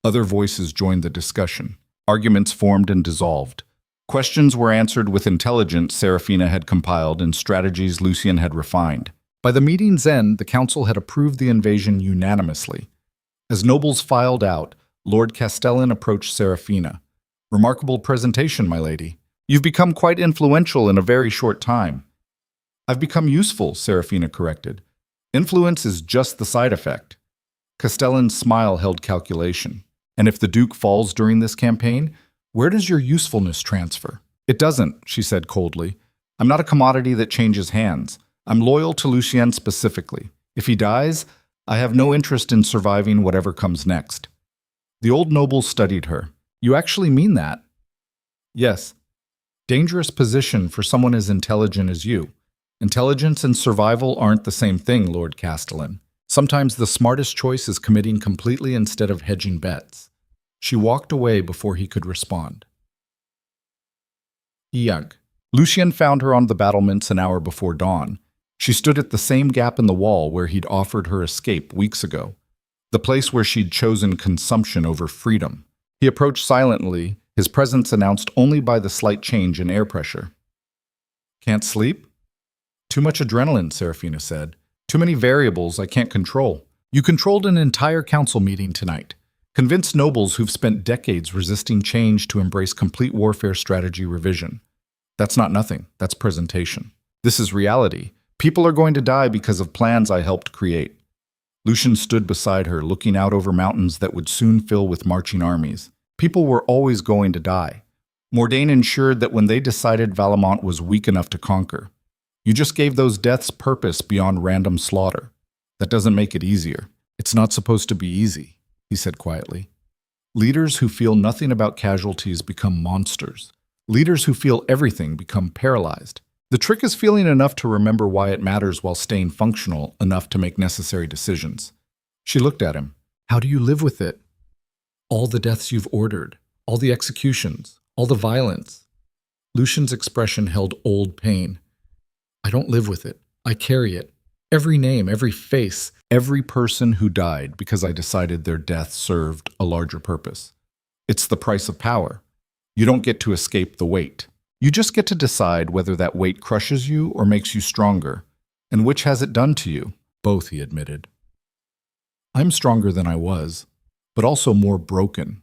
Other voices joined the discussion. Arguments formed and dissolved. Questions were answered with intelligence Serafina had compiled and strategies Lucien had refined. By the meeting's end, the council had approved the invasion unanimously. As nobles filed out, Lord Castellan approached Serafina. Remarkable presentation, my lady. You've become quite influential in a very short time. I've become useful, Serafina corrected. Influence is just the side effect. Castellan's smile held calculation. And if the Duke falls during this campaign, where does your usefulness transfer? It doesn't, she said coldly. I'm not a commodity that changes hands. I'm loyal to Lucien specifically. If he dies, I have no interest in surviving whatever comes next. The old noble studied her. You actually mean that? Yes. Dangerous position for someone as intelligent as you. Intelligence and survival aren't the same thing, Lord Castellan. Sometimes the smartest choice is committing completely instead of hedging bets. She walked away before he could respond. Yug. Lucien found her on the battlements an hour before dawn. She stood at the same gap in the wall where he'd offered her escape weeks ago, the place where she'd chosen consumption over freedom. He approached silently, his presence announced only by the slight change in air pressure. Can't sleep? Too much adrenaline, Serafina said. Too many variables I can't control. You controlled an entire council meeting tonight. Convinced nobles who've spent decades resisting change to embrace complete warfare strategy revision. That's not nothing, that's presentation. This is reality. People are going to die because of plans I helped create. Lucien stood beside her, looking out over mountains that would soon fill with marching armies. People were always going to die. Mordain ensured that when they decided Valamont was weak enough to conquer. You just gave those deaths purpose beyond random slaughter. That doesn't make it easier. It's not supposed to be easy, he said quietly. Leaders who feel nothing about casualties become monsters. Leaders who feel everything become paralyzed. The trick is feeling enough to remember why it matters while staying functional enough to make necessary decisions. She looked at him. How do you live with it? All the deaths you've ordered, all the executions, all the violence. Lucien's expression held old pain. I don't live with it. I carry it. Every name, every face, every person who died because I decided their death served a larger purpose. It's the price of power. You don't get to escape the weight. You just get to decide whether that weight crushes you or makes you stronger. And which has it done to you? Both, he admitted. I'm stronger than I was, but also more broken.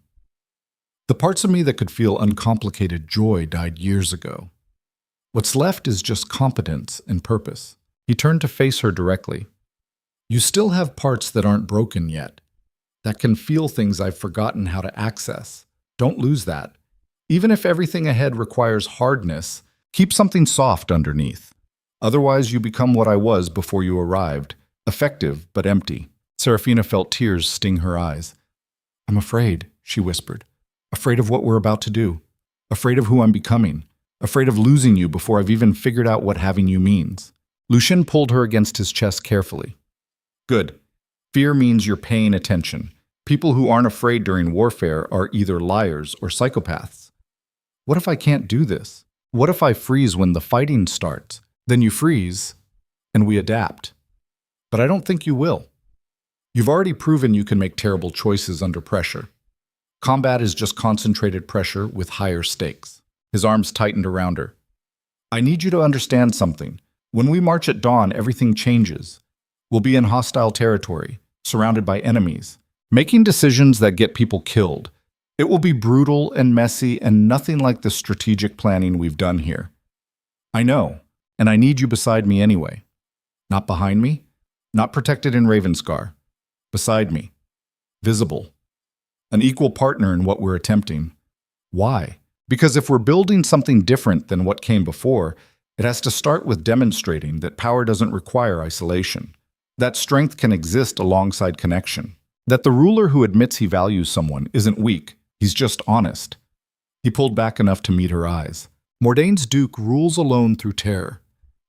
The parts of me that could feel uncomplicated joy died years ago. What's left is just competence and purpose. He turned to face her directly. You still have parts that aren't broken yet, that can feel things I've forgotten how to access. Don't lose that. Even if everything ahead requires hardness, keep something soft underneath. Otherwise, you become what I was before you arrived, effective but empty. Serafina felt tears sting her eyes. I'm afraid, she whispered. Afraid of what we're about to do. Afraid of who I'm becoming. Afraid of losing you before I've even figured out what having you means. Lucien pulled her against his chest carefully. Good. Fear means you're paying attention. People who aren't afraid during warfare are either liars or psychopaths. What if I can't do this? What if I freeze when the fighting starts? Then you freeze, and we adapt. But I don't think you will. You've already proven you can make terrible choices under pressure. Combat is just concentrated pressure with higher stakes. His arms tightened around her. I need you to understand something. When we march at dawn, everything changes. We'll be in hostile territory, surrounded by enemies, making decisions that get people killed. It will be brutal and messy and nothing like the strategic planning we've done here. I know, and I need you beside me anyway. Not behind me, not protected in Ravenscar. Beside me. Visible. An equal partner in what we're attempting. Why? Because if we're building something different than what came before, it has to start with demonstrating that power doesn't require isolation, that strength can exist alongside connection, that the ruler who admits he values someone isn't weak, he's just honest. He pulled back enough to meet her eyes. Mordain's Duke rules alone through terror.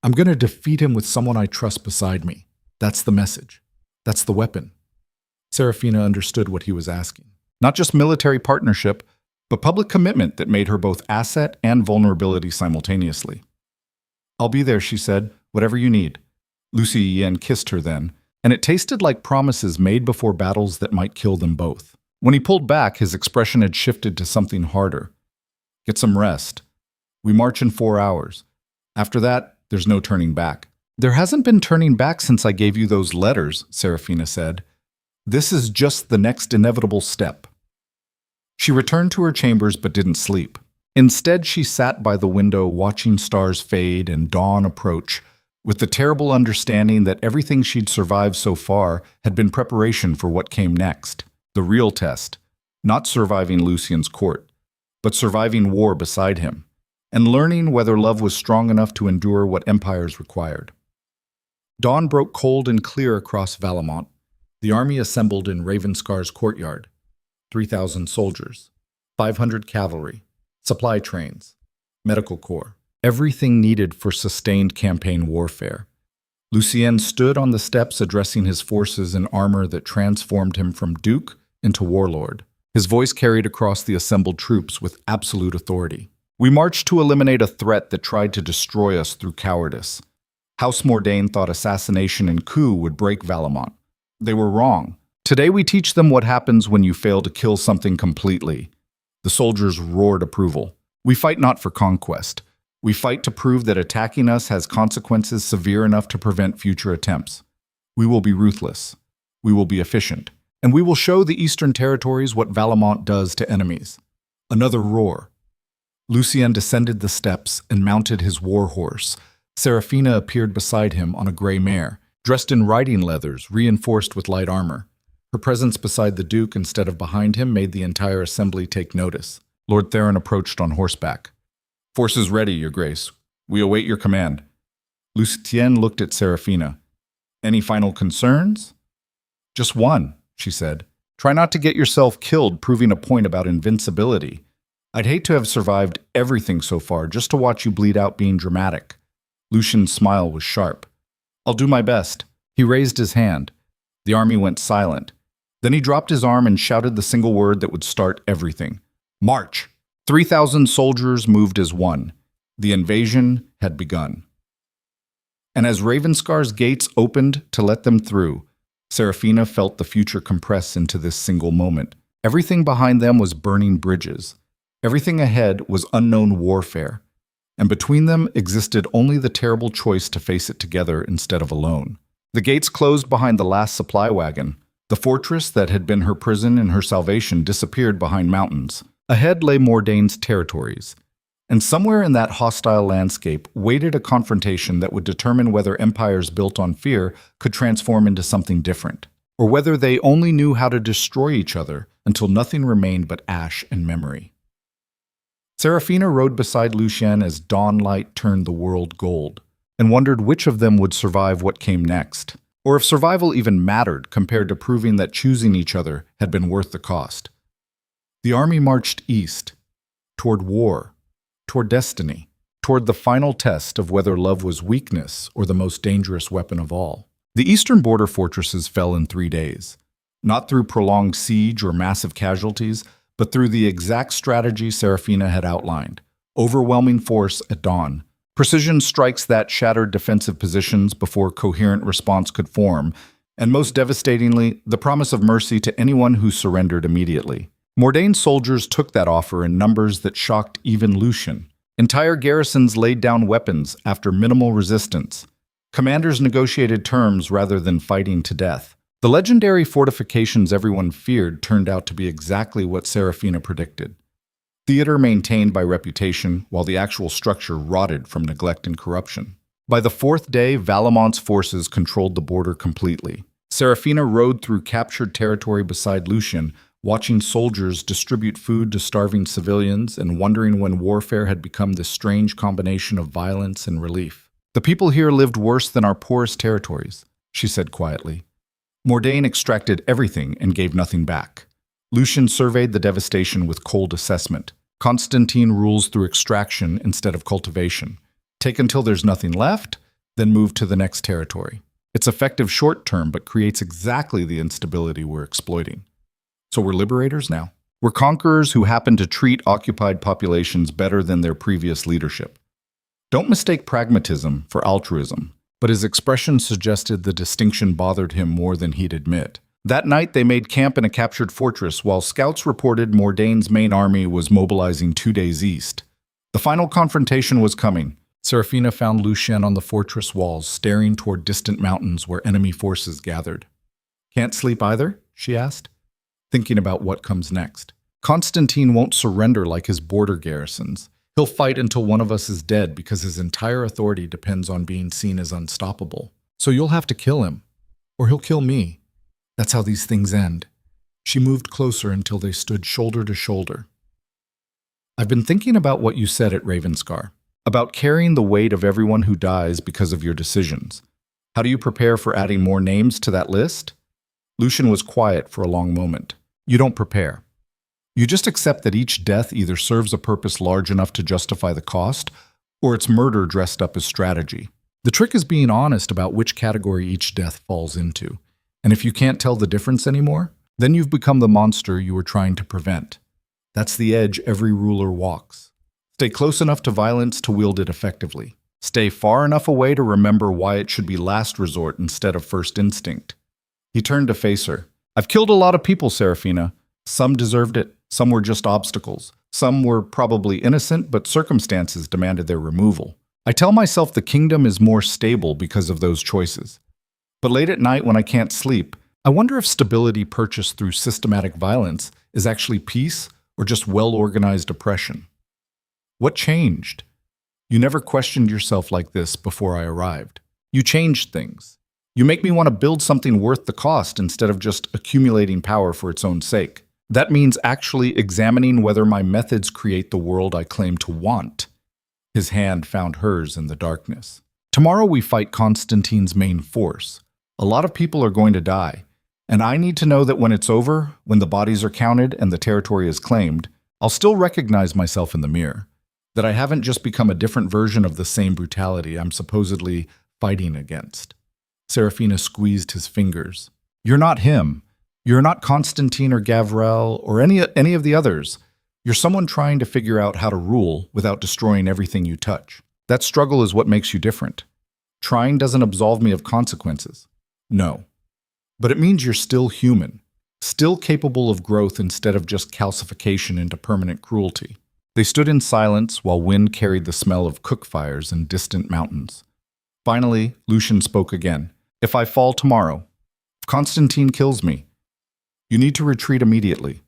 I'm going to defeat him with someone I trust beside me. That's the message. That's the weapon. Serafina understood what he was asking. Not just military partnership, but public commitment that made her both asset and vulnerability simultaneously. I'll be there, she said, whatever you need. Lucy Yen kissed her then, and it tasted like promises made before battles that might kill them both. When he pulled back, his expression had shifted to something harder. Get some rest. We march in 4 hours. After that, there's no turning back. There hasn't been turning back since I gave you those letters, Serafina said. This is just the next inevitable step. She returned to her chambers but didn't sleep. Instead, she sat by the window watching stars fade and dawn approach, with the terrible understanding that everything she'd survived so far had been preparation for what came next. The real test, not surviving Lucien's court, but surviving war beside him, and learning whether love was strong enough to endure what empires required. Dawn broke cold and clear across Valamont. The army assembled in Ravenscar's courtyard. 3,000 soldiers, 500 cavalry, supply trains, medical corps, everything needed for sustained campaign warfare. Lucien stood on the steps addressing his forces in armor that transformed him from duke into warlord. His voice carried across the assembled troops with absolute authority. We marched to eliminate a threat that tried to destroy us through cowardice. House Mordain thought assassination and coup would break Valamont. They were wrong. Today we teach them what happens when you fail to kill something completely. The soldiers roared approval. We fight not for conquest. We fight to prove that attacking us has consequences severe enough to prevent future attempts. We will be ruthless. We will be efficient. And we will show the Eastern Territories what Valamont does to enemies. Another roar. Lucien descended the steps and mounted his war horse. Serafina appeared beside him on a gray mare, dressed in riding leathers reinforced with light armor. Her presence beside the Duke instead of behind him made the entire assembly take notice. Lord Theron approached on horseback. Forces ready, Your Grace. We await your command. Lucien looked at Serafina. Any final concerns? Just one, she said. Try not to get yourself killed proving a point about invincibility. I'd hate to have survived everything so far just to watch you bleed out being dramatic. Lucien's smile was sharp. I'll do my best. He raised his hand. The army went silent. Then he dropped his arm and shouted the single word that would start everything. March! 3,000 soldiers moved as one. The invasion had begun. And as Ravenscar's gates opened to let them through, Serafina felt the future compress into this single moment. Everything behind them was burning bridges. Everything ahead was unknown warfare. And between them existed only the terrible choice to face it together instead of alone. The gates closed behind the last supply wagon. The fortress that had been her prison and her salvation disappeared behind mountains. Ahead lay Mordain's territories. And somewhere in that hostile landscape waited a confrontation that would determine whether empires built on fear could transform into something different, or whether they only knew how to destroy each other until nothing remained but ash and memory. Serafina rode beside Lucien as dawnlight turned the world gold, and wondered which of them would survive what came next, or if survival even mattered compared to proving that choosing each other had been worth the cost. The army marched east, toward war, toward destiny, toward the final test of whether love was weakness or the most dangerous weapon of all. The eastern border fortresses fell in 3 days, not through prolonged siege or massive casualties, but through the exact strategy Serafina had outlined. overwhelming force at dawn. Precision strikes that shattered defensive positions before coherent response could form, and most devastatingly, the promise of mercy to anyone who surrendered immediately. Mordain's soldiers took that offer in numbers that shocked even Lucian. Entire garrisons laid down weapons after minimal resistance. Commanders negotiated terms rather than fighting to death. The legendary fortifications everyone feared turned out to be exactly what Serafina predicted. Theater maintained by reputation, while the actual structure rotted from neglect and corruption. By the fourth day, Valamont's forces controlled the border completely. Serafina rode through captured territory beside Lucian, watching soldiers distribute food to starving civilians and wondering when warfare had become this strange combination of violence and relief. "The people here lived worse than our poorest territories," she said quietly. Mordain extracted everything and gave nothing back. Lucian surveyed the devastation with cold assessment. Constantine rules through extraction instead of cultivation. Take until there's nothing left, then move to the next territory. It's effective short-term, but creates exactly the instability we're exploiting. So we're liberators now. We're conquerors who happen to treat occupied populations better than their previous leadership. Don't mistake pragmatism for altruism, but his expression suggested the distinction bothered him more than he'd admit. That night, they made camp in a captured fortress, while scouts reported Mordain's main army was mobilizing 2 days east. The final confrontation was coming. Serafina found Lucian on the fortress walls, staring toward distant mountains where enemy forces gathered. "Can't sleep either?" she asked, thinking about what comes next. "Constantine won't surrender like his border garrisons. He'll fight until one of us is dead because his entire authority depends on being seen as unstoppable. So you'll have to kill him, or he'll kill me. That's how these things end." She moved closer until they stood shoulder to shoulder. "I've been thinking about what you said at Ravenscar, about carrying the weight of everyone who dies because of your decisions. How do you prepare for adding more names to that list?" Lucian was quiet for a long moment. "You don't prepare. You just accept that each death either serves a purpose large enough to justify the cost, or it's murder dressed up as strategy. The trick is being honest about which category each death falls into. And if you can't tell the difference anymore, then you've become the monster you were trying to prevent. That's the edge every ruler walks. Stay close enough to violence to wield it effectively. Stay far enough away to remember why it should be last resort instead of first instinct." He turned to face her. "I've killed a lot of people, Serafina. Some deserved it. Some were just obstacles. Some were probably innocent, but circumstances demanded their removal. I tell myself the kingdom is more stable because of those choices. But late at night when I can't sleep, I wonder if stability purchased through systematic violence is actually peace or just well-organized oppression. What changed? You never questioned yourself like this before I arrived. You changed things. You make me want to build something worth the cost instead of just accumulating power for its own sake. That means actually examining whether my methods create the world I claim to want." His hand found hers in the darkness. "Tomorrow we fight Constantine's main force. A lot of people are going to die, and I need to know that when it's over, when the bodies are counted and the territory is claimed, I'll still recognize myself in the mirror, that I haven't just become a different version of the same brutality I'm supposedly fighting against." Serafina squeezed his fingers. "You're not him. You're not Constantine or Gavrel or any of the others. You're someone trying to figure out how to rule without destroying everything you touch. That struggle is what makes you different. Trying doesn't absolve me of consequences. No. But it means you're still human, still capable of growth instead of just calcification into permanent cruelty." They stood in silence while wind carried the smell of cook fires in distant mountains. Finally, Lucian spoke again. "If I fall tomorrow, if Constantine kills me, you need to retreat immediately.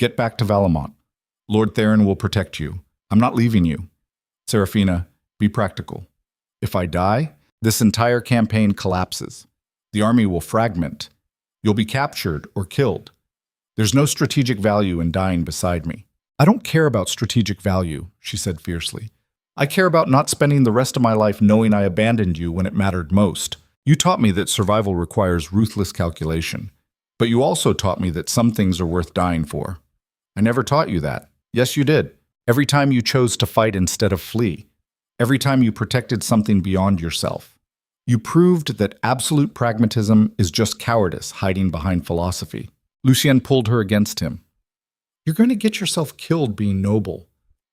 Get back to Valamont. Lord Theron will protect you. I'm not leaving you. Serafina, be practical. If I die, this entire campaign collapses. The army will fragment. You'll be captured or killed. There's no strategic value in dying beside me." "I don't care about strategic value," she said fiercely. "I care about not spending the rest of my life knowing I abandoned you when it mattered most. You taught me that survival requires ruthless calculation. But you also taught me that some things are worth dying for. I never taught you that. Yes, you did. Every time you chose to fight instead of flee. Every time you protected something beyond yourself. You proved that absolute pragmatism is just cowardice hiding behind philosophy." Lucien pulled her against him. "You're going to get yourself killed being noble.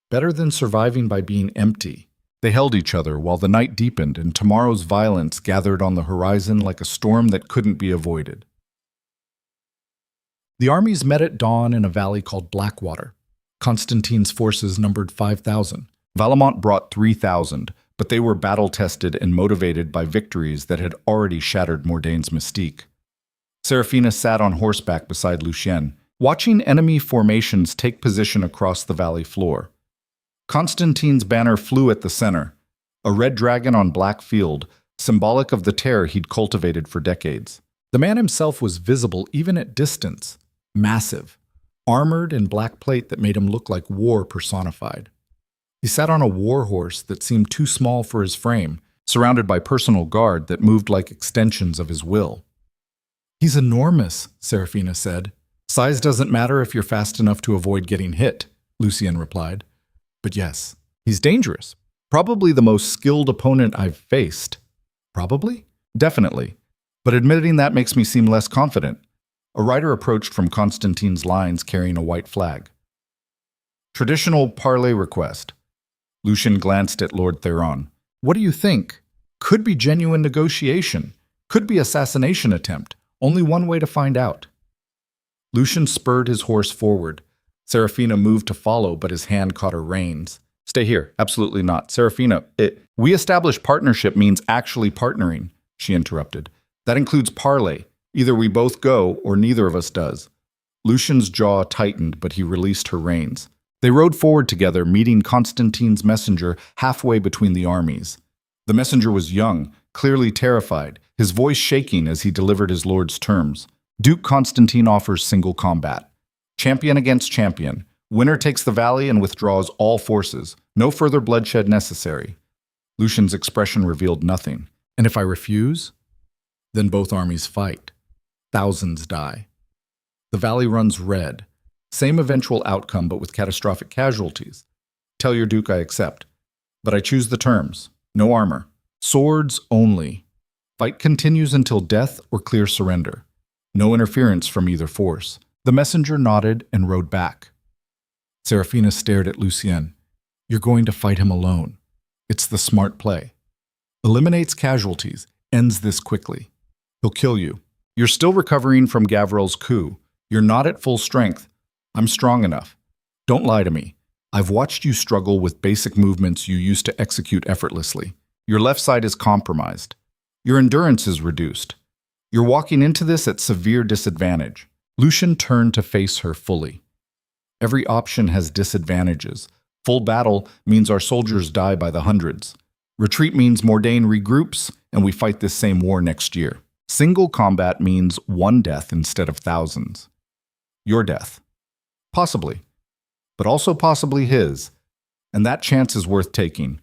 Better than surviving by being empty. They held each other while the night deepened and tomorrow's violence gathered on the horizon like a storm that couldn't be avoided. The armies met at dawn in a valley called Blackwater. Constantine's forces numbered 5,000. Valamont brought 3,000, but they were battle-tested and motivated by victories that had already shattered Mordaine's mystique. Seraphina sat on horseback beside Lucien, watching enemy formations take position across the valley floor. Constantine's banner flew at the center, a red dragon on black field, symbolic of the terror he'd cultivated for decades. The man himself was visible even at distance, massive, armored in black plate that made him look like war personified. He sat on a war horse that seemed too small for his frame, surrounded by personal guard that moved like extensions of his will. "He's enormous," Seraphina said. "Size doesn't matter if you're fast enough to avoid getting hit," Lucien replied. "But yes, he's dangerous. Probably the most skilled opponent I've faced." "Probably?" "Definitely. But admitting that makes me seem less confident." A rider approached from Constantine's lines carrying a white flag. "Traditional parley request." Lucien glanced at Lord Theron. "What do you think? Could be genuine negotiation. Could be assassination attempt. Only one way to find out." Lucien spurred his horse forward. Seraphina moved to follow, but his hand caught her reins. "Stay here." "Absolutely not. Seraphina, we established partnership means actually partnering," she interrupted. "That includes parley. Either we both go, or neither of us does." Lucien's jaw tightened, but he released her reins. They rode forward together, meeting Constantine's messenger halfway between the armies. The messenger was young, clearly terrified, his voice shaking as he delivered his lord's terms. "Duke Constantine offers single combat. Champion against champion. Winner takes the valley and withdraws all forces. No further bloodshed necessary." Lucien's expression revealed nothing. "And if I refuse?" "Then both armies fight. Thousands die. The valley runs red. Same eventual outcome, but with catastrophic casualties. Tell your duke I accept. But I choose the terms. No armor. Swords only. Fight continues until death or clear surrender. No interference from either force." The messenger nodded and rode back. Seraphina stared at Lucien. "You're going to fight him alone. It's the smart play. Eliminates casualties, ends this quickly. He'll kill you. You're still recovering from Gavril's coup. You're not at full strength. I'm strong enough. Don't lie to me. I've watched you struggle with basic movements you used to execute effortlessly. Your left side is compromised. Your endurance is reduced. You're walking into this at severe disadvantage." Lucien turned to face her fully. "Every option has disadvantages. Full battle means our soldiers die by the hundreds. Retreat means Mordain regroups, and we fight this same war next year. Single combat means one death instead of thousands. Your death. Possibly. But also possibly his. And that chance is worth taking."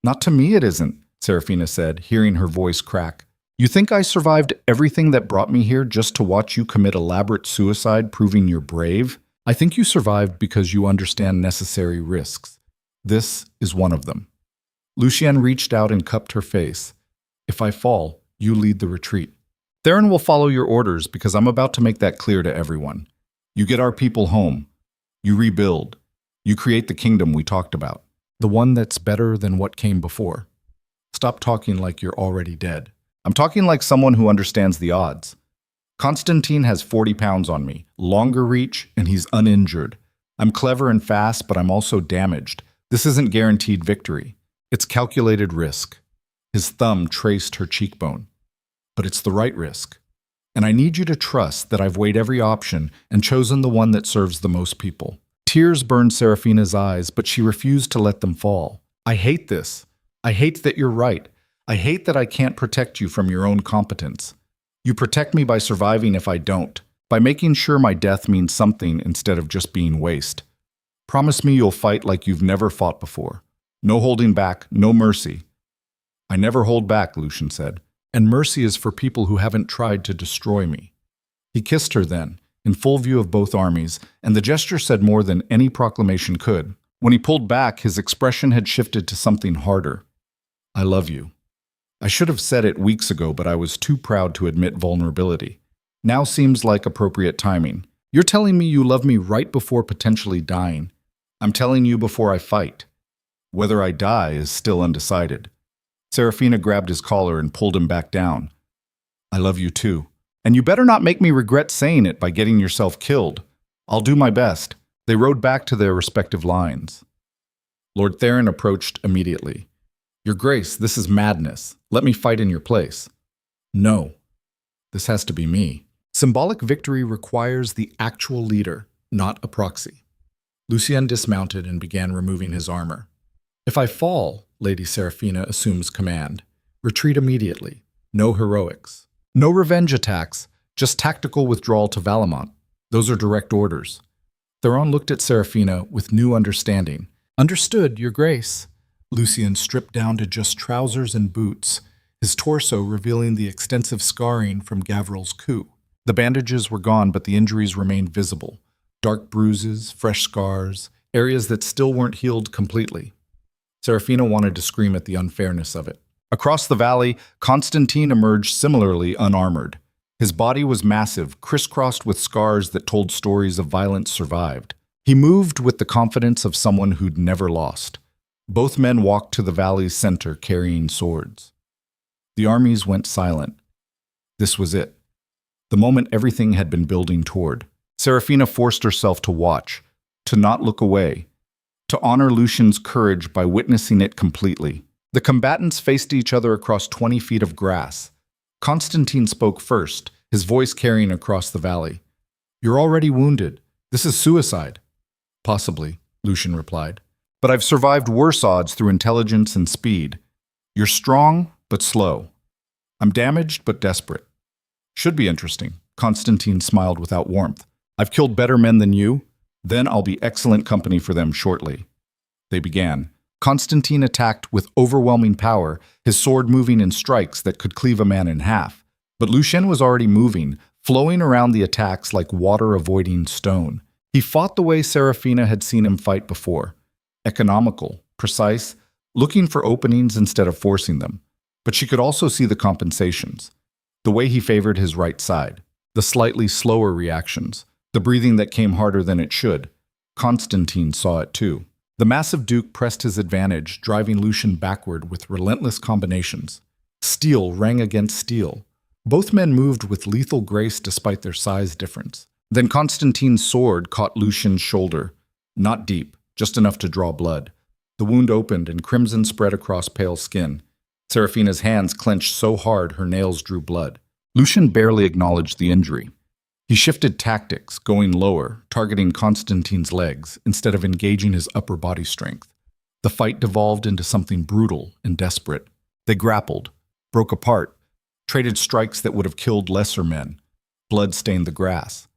"Not to me it isn't," Seraphina said, hearing her voice crack. "You think I survived everything that brought me here just to watch you commit elaborate suicide proving you're brave? I think you survived because you understand necessary risks. This is one of them." Lucien reached out and cupped her face. "If I fall, you lead the retreat. Theron will follow your orders because I'm about to make that clear to everyone. You get our people home. You rebuild. You create the kingdom we talked about. The one that's better than what came before. Stop talking like you're already dead. I'm talking like someone who understands the odds. Constantine has 40 pounds on me, longer reach, and he's uninjured. I'm clever and fast, but I'm also damaged. This isn't guaranteed victory. It's calculated risk." His thumb traced her cheekbone. "But it's the right risk. And I need you to trust that I've weighed every option and chosen the one that serves the most people." Tears burned Seraphina's eyes, but she refused to let them fall. "I hate this. I hate that you're right. I hate that I can't protect you from your own competence. You protect me by surviving if I don't, by making sure my death means something instead of just being waste. Promise me you'll fight like you've never fought before. No holding back, no mercy." "I never hold back," Lucien said, "and mercy is for people who haven't tried to destroy me." He kissed her then, in full view of both armies, and the gesture said more than any proclamation could. When he pulled back, his expression had shifted to something harder. "I love you. I should have said it weeks ago, but I was too proud to admit vulnerability. Now seems like appropriate timing. You're telling me you love me right before potentially dying. I'm telling you before I fight. Whether I die is still undecided. Serafina grabbed his collar and pulled him back down. I love you too. And you better not make me regret saying it by getting yourself killed. I'll do my best. They rode back to their respective lines. Lord Theron approached immediately. Your Grace, this is madness. Let me fight in your place. No. This has to be me. Symbolic victory requires the actual leader, not a proxy. Lucien dismounted and began removing his armor. If I fall, Lady Serafina assumes command. Retreat immediately. No heroics. No revenge attacks, just tactical withdrawal to Valamont. Those are direct orders. Theron looked at Serafina with new understanding. Understood, Your Grace. Lucien stripped down to just trousers and boots, his torso revealing the extensive scarring from Gavril's coup. The bandages were gone, but the injuries remained visible. Dark bruises, fresh scars, areas that still weren't healed completely. Serafina wanted to scream at the unfairness of it. Across the valley, Constantine emerged similarly unarmored. His body was massive, crisscrossed with scars that told stories of violence survived. He moved with the confidence of someone who'd never lost. Both men walked to the valley's center carrying swords. The armies went silent. This was it. The moment everything had been building toward. Serafina forced herself to watch, to not look away, to honor Lucien's courage by witnessing it completely. The combatants faced each other across 20 feet of grass. Constantine spoke first, his voice carrying across the valley. You're already wounded. This is suicide. Possibly, Lucien replied. But I've survived worse odds through intelligence and speed. You're strong, but slow. I'm damaged, but desperate. Should be interesting. Constantine smiled without warmth. I've killed better men than you. Then I'll be excellent company for them shortly. They began. Constantine attacked with overwhelming power, his sword moving in strikes that could cleave a man in half. But Lucien was already moving, flowing around the attacks like water avoiding stone. He fought the way Serafina had seen him fight before. Economical, precise, looking for openings instead of forcing them. But she could also see the compensations. The way he favored his right side. The slightly slower reactions. The breathing that came harder than it should. Constantine saw it too. The massive Duke pressed his advantage, driving Lucien backward with relentless combinations. Steel rang against steel. Both men moved with lethal grace despite their size difference. Then Constantine's sword caught Lucien's shoulder. Not deep, just enough to draw blood. The wound opened and crimson spread across pale skin. Serafina's hands clenched so hard her nails drew blood. Lucien barely acknowledged the injury. He shifted tactics, going lower, targeting Constantine's legs instead of engaging his upper body strength. The fight devolved into something brutal and desperate. They grappled, broke apart, traded strikes that would have killed lesser men. Blood stained the grass.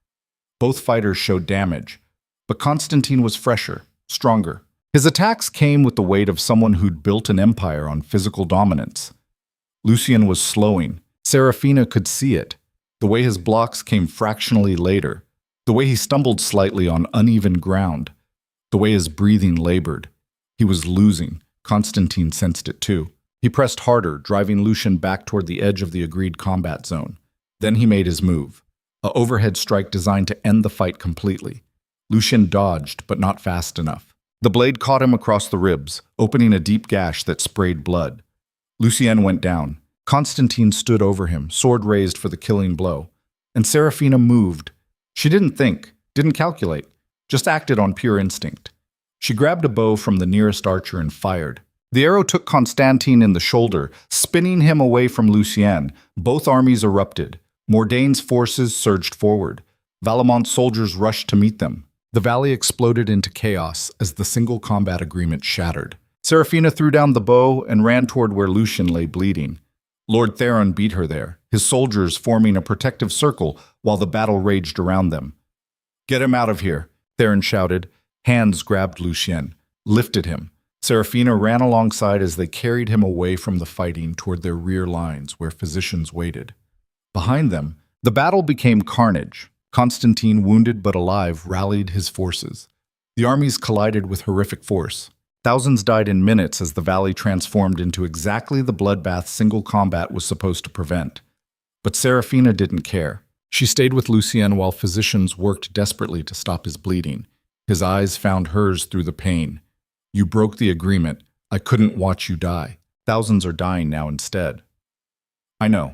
Both fighters showed damage, but Constantine was fresher, stronger. His attacks came with the weight of someone who'd built an empire on physical dominance. Lucien was slowing. Serafina could see it. The way his blocks came fractionally later, the way he stumbled slightly on uneven ground, the way his breathing labored. He was losing. Constantine sensed it too. He pressed harder, driving Lucien back toward the edge of the agreed combat zone. Then he made his move, an overhead strike designed to end the fight completely. Lucien dodged, but not fast enough. The blade caught him across the ribs, opening a deep gash that sprayed blood. Lucien went down. Constantine stood over him, sword raised for the killing blow. And Serafina moved. She didn't think, didn't calculate, just acted on pure instinct. She grabbed a bow from the nearest archer and fired. The arrow took Constantine in the shoulder, spinning him away from Lucien. Both armies erupted. Mordain's forces surged forward. Valamont's soldiers rushed to meet them. The valley exploded into chaos as the single combat agreement shattered. Serafina threw down the bow and ran toward where Lucien lay bleeding. Lord Theron beat her there, his soldiers forming a protective circle while the battle raged around them. Get him out of here, Theron shouted. Hands grabbed Lucien, lifted him. Serafina ran alongside as they carried him away from the fighting toward their rear lines where physicians waited. Behind them, the battle became carnage. Constantine, wounded but alive, rallied his forces. The armies collided with horrific force. Thousands died in minutes as the valley transformed into exactly the bloodbath single combat was supposed to prevent. But Serafina didn't care. She stayed with Lucien while physicians worked desperately to stop his bleeding. His eyes found hers through the pain. You broke the agreement. I couldn't watch you die. Thousands are dying now instead. I know.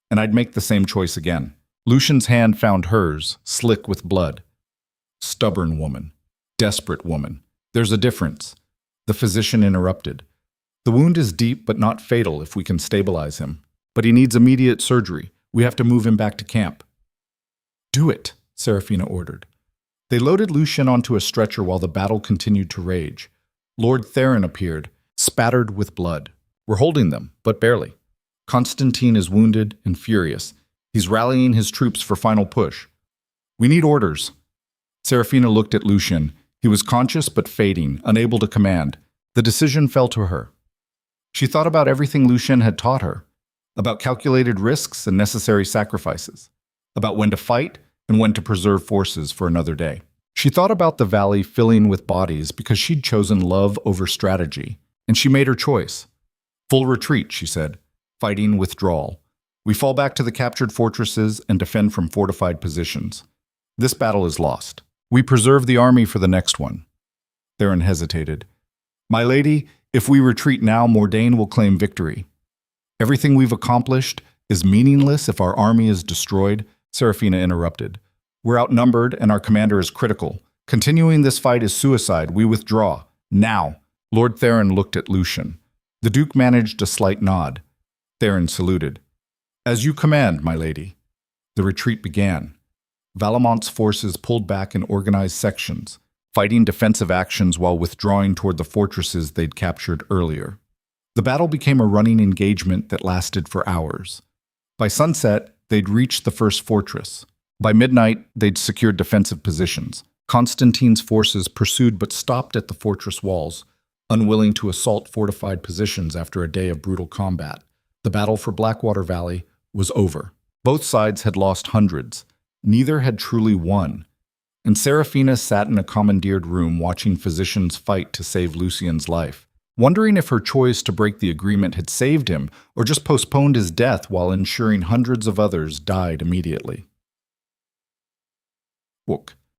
And I'd make the same choice again. Lucian's hand found hers, slick with blood. Stubborn woman. Desperate woman. There's a difference. The physician interrupted. The wound is deep but not fatal if we can stabilize him. But he needs immediate surgery. We have to move him back to camp. Do it, Serafina ordered. They loaded Lucian onto a stretcher while the battle continued to rage. Lord Theron appeared, spattered with blood. We're holding them, but barely. Constantine is wounded and furious. He's rallying his troops for final push. We need orders. Serafina looked at Lucian. He was conscious but fading, unable to command. The decision fell to her. She thought about everything Lucian had taught her, about calculated risks and necessary sacrifices, about when to fight and when to preserve forces for another day. She thought about the valley filling with bodies because she'd chosen love over strategy, and she made her choice. Full retreat, she said. Fighting withdrawal. We fall back to the captured fortresses and defend from fortified positions. This battle is lost. We preserve the army for the next one. Theron hesitated. My lady, if we retreat now, Mordain will claim victory. Everything we've accomplished is meaningless if our army is destroyed, Serafina interrupted. We're outnumbered and our commander is critical. Continuing this fight is suicide. We withdraw. Now. Lord Theron looked at Lucian. The Duke managed a slight nod. Theron saluted. As you command, my lady. The retreat began. Valamont's forces pulled back in organized sections, fighting defensive actions while withdrawing toward the fortresses they'd captured earlier. The battle became a running engagement that lasted for hours. By sunset, they'd reached the first fortress. By midnight, they'd secured defensive positions. Constantine's forces pursued but stopped at the fortress walls, unwilling to assault fortified positions after a day of brutal combat. The battle for Blackwater Valley was over. Both sides had lost hundreds. Neither had truly won. And Serafina sat in a commandeered room watching physicians fight to save Lucian's life, wondering if her choice to break the agreement had saved him or just postponed his death while ensuring hundreds of others died immediately.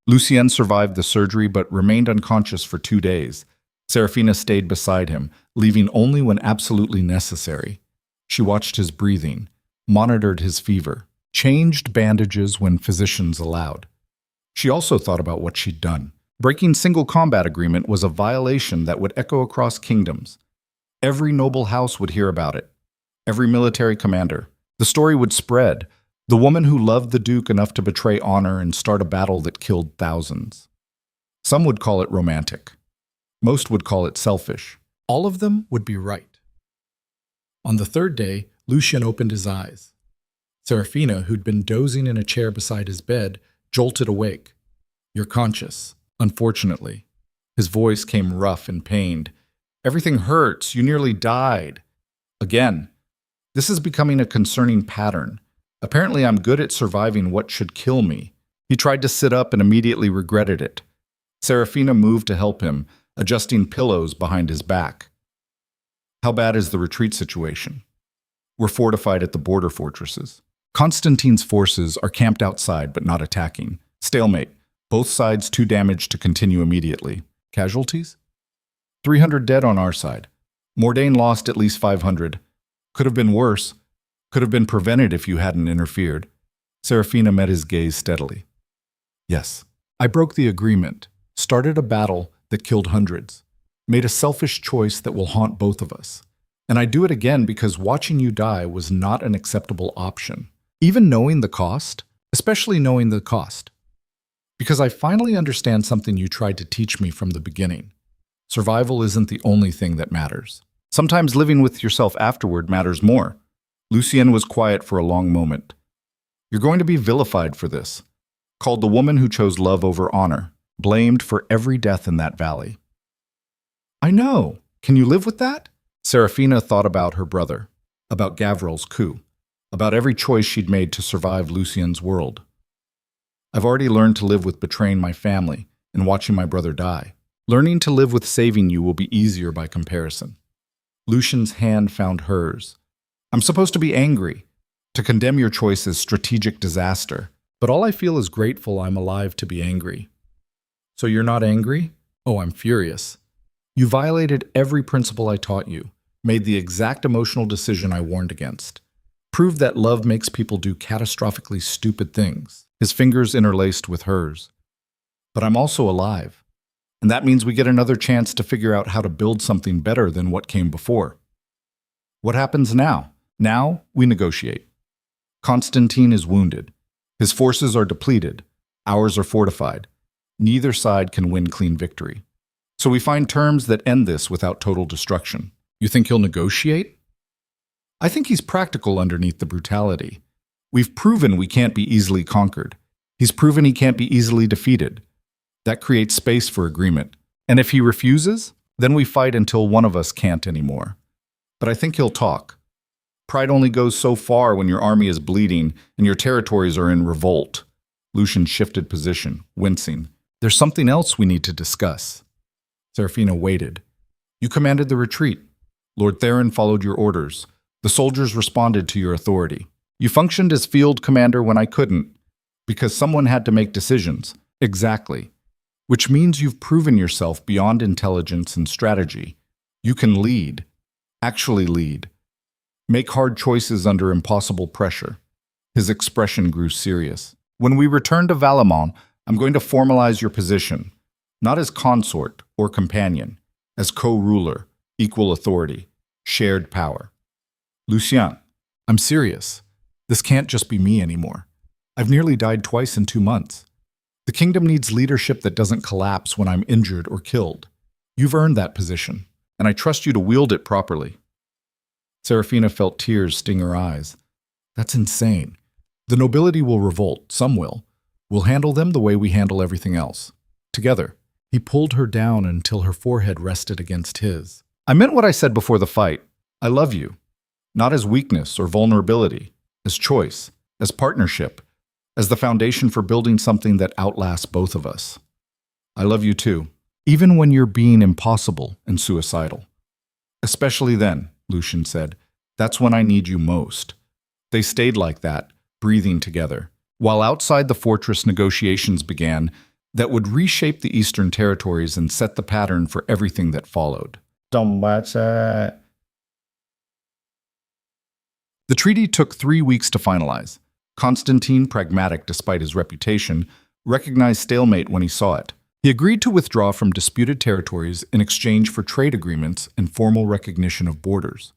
Lucien survived the surgery but remained unconscious for 2 days. Serafina stayed beside him, leaving only when absolutely necessary. She watched his breathing, monitored his fever, changed bandages when physicians allowed. She also thought about what she'd done. Breaking single combat agreement was a violation that would echo across kingdoms. Every noble house would hear about it. Every military commander. The story would spread. The woman who loved the Duke enough to betray honor and start a battle that killed thousands. Some would call it romantic. Most would call it selfish. All of them would be right. On the third day, Lucian opened his eyes. Serafina, who'd been dozing in a chair beside his bed, jolted awake. You're conscious, unfortunately. His voice came rough and pained. Everything hurts. You nearly died. Again. This is becoming a concerning pattern. Apparently I'm good at surviving what should kill me. He tried to sit up and immediately regretted it. Serafina moved to help him, adjusting pillows behind his back. How bad is the retreat situation? We're fortified at the border fortresses. Constantine's forces are camped outside but not attacking. Stalemate. Both sides too damaged to continue immediately. Casualties? 300 dead on our side. Mordain lost at least 500. Could have been worse. Could have been prevented if you hadn't interfered. Serafina met his gaze steadily. Yes, I broke the agreement, started a battle that killed hundreds, made a selfish choice that will haunt both of us. And I do it again because watching you die was not an acceptable option. Even knowing the cost, especially knowing the cost. Because I finally understand something you tried to teach me from the beginning. Survival isn't the only thing that matters. Sometimes living with yourself afterward matters more. Lucien was quiet for a long moment. You're going to be vilified for this. Called the woman who chose love over honor. Blamed for every death in that valley. I know. Can you live with that? Serafina thought about her brother, about Gavril's coup, about every choice she'd made to survive Lucien's world. I've already learned to live with betraying my family and watching my brother die. Learning to live with saving you will be easier by comparison. Lucian's hand found hers. I'm supposed to be angry, to condemn your choice as strategic disaster, but all I feel is grateful I'm alive to be angry. So you're not angry? Oh, I'm furious. You violated every principle I taught you, made the exact emotional decision I warned against. Proved that love makes people do catastrophically stupid things, his fingers interlaced with hers. But I'm also alive, and that means we get another chance to figure out how to build something better than what came before. What happens now? Now we negotiate. Constantine is wounded. His forces are depleted. Ours are fortified. Neither side can win clean victory. So we find terms that end this without total destruction. You think he'll negotiate? I think he's practical underneath the brutality. We've proven we can't be easily conquered. He's proven he can't be easily defeated. That creates space for agreement. And if he refuses, then we fight until one of us can't anymore. But I think he'll talk. Pride only goes so far when your army is bleeding and your territories are in revolt. Lucian shifted position, wincing. There's something else we need to discuss. Serafina waited. You commanded the retreat. Lord Theron followed your orders. The soldiers responded to your authority. You functioned as field commander when I couldn't, because someone had to make decisions. Exactly. Which means you've proven yourself beyond intelligence and strategy. You can lead. Actually lead. Make hard choices under impossible pressure. His expression grew serious. When we return to Valamon, I'm going to formalize your position, not as consort or companion, as co-ruler, equal authority, shared power. Lucien, I'm serious. This can't just be me anymore. I've nearly died twice in 2 months. The kingdom needs leadership that doesn't collapse when I'm injured or killed. You've earned that position, and I trust you to wield it properly. Serafina felt tears sting her eyes. That's insane. The nobility will revolt, some will. We'll handle them the way we handle everything else. Together. He pulled her down until her forehead rested against his. I meant what I said before the fight. I love you. Not as weakness or vulnerability, as choice, as partnership, as the foundation for building something that outlasts both of us. I love you too, even when you're being impossible and suicidal. Especially then, Lucian said. That's when I need you most. They stayed like that, breathing together, while outside the fortress negotiations began that would reshape the eastern territories and set the pattern for everything that followed. The treaty took 3 weeks to finalize. Constantine, pragmatic despite his reputation, recognized stalemate when he saw it. He agreed to withdraw from disputed territories in exchange for trade agreements and formal recognition of borders.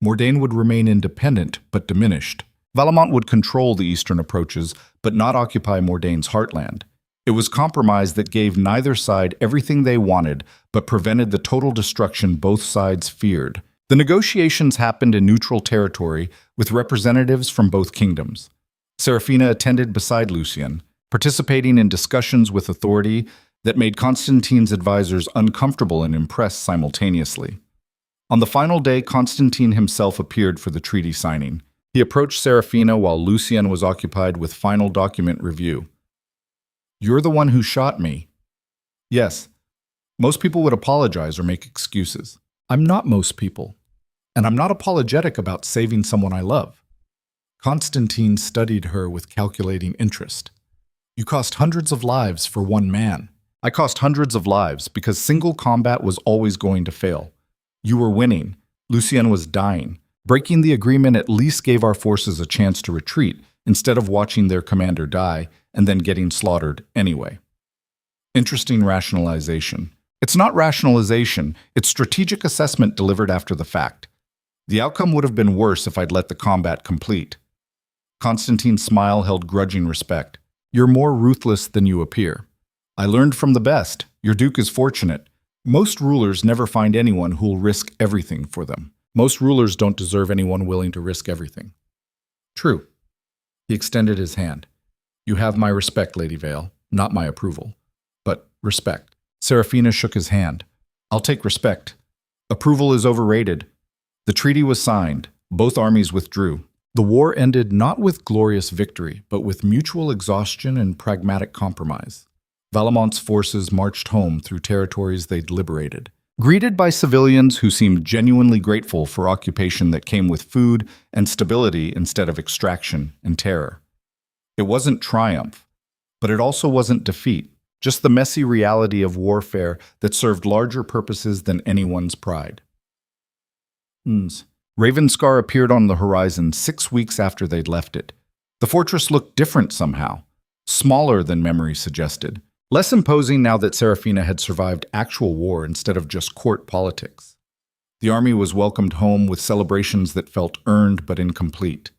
Mordain would remain independent but diminished. Valamont would control the eastern approaches but not occupy Mordain's heartland. It was compromise that gave neither side everything they wanted but prevented the total destruction both sides feared. The negotiations happened in neutral territory with representatives from both kingdoms. Serafina attended beside Lucien, participating in discussions with authority that made Constantine's advisors uncomfortable and impressed simultaneously. On the final day, Constantine himself appeared for the treaty signing. He approached Serafina while Lucien was occupied with final document review. You're the one who shot me. Yes, most people would apologize or make excuses. I'm not most people, and I'm not apologetic about saving someone I love. Constantine studied her with calculating interest. You cost hundreds of lives for one man. I cost hundreds of lives because single combat was always going to fail. You were winning. Lucien was dying. Breaking the agreement at least gave our forces a chance to retreat instead of watching their commander die and then getting slaughtered anyway. Interesting rationalization. It's not rationalization, it's strategic assessment delivered after the fact. The outcome would have been worse if I'd let the combat complete. Constantine's smile held grudging respect. You're more ruthless than you appear. I learned from the best. Your duke is fortunate. Most rulers never find anyone who'll risk everything for them. Most rulers don't deserve anyone willing to risk everything. True. He extended his hand. You have my respect, Lady Vale, not my approval, but respect. Serafina shook his hand. I'll take respect. Approval is overrated. The treaty was signed. Both armies withdrew. The war ended not with glorious victory, but with mutual exhaustion and pragmatic compromise. Valamont's forces marched home through territories they'd liberated, greeted by civilians who seemed genuinely grateful for occupation that came with food and stability instead of extraction and terror. It wasn't triumph, but it also wasn't defeat. just the messy reality of warfare that served larger purposes than anyone's pride. Ravenscar appeared on the horizon 6 weeks after they'd left it. The fortress looked different somehow, smaller than memory suggested, less imposing now that Serafina had survived actual war instead of just court politics. The army was welcomed home with celebrations that felt earned but incomplete.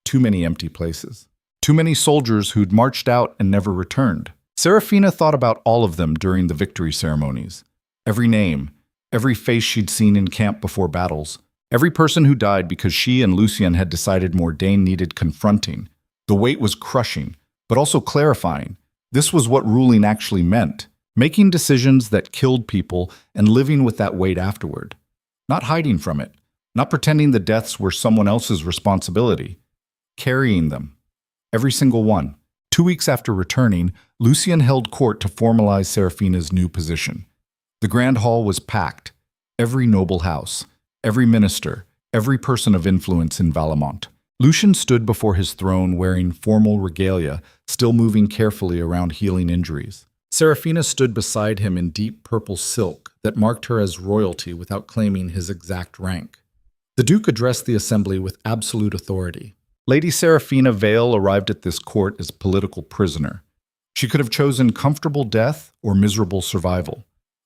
Too many empty places. Too many soldiers who'd marched out and never returned. Serafina thought about all of them during the victory ceremonies. Every name, every face she'd seen in camp before battles, every person who died because she and Lucien had decided Mordain needed confronting. The weight was crushing, but also clarifying. This was what ruling actually meant, making decisions that killed people and living with that weight afterward. Not hiding from it, not pretending the deaths were someone else's responsibility. Carrying them. Every single one. 2 weeks after returning, Lucien held court to formalize Serafina's new position. The grand hall was packed. Every noble house, every minister, every person of influence in Valemont. Lucien stood before his throne wearing formal regalia, still moving carefully around healing injuries. Serafina stood beside him in deep purple silk that marked her as royalty without claiming his exact rank. The Duke addressed the assembly with absolute authority. Lady Serafina Vale arrived at this court as a political prisoner. She could have chosen comfortable death or miserable survival.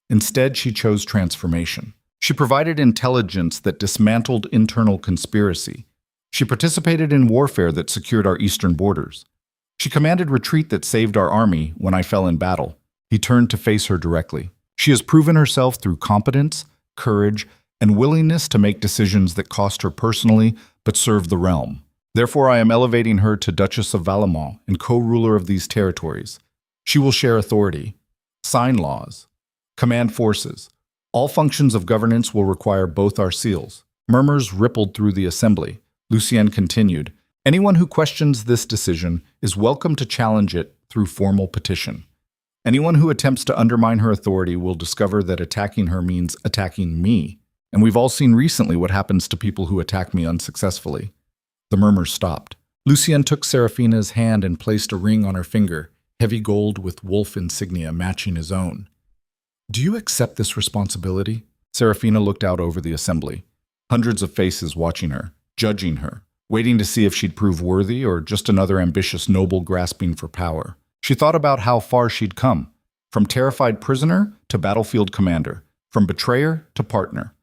Instead, she chose transformation. She provided intelligence that dismantled internal conspiracy. She participated in warfare that secured our eastern borders. She commanded retreat that saved our army when I fell in battle. He turned to face her directly. She has proven herself through competence, courage, and willingness to make decisions that cost her personally but serve the realm. Therefore, I am elevating her to Duchess of Valemont and co-ruler of these territories. She will share authority, sign laws, command forces. All functions of governance will require both our seals. Murmurs rippled through the assembly. Lucien continued, anyone who questions this decision is welcome to challenge it through formal petition. Anyone who attempts to undermine her authority will discover that attacking her means attacking me. And we've all seen recently what happens to people who attack me unsuccessfully. The murmurs stopped. Lucien took Serafina's hand and placed a ring on her finger, heavy gold with wolf insignia matching his own. Do you accept this responsibility? Serafina looked out over the assembly. Hundreds of faces watching her, judging her, waiting to see if she'd prove worthy or just another ambitious noble grasping for power. She thought about how far she'd come, from terrified prisoner to battlefield commander, from betrayer to partner.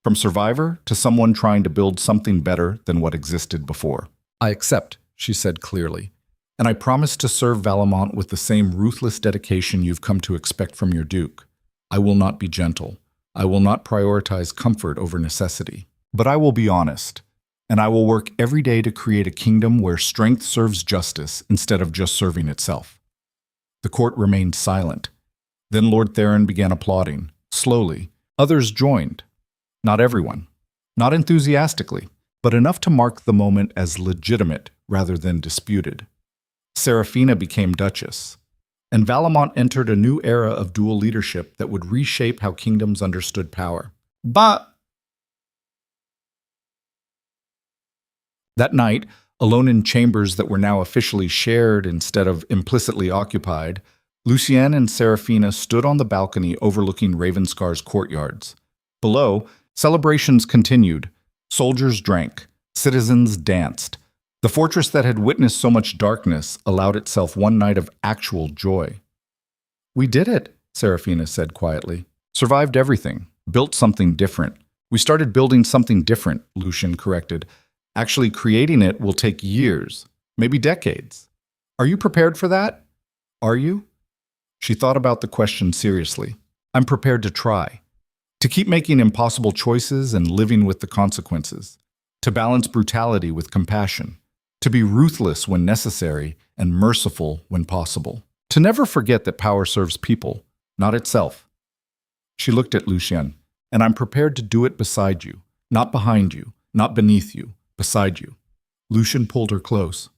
From survivor to someone trying to build something better than what existed before. I accept, she said clearly, and I promise to serve Valemont with the same ruthless dedication you've come to expect from your Duke. I will not be gentle. I will not prioritize comfort over necessity. But I will be honest, and I will work every day to create a kingdom where strength serves justice instead of just serving itself. The court remained silent. Then Lord Theron began applauding, slowly. Others joined. Not everyone, not enthusiastically, but enough to mark the moment as legitimate rather than disputed. Serafina became Duchess, and Valemont entered a new era of dual leadership that would reshape how kingdoms understood power. But that night, alone in chambers that were now officially shared instead of implicitly occupied, Lucien and Serafina stood on the balcony overlooking Ravenscar's courtyards. Below, celebrations continued. Soldiers drank. Citizens danced. The fortress that had witnessed so much darkness allowed itself one night of actual joy. We did it, Serafina said quietly. Survived everything. Built something different. We started building something different, Lucien corrected. Actually creating it will take years, maybe decades. Are you prepared for that? Are you? She thought about the question seriously. I'm prepared to try. To keep making impossible choices and living with the consequences. To balance brutality with compassion. To be ruthless when necessary and merciful when possible. To never forget that power serves people, not itself. She looked at Lucien, and I'm prepared to do it beside you, not behind you, not beneath you, beside you. Lucien pulled her close.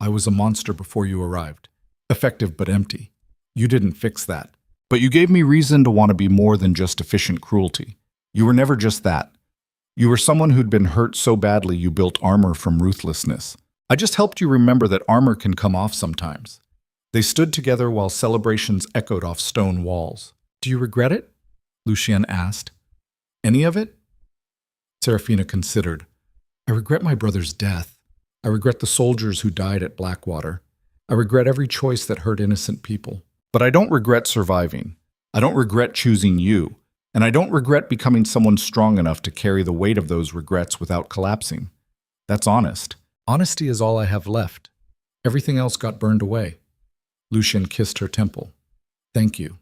I was a monster before you arrived, effective but empty. You didn't fix that. But you gave me reason to want to be more than just efficient cruelty. You were never just that. You were someone who'd been hurt so badly you built armor from ruthlessness. I just helped you remember that armor can come off sometimes. They stood together while celebrations echoed off stone walls. "Do you regret it?" Lucien asked. "Any of it?" Serafina considered. "I regret my brother's death. I regret the soldiers who died at Blackwater. I regret every choice that hurt innocent people. But I don't regret surviving. I don't regret choosing you. And I don't regret becoming someone strong enough to carry the weight of those regrets without collapsing. That's honest. Honesty is all I have left. Everything else got burned away." Lucien kissed her temple. "Thank you."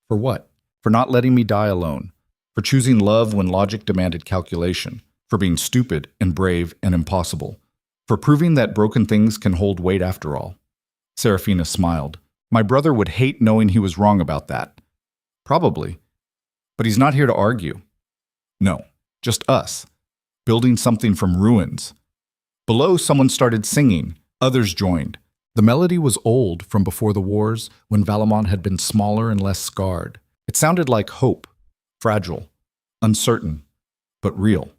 "For what?" "For not letting me die alone. For choosing love when logic demanded calculation. For being stupid and brave and impossible. For proving that broken things can hold weight after all." Serafina smiled. "My brother would hate knowing he was wrong about that." "Probably. But he's not here to argue." "No, just us. Building something from ruins." Below, someone started singing. Others joined. The melody was old, from before the wars, when Valemont had been smaller and less scarred. It sounded like hope, fragile, uncertain, but real.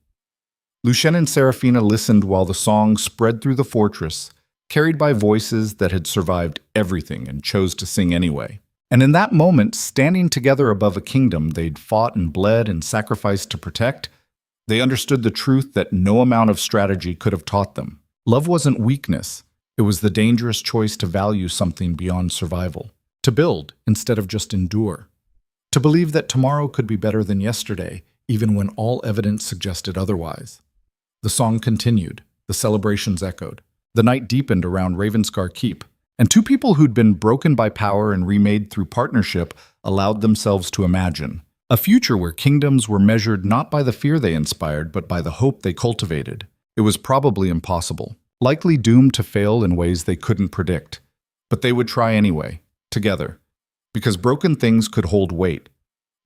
Lucien and Serafina listened while the song spread through the fortress, carried by voices that had survived everything and chose to sing anyway. And in that moment, standing together above a kingdom they'd fought and bled and sacrificed to protect, they understood the truth that no amount of strategy could have taught them. Love wasn't weakness. It was the dangerous choice to value something beyond survival. To build instead of just endure. To believe that tomorrow could be better than yesterday, even when all evidence suggested otherwise. The song continued. The celebrations echoed. The night deepened around Ravenscar Keep, and two people who'd been broken by power and remade through partnership allowed themselves to imagine a future where kingdoms were measured not by the fear they inspired, but by the hope they cultivated. It was probably impossible, likely doomed to fail in ways they couldn't predict. But they would try anyway, together, because broken things could hold weight,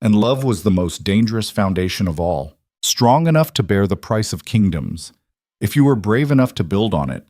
and love was the most dangerous foundation of all, strong enough to bear the price of kingdoms. If you were brave enough to build on it,